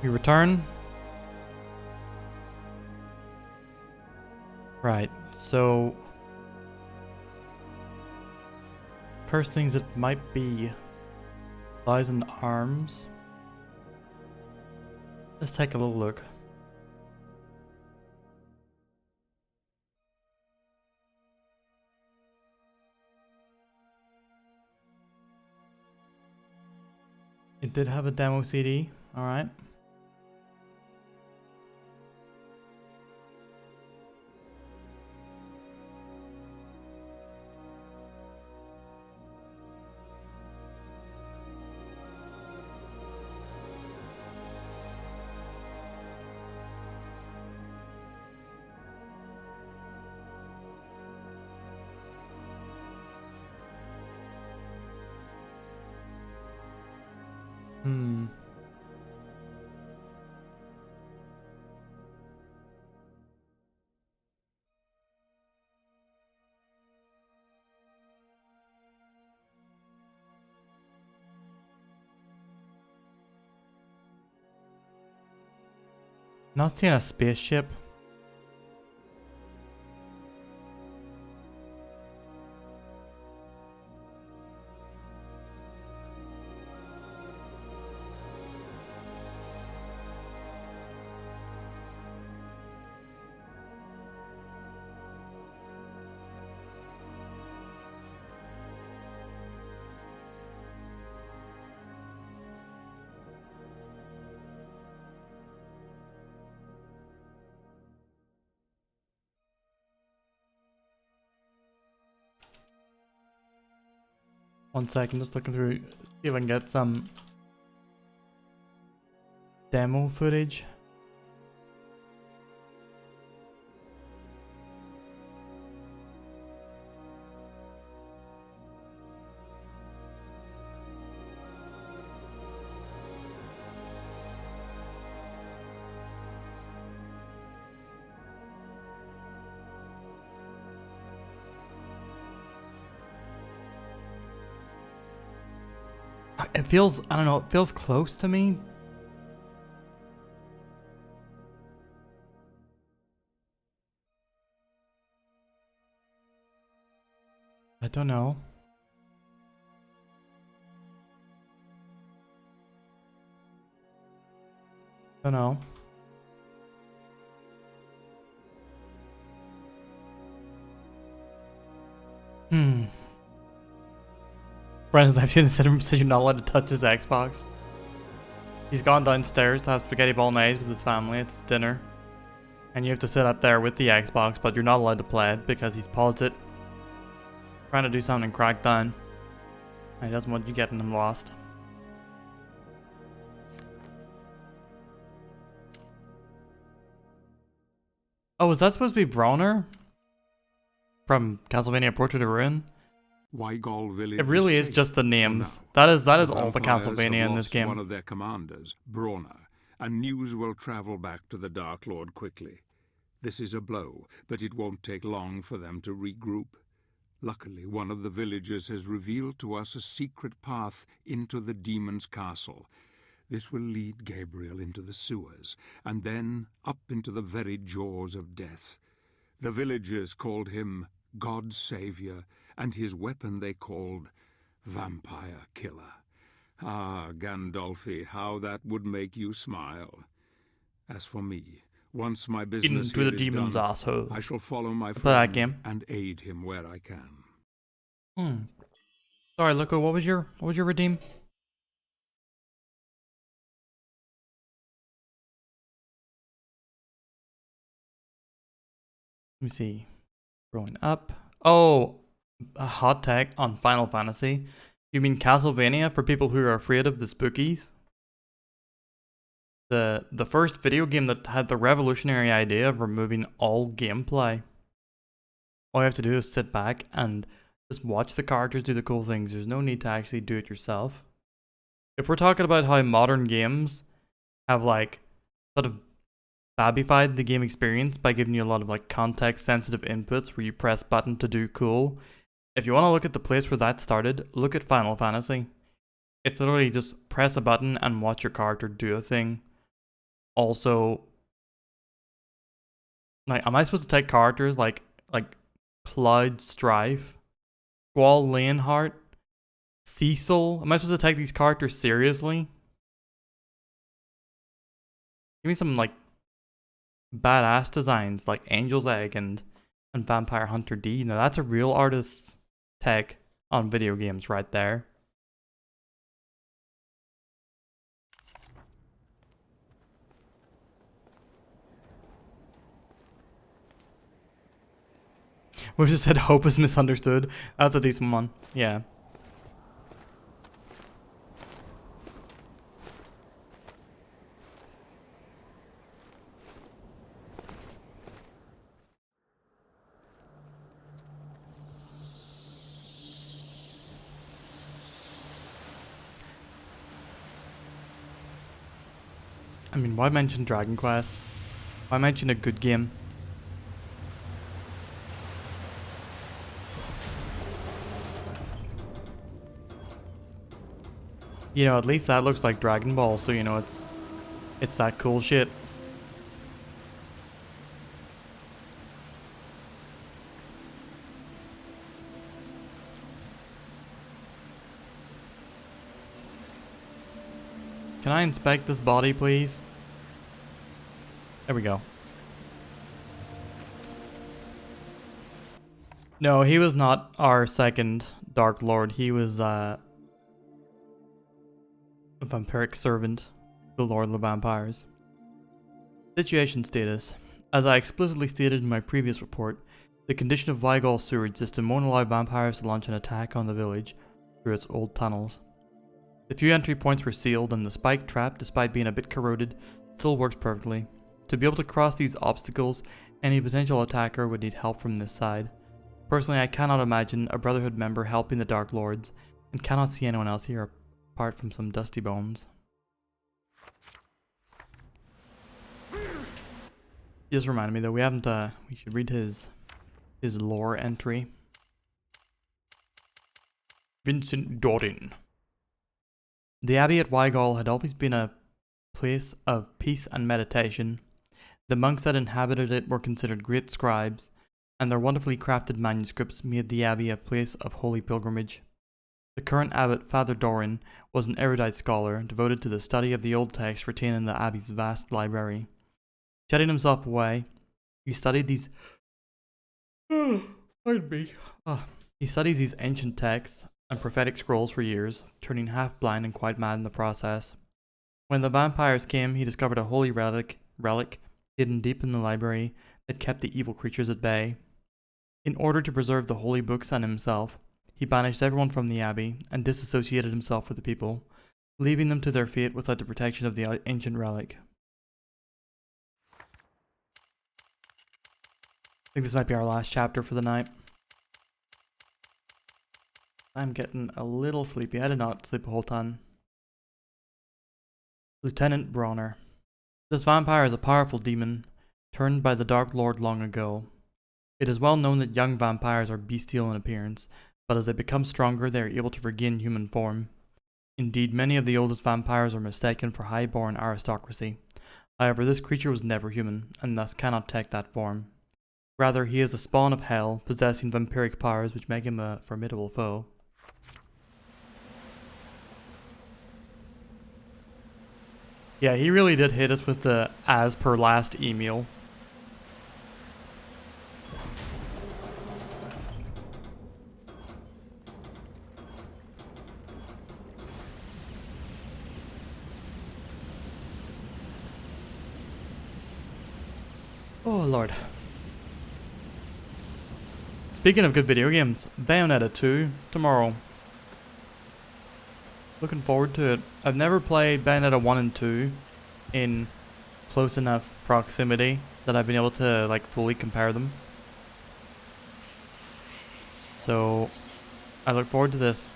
We return. Right, so first things, it might be thighs and arms. Let's take a little look. It did have a demo CD, alright. Not seeing a spaceship. One second, just looking through, see if I can get some demo footage. It feels, I don't know, it feels close to me. I don't know. Don't know. Brandon's nephew said you're not allowed to touch his Xbox. He's gone downstairs to have spaghetti bolognese with his family. It's dinner. And you have to sit up there with the Xbox, but you're not allowed to play it because he's paused it. Trying to do something cracked down. And he doesn't want you getting him lost. Oh, is that supposed to be Bronner? From Castlevania Portrait of Ruin? Weigall Village It really is safe just the for names. now. That is all the vampires have Castlevania in this lost game. one of their commanders, Bronner, and news will travel back to the Dark Lord quickly. This is a blow, but it won't take long for them to regroup. Luckily, one of the villagers has revealed to us a secret path into the demon's castle. This will lead Gabriel into the sewers, and then up into the very jaws of death. The villagers called him God's Savior, and his weapon they called Vampire Killer. Ah, Gandolfi, how that would make you smile. As for me, once my business Into here the is demon's done, asshole. I shall follow my Play that friend game. and aid him where I can. Sorry, Loco, what was your redeem? Let me see. Growing up. Oh, a hot tag on Final Fantasy. You mean Castlevania for people who are afraid of the spookies? The first video game that had the revolutionary idea of removing all gameplay. All you have to do is sit back and just watch the characters do the cool things. There's no need to actually do it yourself. If we're talking about how modern games have like sort of fabified the game experience by giving you a lot of like context sensitive inputs where you press button to do cool. If you want to look at the place where that started, look at Final Fantasy. It's literally just press a button and watch your character do a thing. Also, like, am I supposed to take characters like Cloud Strife, Squall Leonhart, Cecil? Am I supposed to take these characters seriously? Give me some like badass designs like Angel's Egg and Vampire Hunter D. Now that's a real artist's take on video games right there. We just said hope is misunderstood. That's a decent one. Yeah. I mean, why mention Dragon Quest? Why mention a good game? You know, at least that looks like Dragon Ball, so you know it's that cool shit. Can I inspect this body, please? There we go. No, he was not our second Dark Lord. He was a vampiric servant, the Lord of the Vampires. Situation status. As I explicitly stated in my previous report, the condition of Weigall's sewerage system won't allow vampires to launch an attack on the village through its old tunnels. The few entry points were sealed, and the spike trap, despite being a bit corroded, still works perfectly. To be able to cross these obstacles, any potential attacker would need help from this side. Personally, I cannot imagine a Brotherhood member helping the Dark Lords, and cannot see anyone else here apart from some dusty bones. Just reminded me though, we haven't, we should read his lore entry. Vincent Dorin. The Abbey at Weigall had always been a place of peace and meditation. The monks that inhabited it were considered great scribes, and their wonderfully crafted manuscripts made the Abbey a place of holy pilgrimage. The current abbot, Father Doran, was an erudite scholar devoted to the study of the old texts retained in the Abbey's vast library. Shutting himself away, he studied these he studies these ancient texts and prophetic scrolls for years, turning half blind and quite mad in the process. When the vampires came, he discovered a holy relic hidden deep in the library that kept the evil creatures at bay. In order to preserve the holy books and himself, he banished everyone from the abbey and disassociated himself with the people, leaving them to their fate without the protection of the ancient relic. I think this might be our last chapter for the night. I'm getting a little sleepy. I did not sleep a whole ton. Lieutenant Bronner. This vampire is a powerful demon, turned by the Dark Lord long ago. It is well known that young vampires are bestial in appearance, but as they become stronger, they are able to regain human form. Indeed, many of the oldest vampires are mistaken for high-born aristocracy. However, this creature was never human, and thus cannot take that form. Rather, he is a spawn of hell, possessing vampiric powers which make him a formidable foe. Yeah, he really did hit us with the as per last email. Oh lord. Speaking of good video games, Bayonetta 2 tomorrow. Looking forward to it. I've never played Bayonetta 1 and 2 in close enough proximity that I've been able to like fully compare them. So I look forward to this.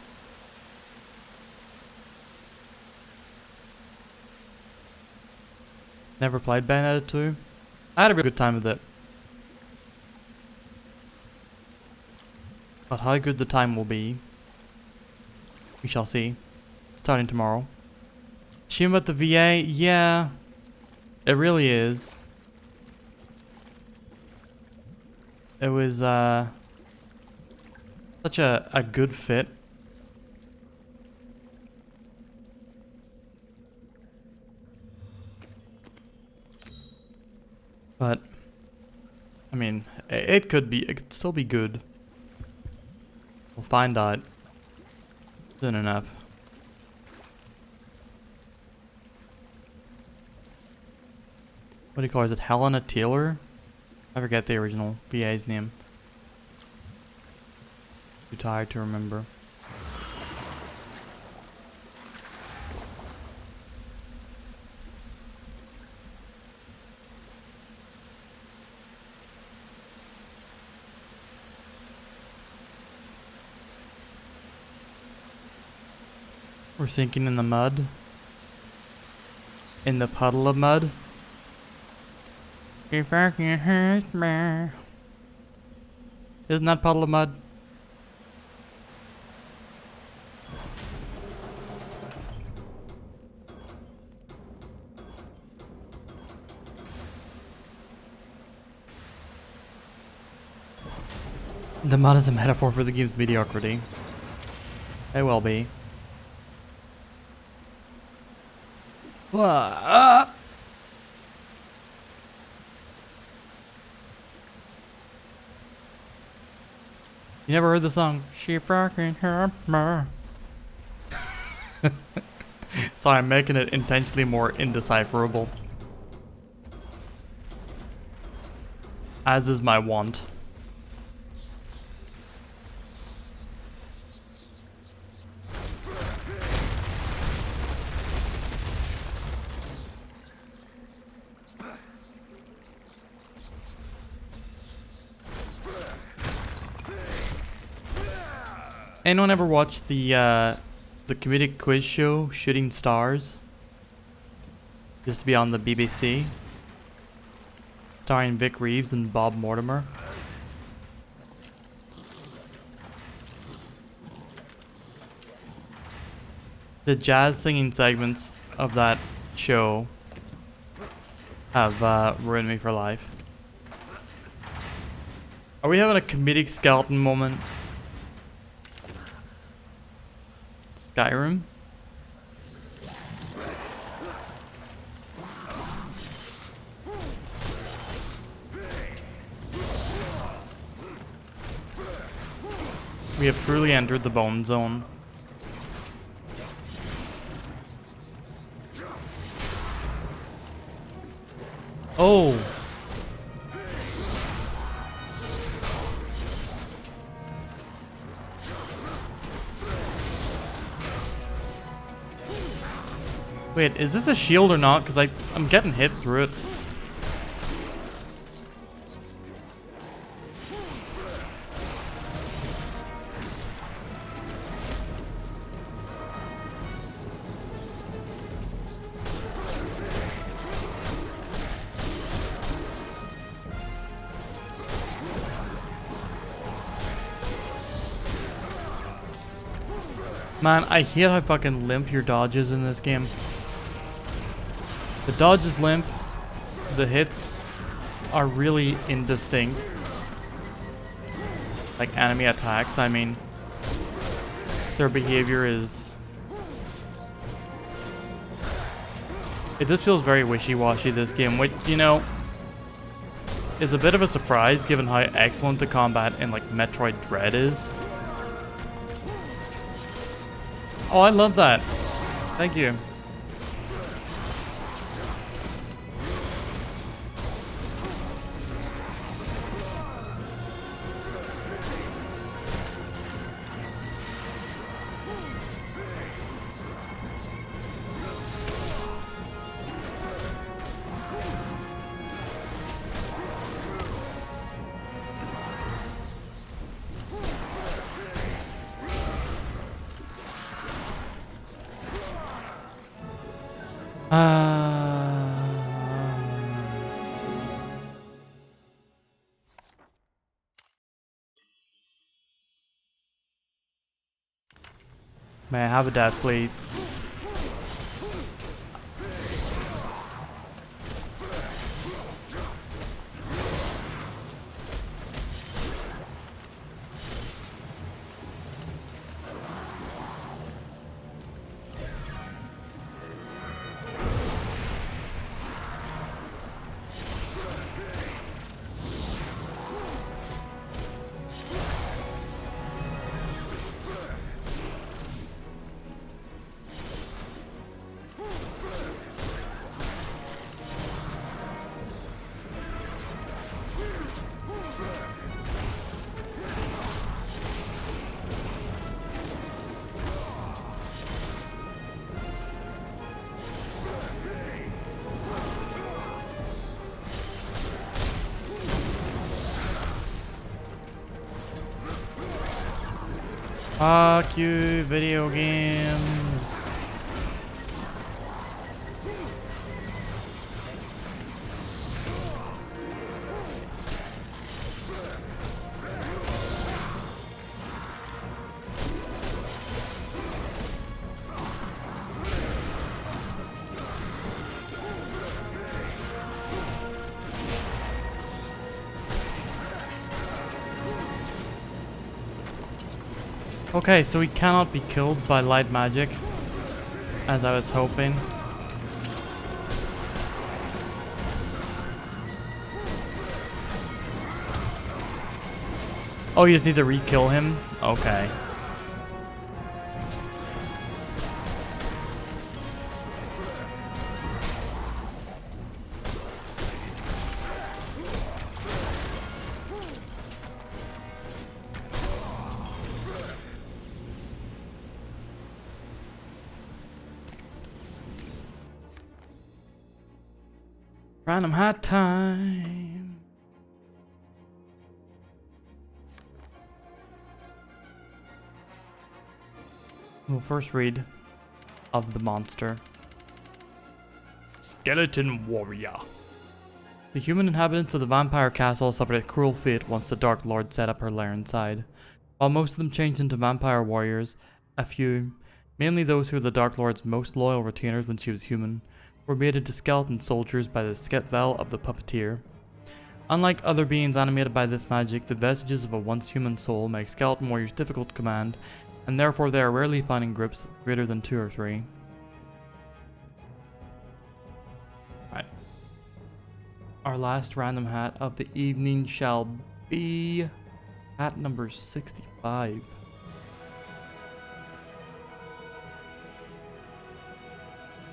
Never played Bayonetta 2. I had a really good time with it. But how good the time will be, we shall see. Starting tomorrow. Shame about the VA? Yeah. It really is. It was such a good fit. But I mean, it could still be good. We'll find out soon enough. What do you call her? Is it Helena Taylor? I forget the original VA's name. Too tired to remember. We're sinking in the mud. In the puddle of mud. If I can hurt me. Isn't that puddle of mud? The mud is a metaphor for the game's mediocrity. It will be. You never heard the song? She fucking hurt me. Sorry, I'm making it intentionally more indecipherable. As is my want. Anyone ever watched the comedic quiz show Shooting Stars? Used to be on the BBC. Starring Vic Reeves and Bob Mortimer. The jazz singing segments of that show have ruined me for life. Are we having a comedic skeleton moment? Skyrim? We have truly entered the bone zone. Oh! Wait, is this a shield or not? Because I'm getting hit through it. Man, I hate how fucking limp your dodge is in this game. The dodge is limp. The hits are really indistinct. Like enemy attacks, I mean. Their behavior is... It just feels very wishy-washy, this game, which, you know, is a bit of a surprise given how excellent the combat in, like, Metroid Dread is. Oh, I love that. Thank you. May I have a death, please? Fuck you, video games. Okay, so he cannot be killed by light magic, as I was hoping. Oh, you just need to re-kill him? Okay. Random hat time. We'll first read of the monster. Skeleton Warrior. The human inhabitants of the vampire castle suffered a cruel fate once the Dark Lord set up her lair inside. While most of them changed into vampire warriors, a few, mainly those who were the Dark Lord's most loyal retainers when she was human, were made into skeleton soldiers by the spell of the puppeteer. Unlike other beings animated by this magic, the vestiges of a once human soul make skeleton warriors difficult to command, and therefore they are rarely found in groups greater than 2 or 3. Right. Our last random hat of the evening shall be hat number 65.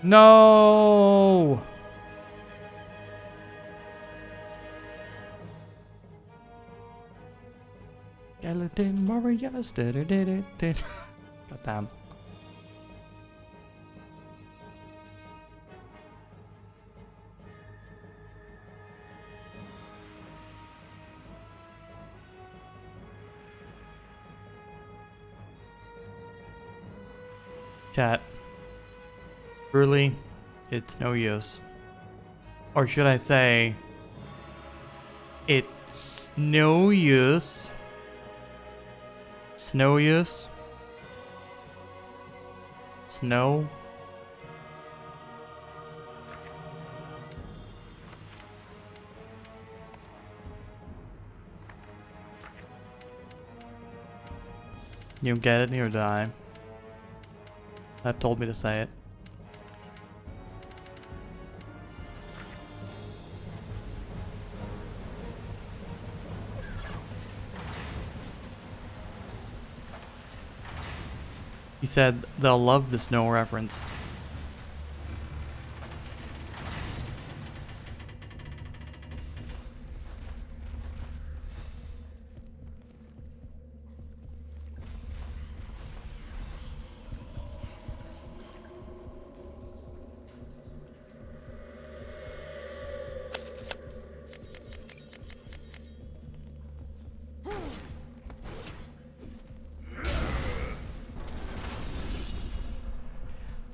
No! Skeleton warriors. Goddamn. Chat. Truly, it's no use. Or should I say, it's no use. It's no use. Snow. You get it, you die. That told me to say it. He said they'll love the snow reference.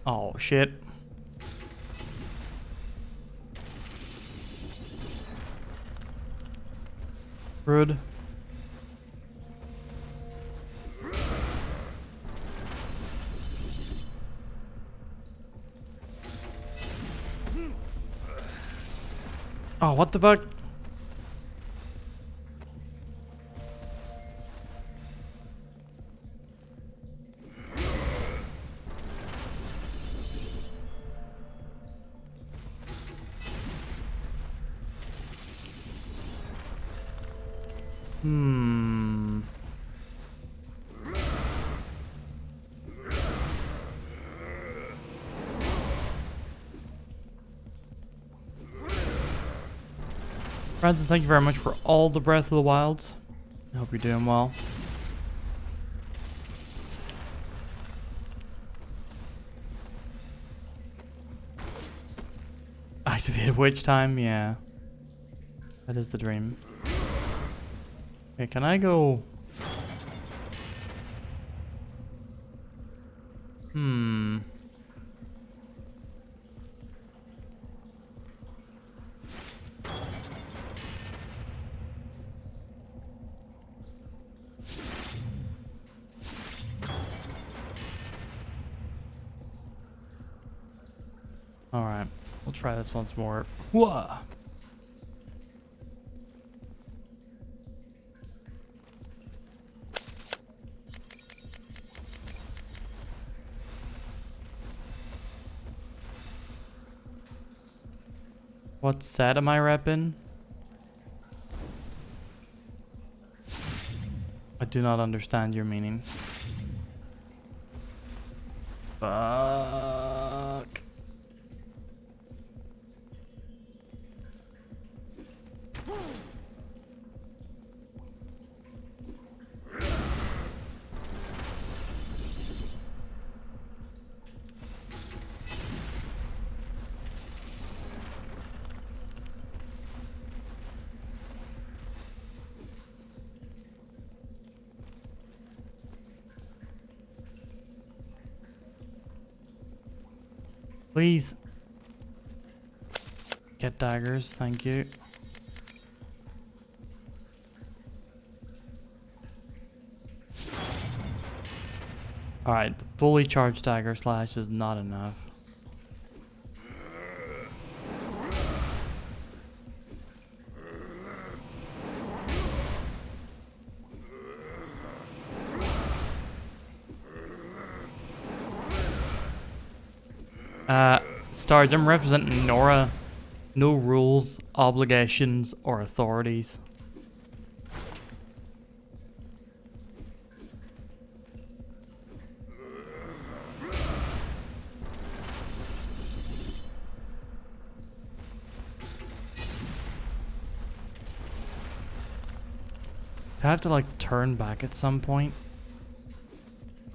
Oh shit. Rude. Oh, what the fuck? Francis, thank you very much for all the Breath of the Wilds. I hope you're doing well. Activated witch time, yeah. That is the dream. Okay, can I go? Alright, we'll try this once more. Whoa! What set am I repping? I do not understand your meaning. Fuck. Please. Get daggers, thank you. Alright, the fully charged dagger slash is not enough. Sarge, I'm representing Nora. No rules, obligations, or authorities. I have to like turn back at some point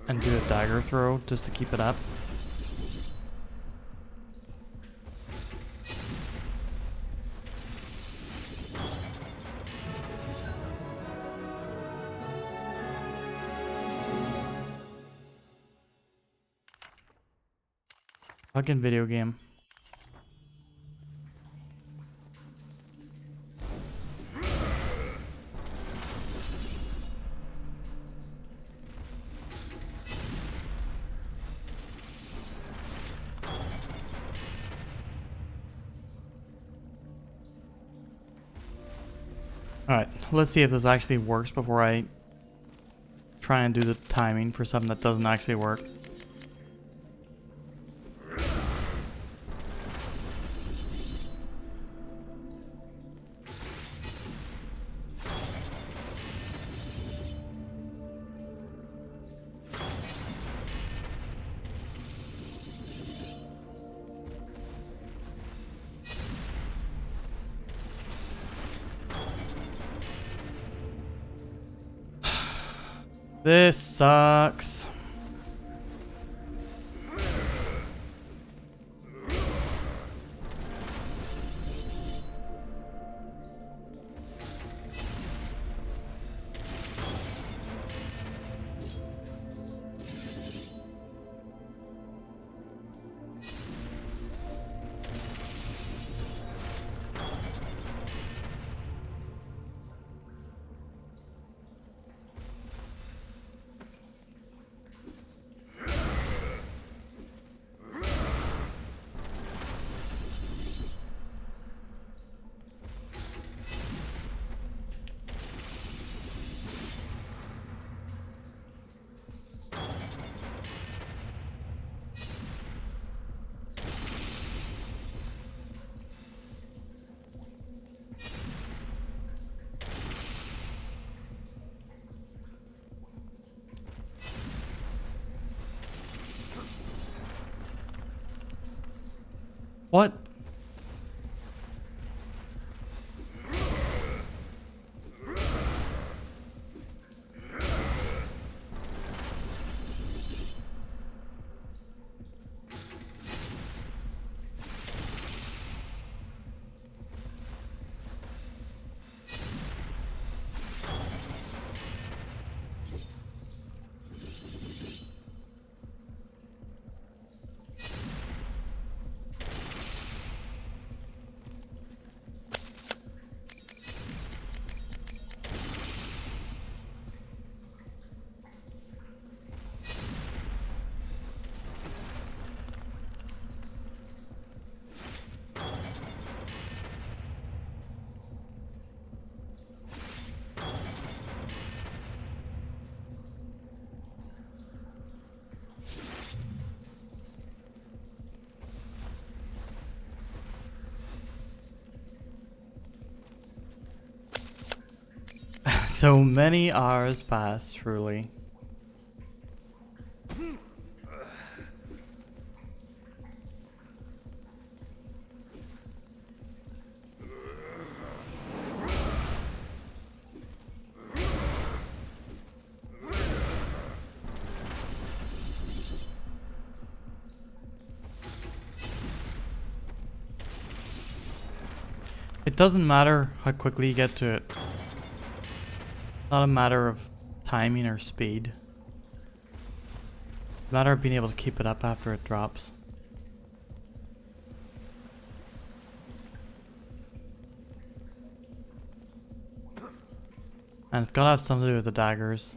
and do a dagger throw just to keep it up. Fucking video game. Alright, let's see if this actually works before I try and do the timing for something that doesn't actually work. This sucks. What? So many hours passed, truly. It doesn't matter how quickly you get to it. Not a matter of timing or speed. It's a matter of being able to keep it up after it drops. And it's gotta have something to do with the daggers.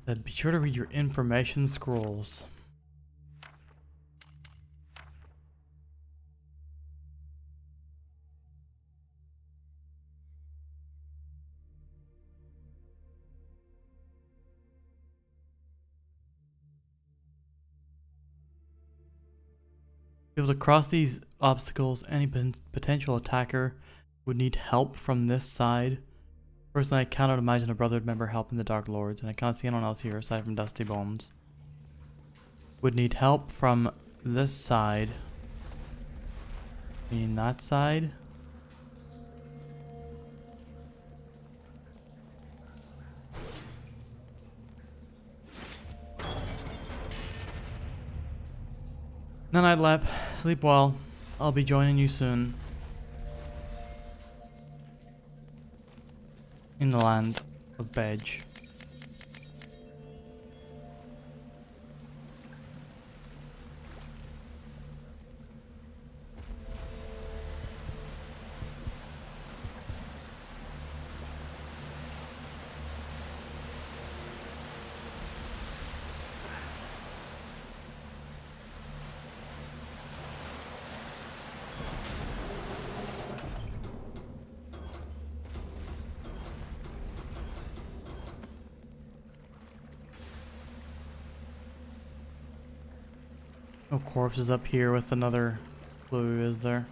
Then be sure to read your information scrolls. To be able to cross these obstacles, any potential attacker would need help from this side. Personally, I cannot imagine a Brotherhood member helping the Dark Lords, and I cannot see anyone else here aside from Dusty Bones. Would need help from this side. Meaning that side. night, Lep. Sleep well. I'll be joining you soon. In the land of Bedge. No corpses up here with another clue, is there?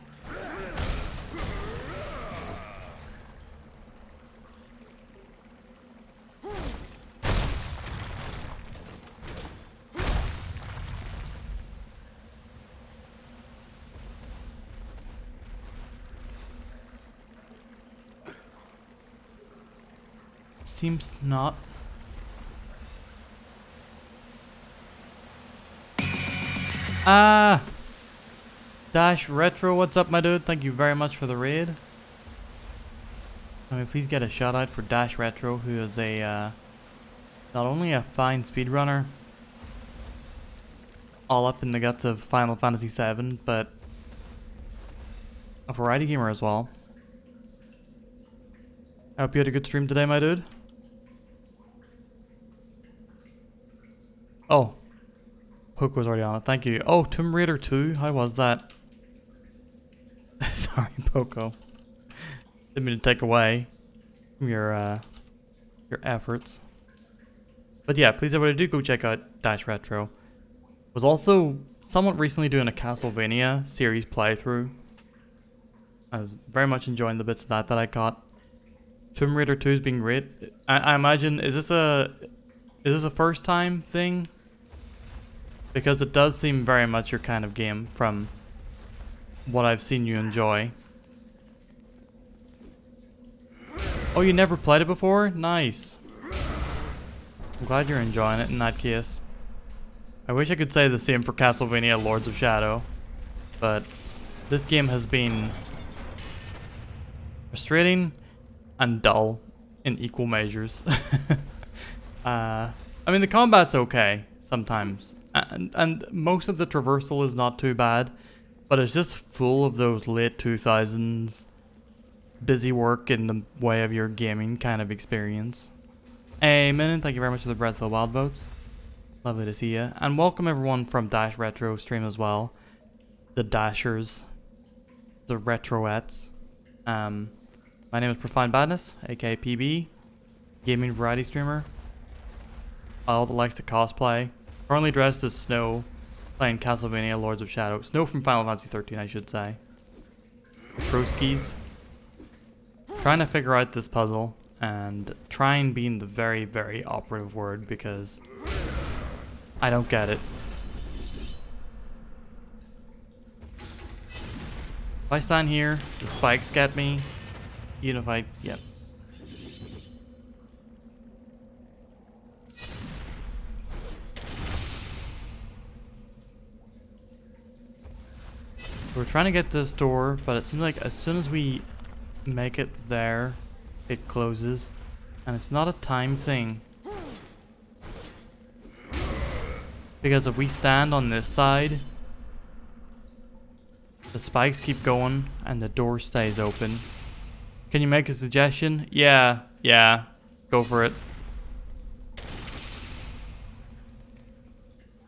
Seems not. Dash Retro, what's up, my dude? Thank you very much for the raid. Can we please get a shout out for Dash Retro, who is a not only a fine speedrunner, all up in the guts of Final Fantasy VII, but a variety gamer as well. I hope you had a good stream today, my dude. Oh. Poke was already on it. Thank you. Oh, Tomb Raider 2. How was that? Sorry, Poco. Didn't mean to take away from your efforts. But yeah, please everybody do go check out Dash Retro. Was also somewhat recently doing a Castlevania series playthrough. I was very much enjoying the bits of that I caught. Tomb Raider 2 is being great. I imagine, is this a first time thing? Because it does seem very much your kind of game from what I've seen you enjoy. Oh, you never played it before? Nice. I'm glad you're enjoying it in that case. I wish I could say the same for Castlevania Lords of Shadow, but this game has been frustrating and dull in equal measures. I mean, the combat's okay sometimes. And most of the traversal is not too bad, but it's just full of those late 2000s busy work in the way of your gaming kind of experience. Amen, thank you very much for the Breath of the Wild votes. Lovely to see you. And welcome everyone from Dash Retro stream as well. The Dashers. The Retroettes. My name is Profound Badness, aka PB. Gaming variety streamer. All that likes to cosplay. Currently dressed as Snow, playing Castlevania Lords of Shadow. Snow from Final Fantasy 13, I should say. Troskis. Trying to figure out this puzzle, and trying being the very, very operative word because I don't get it. If I stand here, the spikes get me. Even if I, yep. We're trying to get this door, but it seems like as soon as we make it there, it closes. And it's not a time thing. Because if we stand on this side, the spikes keep going and the door stays open. Can you make a suggestion? Yeah, go for it.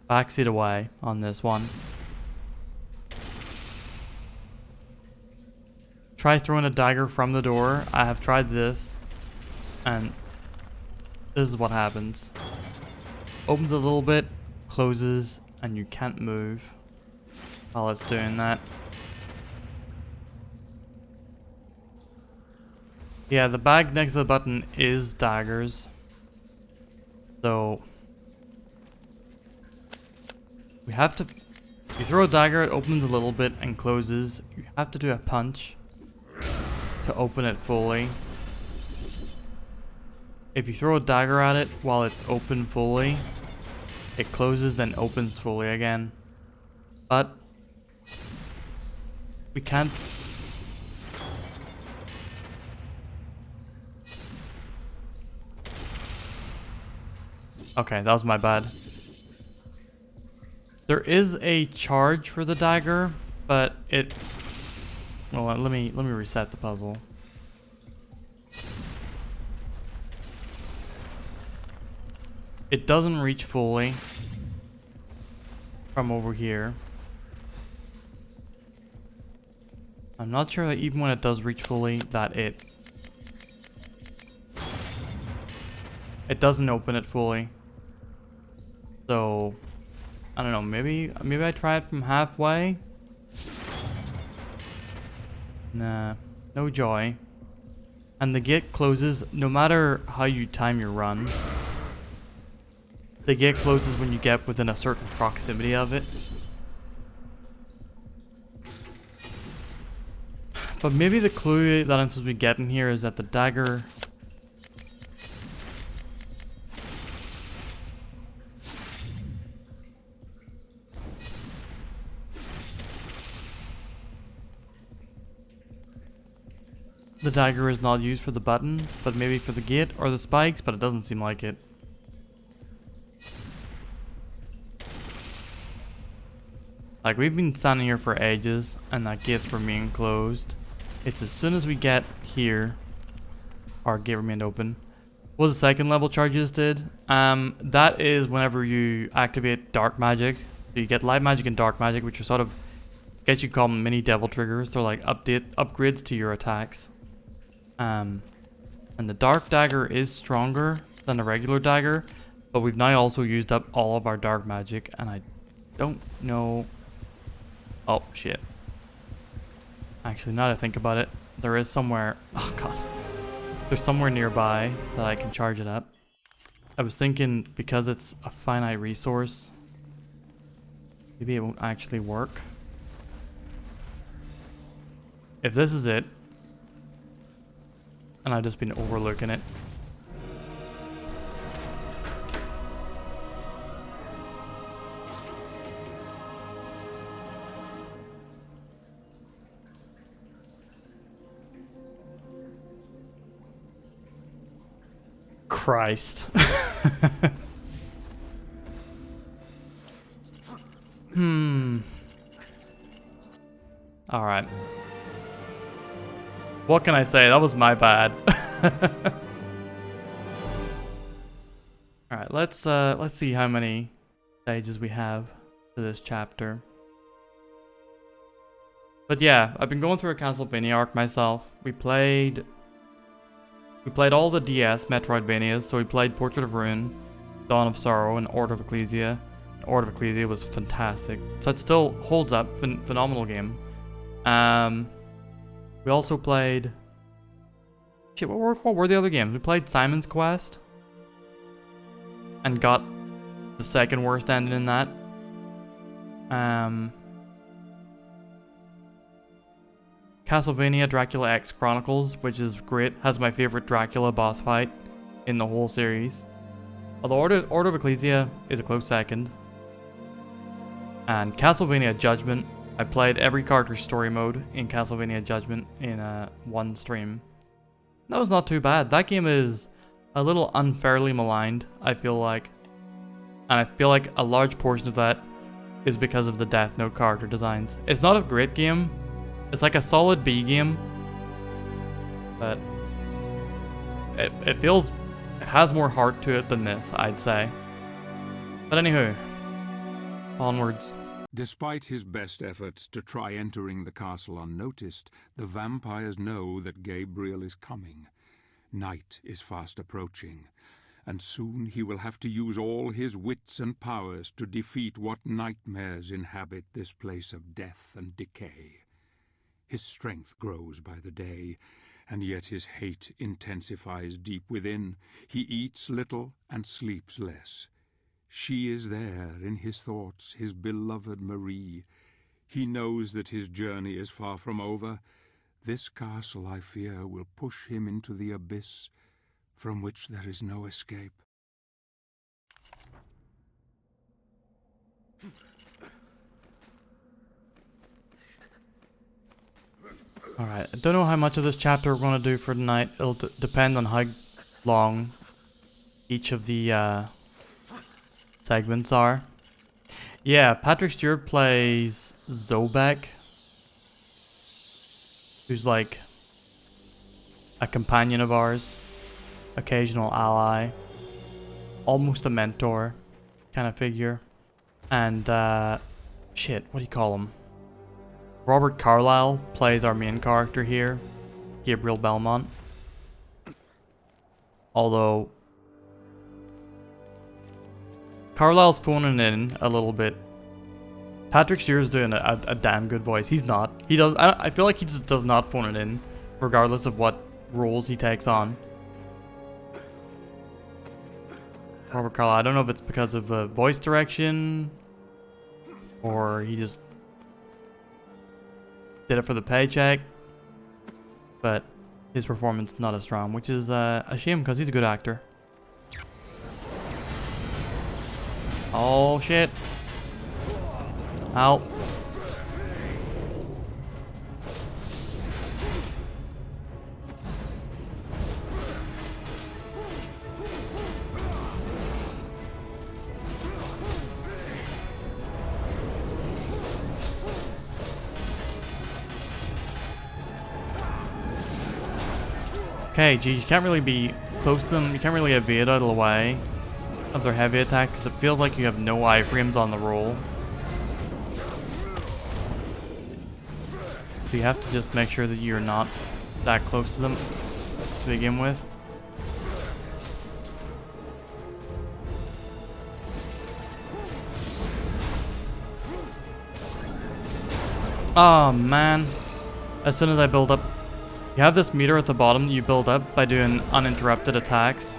Backseat away on this one. Try throwing a dagger from the door. I have tried this, and this is what happens. Opens a little bit, closes, and you can't move while it's doing that. Yeah, the bag next to the button is daggers. So we have to, if you throw a dagger, it opens a little bit and closes. You have to do a punch to open it fully. If you throw a dagger at it while it's open fully, it closes then opens fully again. But We can't. Okay, that was my bad. There is a charge for the dagger, but it... Well, let me reset the puzzle. It doesn't reach fully from over here. I'm not sure that even when it does reach fully, that it doesn't open it fully. So I don't know, maybe I try it from halfway. Nah, no joy. And the gate closes no matter how you time your run. The gate closes when you get within a certain proximity of it. But maybe the clue that I'm supposed to be getting here is that the dagger... The dagger is not used for the button, but maybe for the gate or the spikes, but it doesn't seem like it. Like, we've been standing here for ages, and that gate's remained closed. It's as soon as we get here, our gate remained open. What the second level charges did? That is whenever you activate dark magic. So you get light magic and dark magic, which are sort of, I guess you call them mini devil triggers. They're like upgrades to your attacks. And the dark dagger is stronger than the regular dagger, but we've now also used up all of our dark magic, and I don't know... Oh, shit. Actually, now that I think about it, there is somewhere... Oh, God. There's somewhere nearby that I can charge it up. I was thinking, because it's a finite resource, maybe it won't actually work. If this is it, and I've just been overlooking it. Christ. Alright. What can I say? That was my bad. Alright, let's see how many stages we have to this chapter. But yeah, I've been going through a Castlevania arc myself. We played all the DS Metroidvanias, so we played Portrait of Ruin, Dawn of Sorrow, and Order of Ecclesia. Order of Ecclesia was fantastic. So it still holds up, phenomenal game. We also played... Shit, what were the other games? We played Simon's Quest. And got the second worst ending in that. Castlevania Dracula X Chronicles, which is great. Has my favorite Dracula boss fight in the whole series. Although Order of Ecclesia is a close second. And Castlevania Judgment. I played every character's story mode in Castlevania Judgment in one stream. That was not too bad. That game is a little unfairly maligned, I feel like. And I feel like a large portion of that is because of the Death Note character designs. It's not a great game. It's like a solid B game. But it feels... It has more heart to it than this, I'd say. But anywho, onwards. Despite his best efforts to try entering the castle unnoticed, the vampires know that Gabriel is coming. Night is fast approaching, and soon he will have to use all his wits and powers to defeat what nightmares inhabit this place of death and decay. His strength grows by the day, and yet his hate intensifies deep within. He eats little and sleeps less. She is there in his thoughts, his beloved Marie. He knows that his journey is far from over. This castle, I fear, will push him into the abyss from which there is no escape. Alright, I don't know how much of this chapter we're going to do for tonight. It'll depend on how long each of the segments are. Yeah, Patrick Stewart plays Zobek, who's like a companion of ours, occasional ally, almost a mentor kind of figure. And shit, what do you call him? Robert Carlyle plays our main character here, Gabriel Belmont. Although Carlisle's phoning in a little bit. Patrick Stewart's doing a damn good voice. He's not. He does. I feel like he just does not phone it in, regardless of what roles he takes on. Robert Carlyle. I don't know if it's because of voice direction, or he just did it for the paycheck. But his performance not as strong, which is a shame because he's a good actor. Oh shit. Ow. Okay, geez, you can't really be close to them. You can't really evade out of the way of their heavy attack because it feels like you have no iframes on the roll. So you have to just make sure that you're not that close to them to begin with. Oh man. As soon as I build up, you have this meter at the bottom that you build up by doing uninterrupted attacks.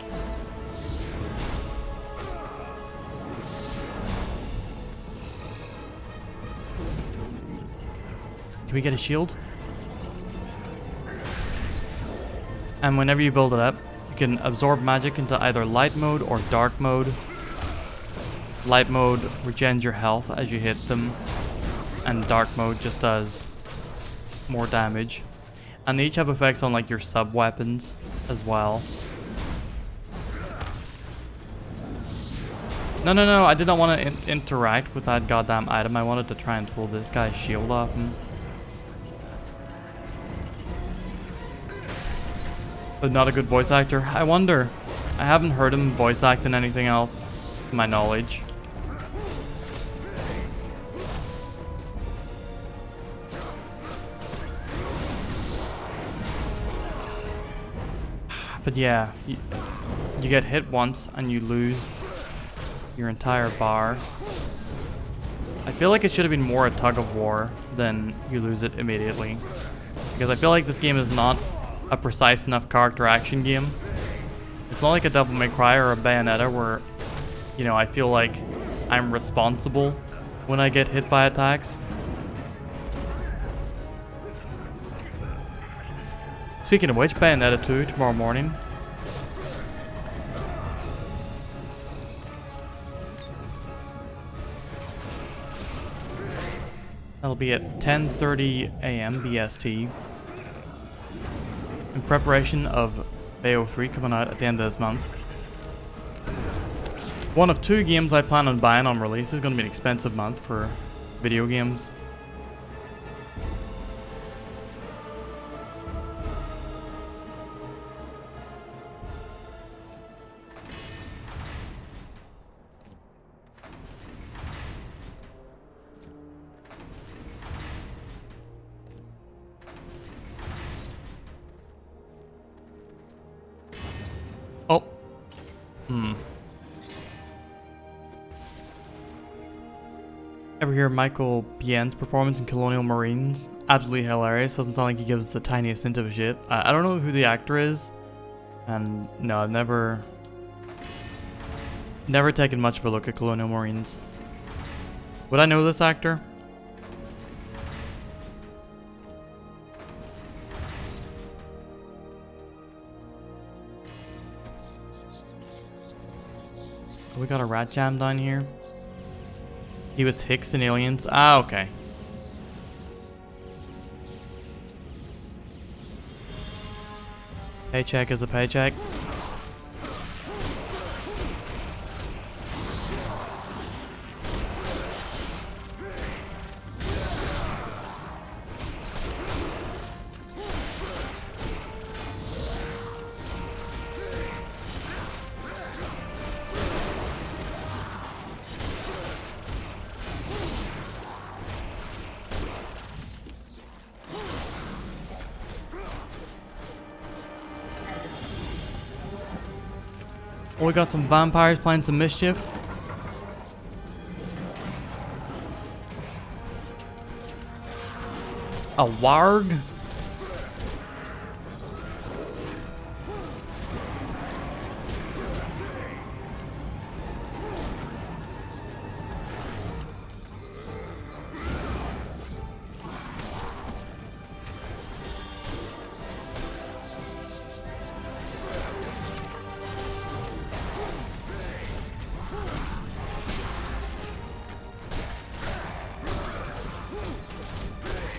Can we get a shield? And whenever you build it up, you can absorb magic into either light mode or dark mode. Light mode regens your health as you hit them, and dark mode just does more damage. And they each have effects on like your sub weapons as well. No, I did not want to interact with that goddamn item. I wanted to try and pull this guy's shield off him. But not a good voice actor. I wonder. I haven't heard him voice act in anything else, to my knowledge. But yeah, you get hit once and you lose your entire bar. I feel like it should have been more a tug of war than you lose it immediately. Because I feel like this game is not a precise enough character action game. It's not like a Devil May Cry or a Bayonetta where, you know, I feel like I'm responsible when I get hit by attacks. Speaking of which, Bayonetta 2 tomorrow morning. That'll be at 10:30 a.m. BST. In preparation of Bayo 3 coming out at the end of this month. One of two games I plan on buying on release. Is going to be an expensive month for video games. Oh. Ever hear Michael Biehn's performance in Colonial Marines? Absolutely hilarious. Doesn't sound like he gives the tiniest hint of a shit. I don't know who the actor is. And no, I've never taken much of a look at Colonial Marines. Would I know this actor? We got a rat jam down here. He was Hicks in Aliens. Ah, okay. Paycheck is a paycheck. We got some vampires playing some mischief. A warg?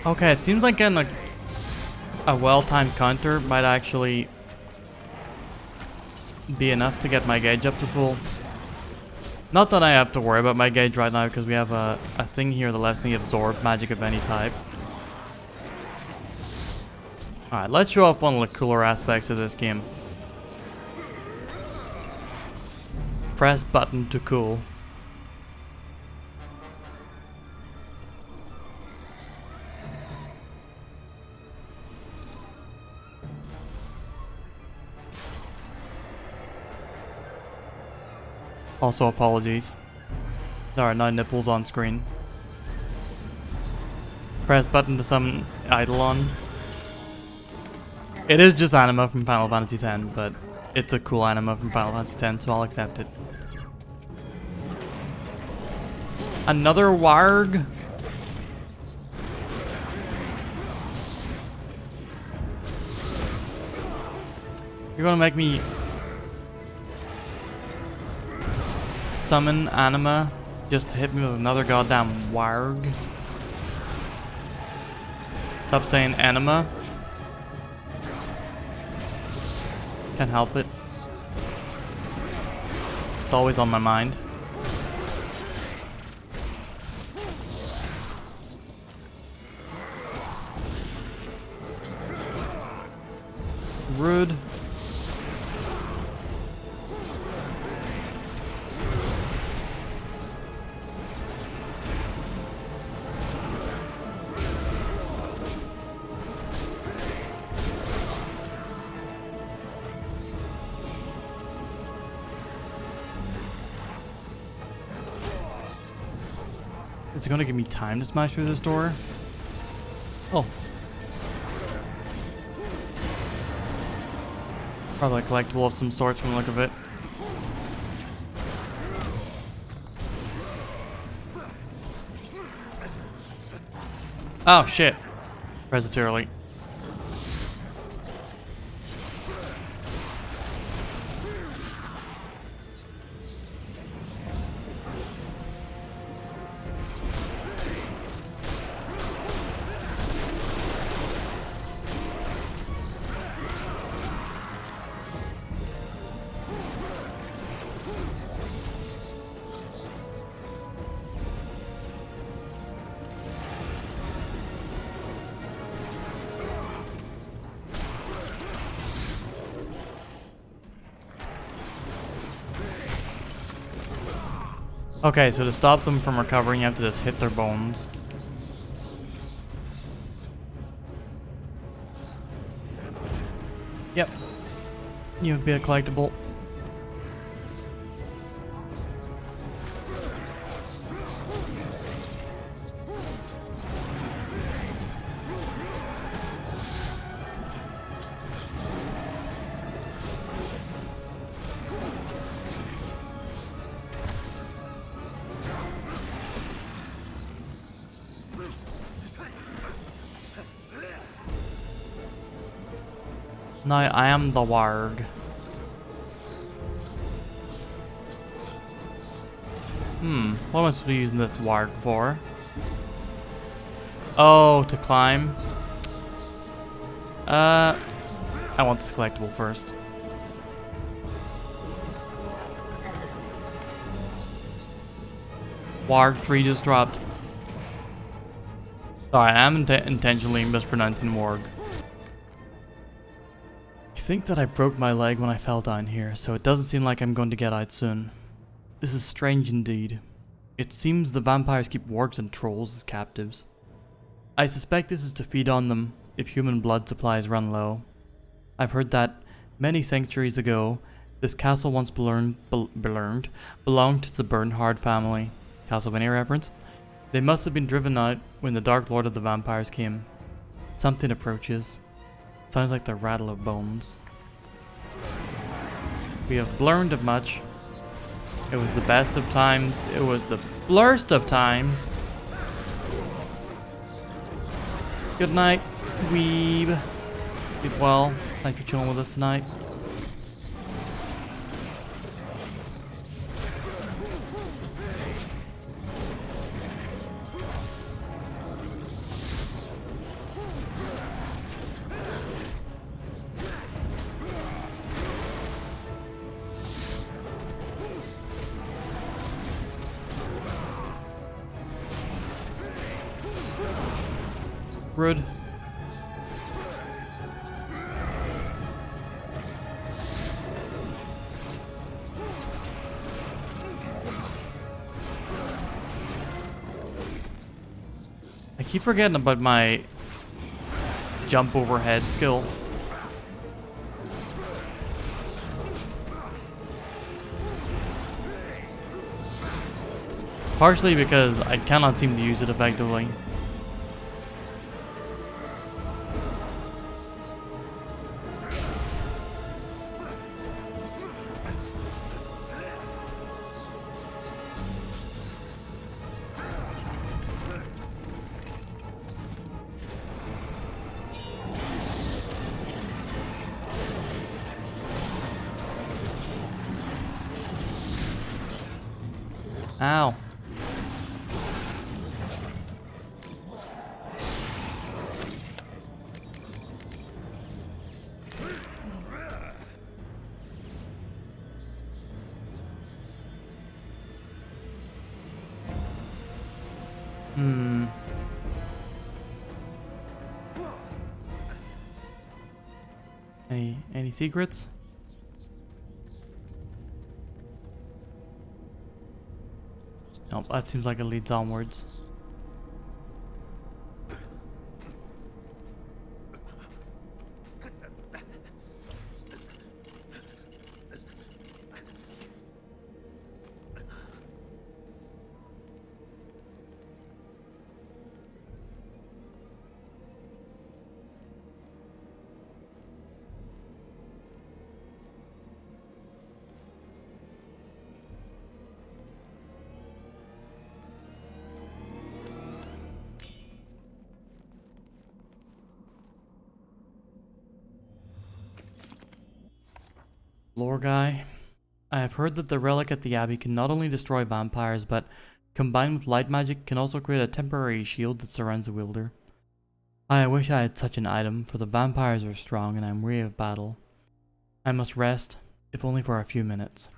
Okay, it seems like getting a well-timed counter might actually be enough to get my gauge up to full. Not that I have to worry about my gauge right now because we have a thing here that lets me absorb magic of any type. Alright, let's show off one of the cooler aspects of this game. Press button to cool. Also, apologies. There are no nipples on screen. Press button to summon Eidolon. It is just anima from Final Fantasy X, but it's a cool anima from Final Fantasy X, so I'll accept it. Another warg? You're gonna make me summon anima just to hit me with another goddamn warg? Stop saying anima. Can't help it. It's always on my mind. Rude. Is it gonna give me time to smash through this door? Oh. Probably a collectible of some sort from the look of it. Oh shit. Press it too early. Okay, so to stop them from recovering, you have to just hit their bones. Yep. You would be a collectible. No, I am the warg. What am I supposed to be using this warg for? Oh, to climb. I want this collectible first. Warg 3 just dropped. Sorry, I am intentionally mispronouncing Warg. I think that I broke my leg when I fell down here, so it doesn't seem like I'm going to get out soon. This is strange indeed. It seems the vampires keep wargs and trolls as captives. I suspect this is to feed on them if human blood supplies run low. I've heard that many centuries ago, this castle once belonged to the Bernhard family. Castlevania reference. They must have been driven out when the Dark Lord of the Vampires came. Something approaches. Sounds like the rattle of bones. We have learned of much. It was the best of times. It was the blurst of times. Good night, weeb. Keep well. Thanks for chilling with us tonight. Rude. I keep forgetting about my jump overhead skill. Partially because I cannot seem to use it effectively. Ow. Any secrets? Nope, that seems like it leads onwards. Lore guy. I have heard that the relic at the Abbey can not only destroy vampires, but combined with light magic can also create a temporary shield that surrounds the wielder. I wish I had such an item, for the vampires are strong and I am weary of battle. I must rest, if only for a few minutes.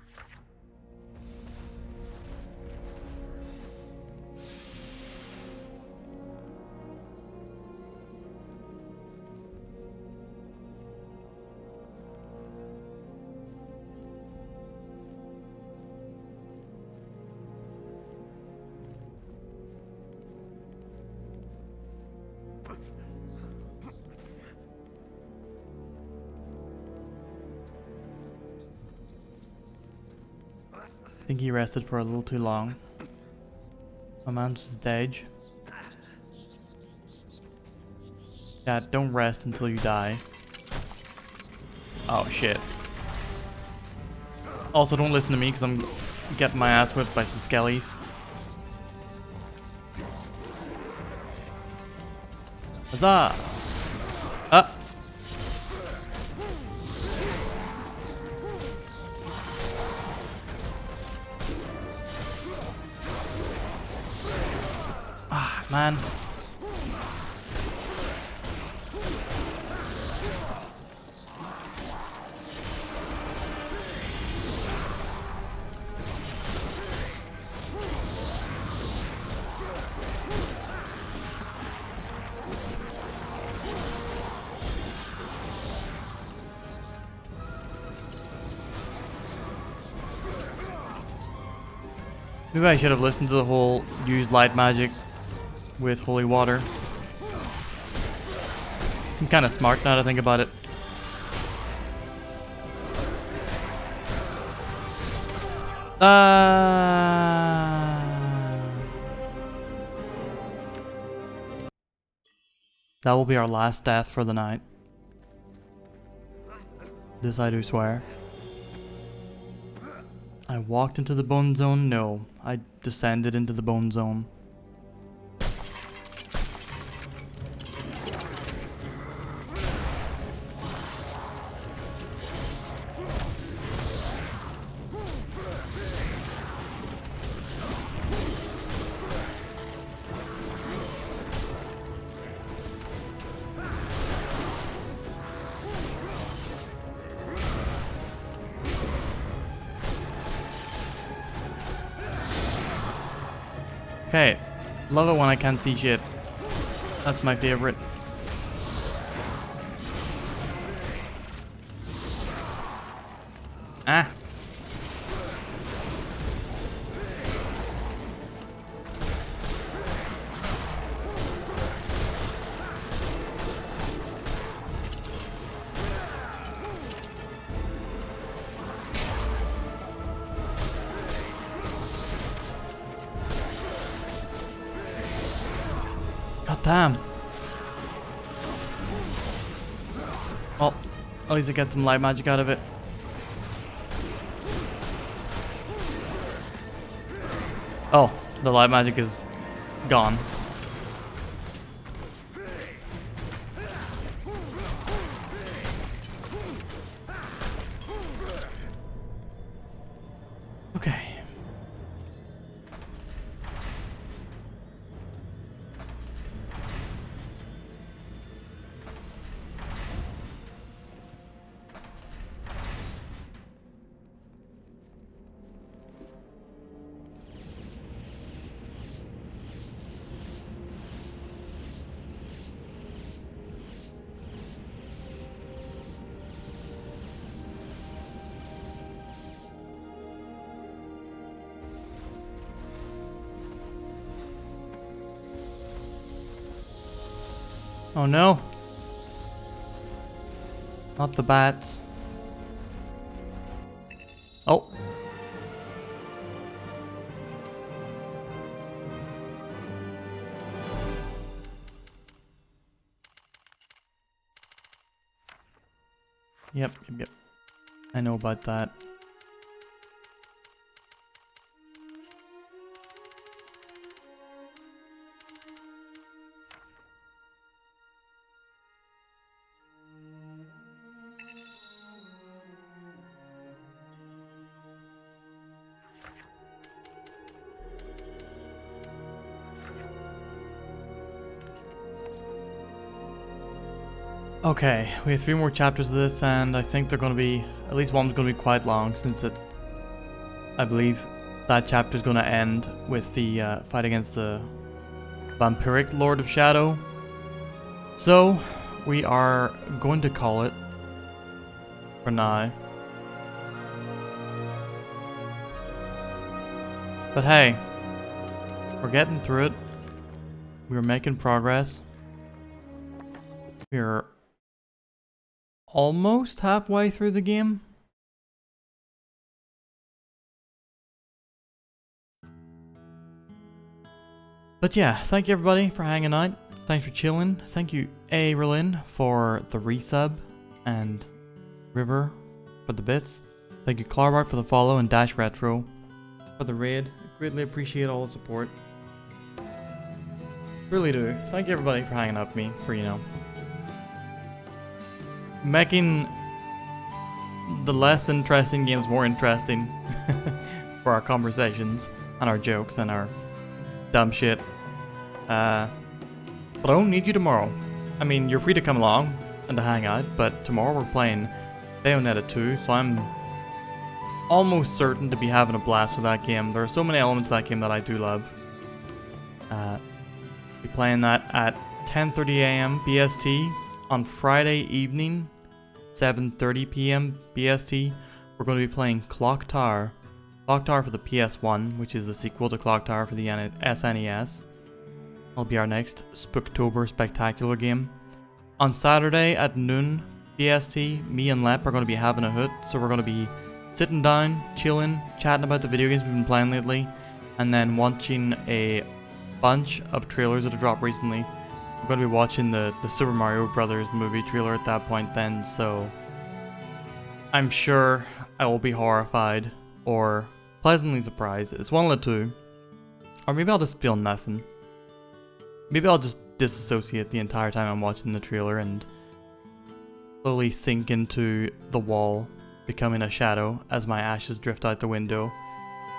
I think he rested for a little too long. My man's just dead. Yeah, don't rest until you die. Oh shit. Also, don't listen to me because I'm getting my ass whipped by some skellies. Huzzah! Ah! Man. Maybe I should have listened to the whole use light magic with holy water. I'm kind of smart now to think about it. That will be our last death for the night. This I do swear. I walked into the bone zone? No. I descended into the bone zone. Okay, love it when I can't see shit. That's my favorite. Ah. God damn. Well, at least I get some light magic out of it. Oh, the light magic is gone. Okay. Oh no. Not the bats. Oh. Yep. I know about that. Okay, we have 3 more chapters of this, and I think they're going to be, at least one's going to be quite long, since I believe that chapter is going to end with the fight against the vampiric Lord of Shadow. So, we are going to call it for now. But hey, we're getting through it. We're making progress. We're almost halfway through the game. But yeah, thank you everybody for hanging out. Thanks for chilling. Thank you Aerylin for the resub and River for the bits. Thank you Clarbart for the follow and Dash Retro for the raid. Greatly appreciate all the support. Really do. Thank you everybody for hanging out with me, for, you know, making the less interesting games more interesting for our conversations and our jokes and our dumb shit. But I don't need you tomorrow. I mean, you're free to come along and to hang out, but tomorrow we're playing Bayonetta 2, so I'm almost certain to be having a blast with that game. There are so many elements of that game that I do love. Be playing that at 10:30 AM BST on Friday evening, 7:30 PM BST. We're going to be playing Clock Tower Clock Tower for the PS1, which is the sequel to Clock Tower for the SNES. That'll be our next Spooktober spectacular game. On Saturday at noon BST, me and Lep are going to be having a hoot, so we're going to be sitting down, chilling, chatting about the video games we've been playing lately, and then watching a bunch of trailers that have dropped recently. I'm going to be watching the Super Mario Brothers movie trailer at that point then, so I'm sure I will be horrified or pleasantly surprised. It's one of the two. Or maybe I'll just feel nothing. Maybe I'll just disassociate the entire time I'm watching the trailer and slowly sink into the wall, becoming a shadow as my ashes drift out the window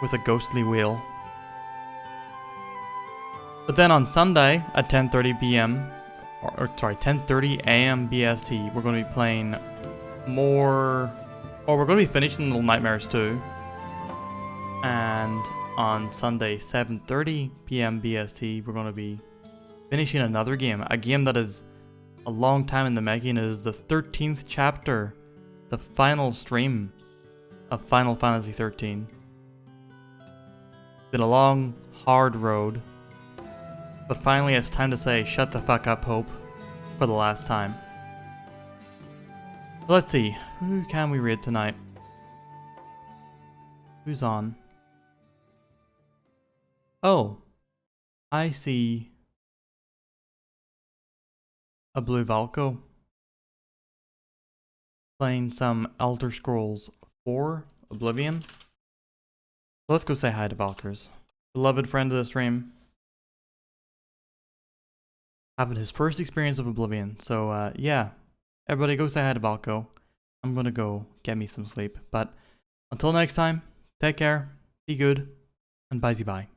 with a ghostly wail. But then on Sunday at 10:30 p.m. or sorry, 10:30 a.m. BST, we're going to be playing more, or we're going to be finishing Little Nightmares 2. And on Sunday 7:30 p.m. BST, we're going to be finishing another game, a game that is a long time in the making. It is the 13th chapter, the final stream of Final Fantasy 13. Been a long, hard road, but finally it's time to say shut the fuck up, Hope, for the last time. So let's see, who can we read tonight? Who's on? Oh, I see a blue Valko playing some Elder Scrolls 4 Oblivion. So let's go say hi to Valkers, beloved friend of the stream, having his first experience of Oblivion. So yeah, everybody go say hi to Valko. I'm gonna go get me some sleep, but until next time, take care, be good, and bye-bye.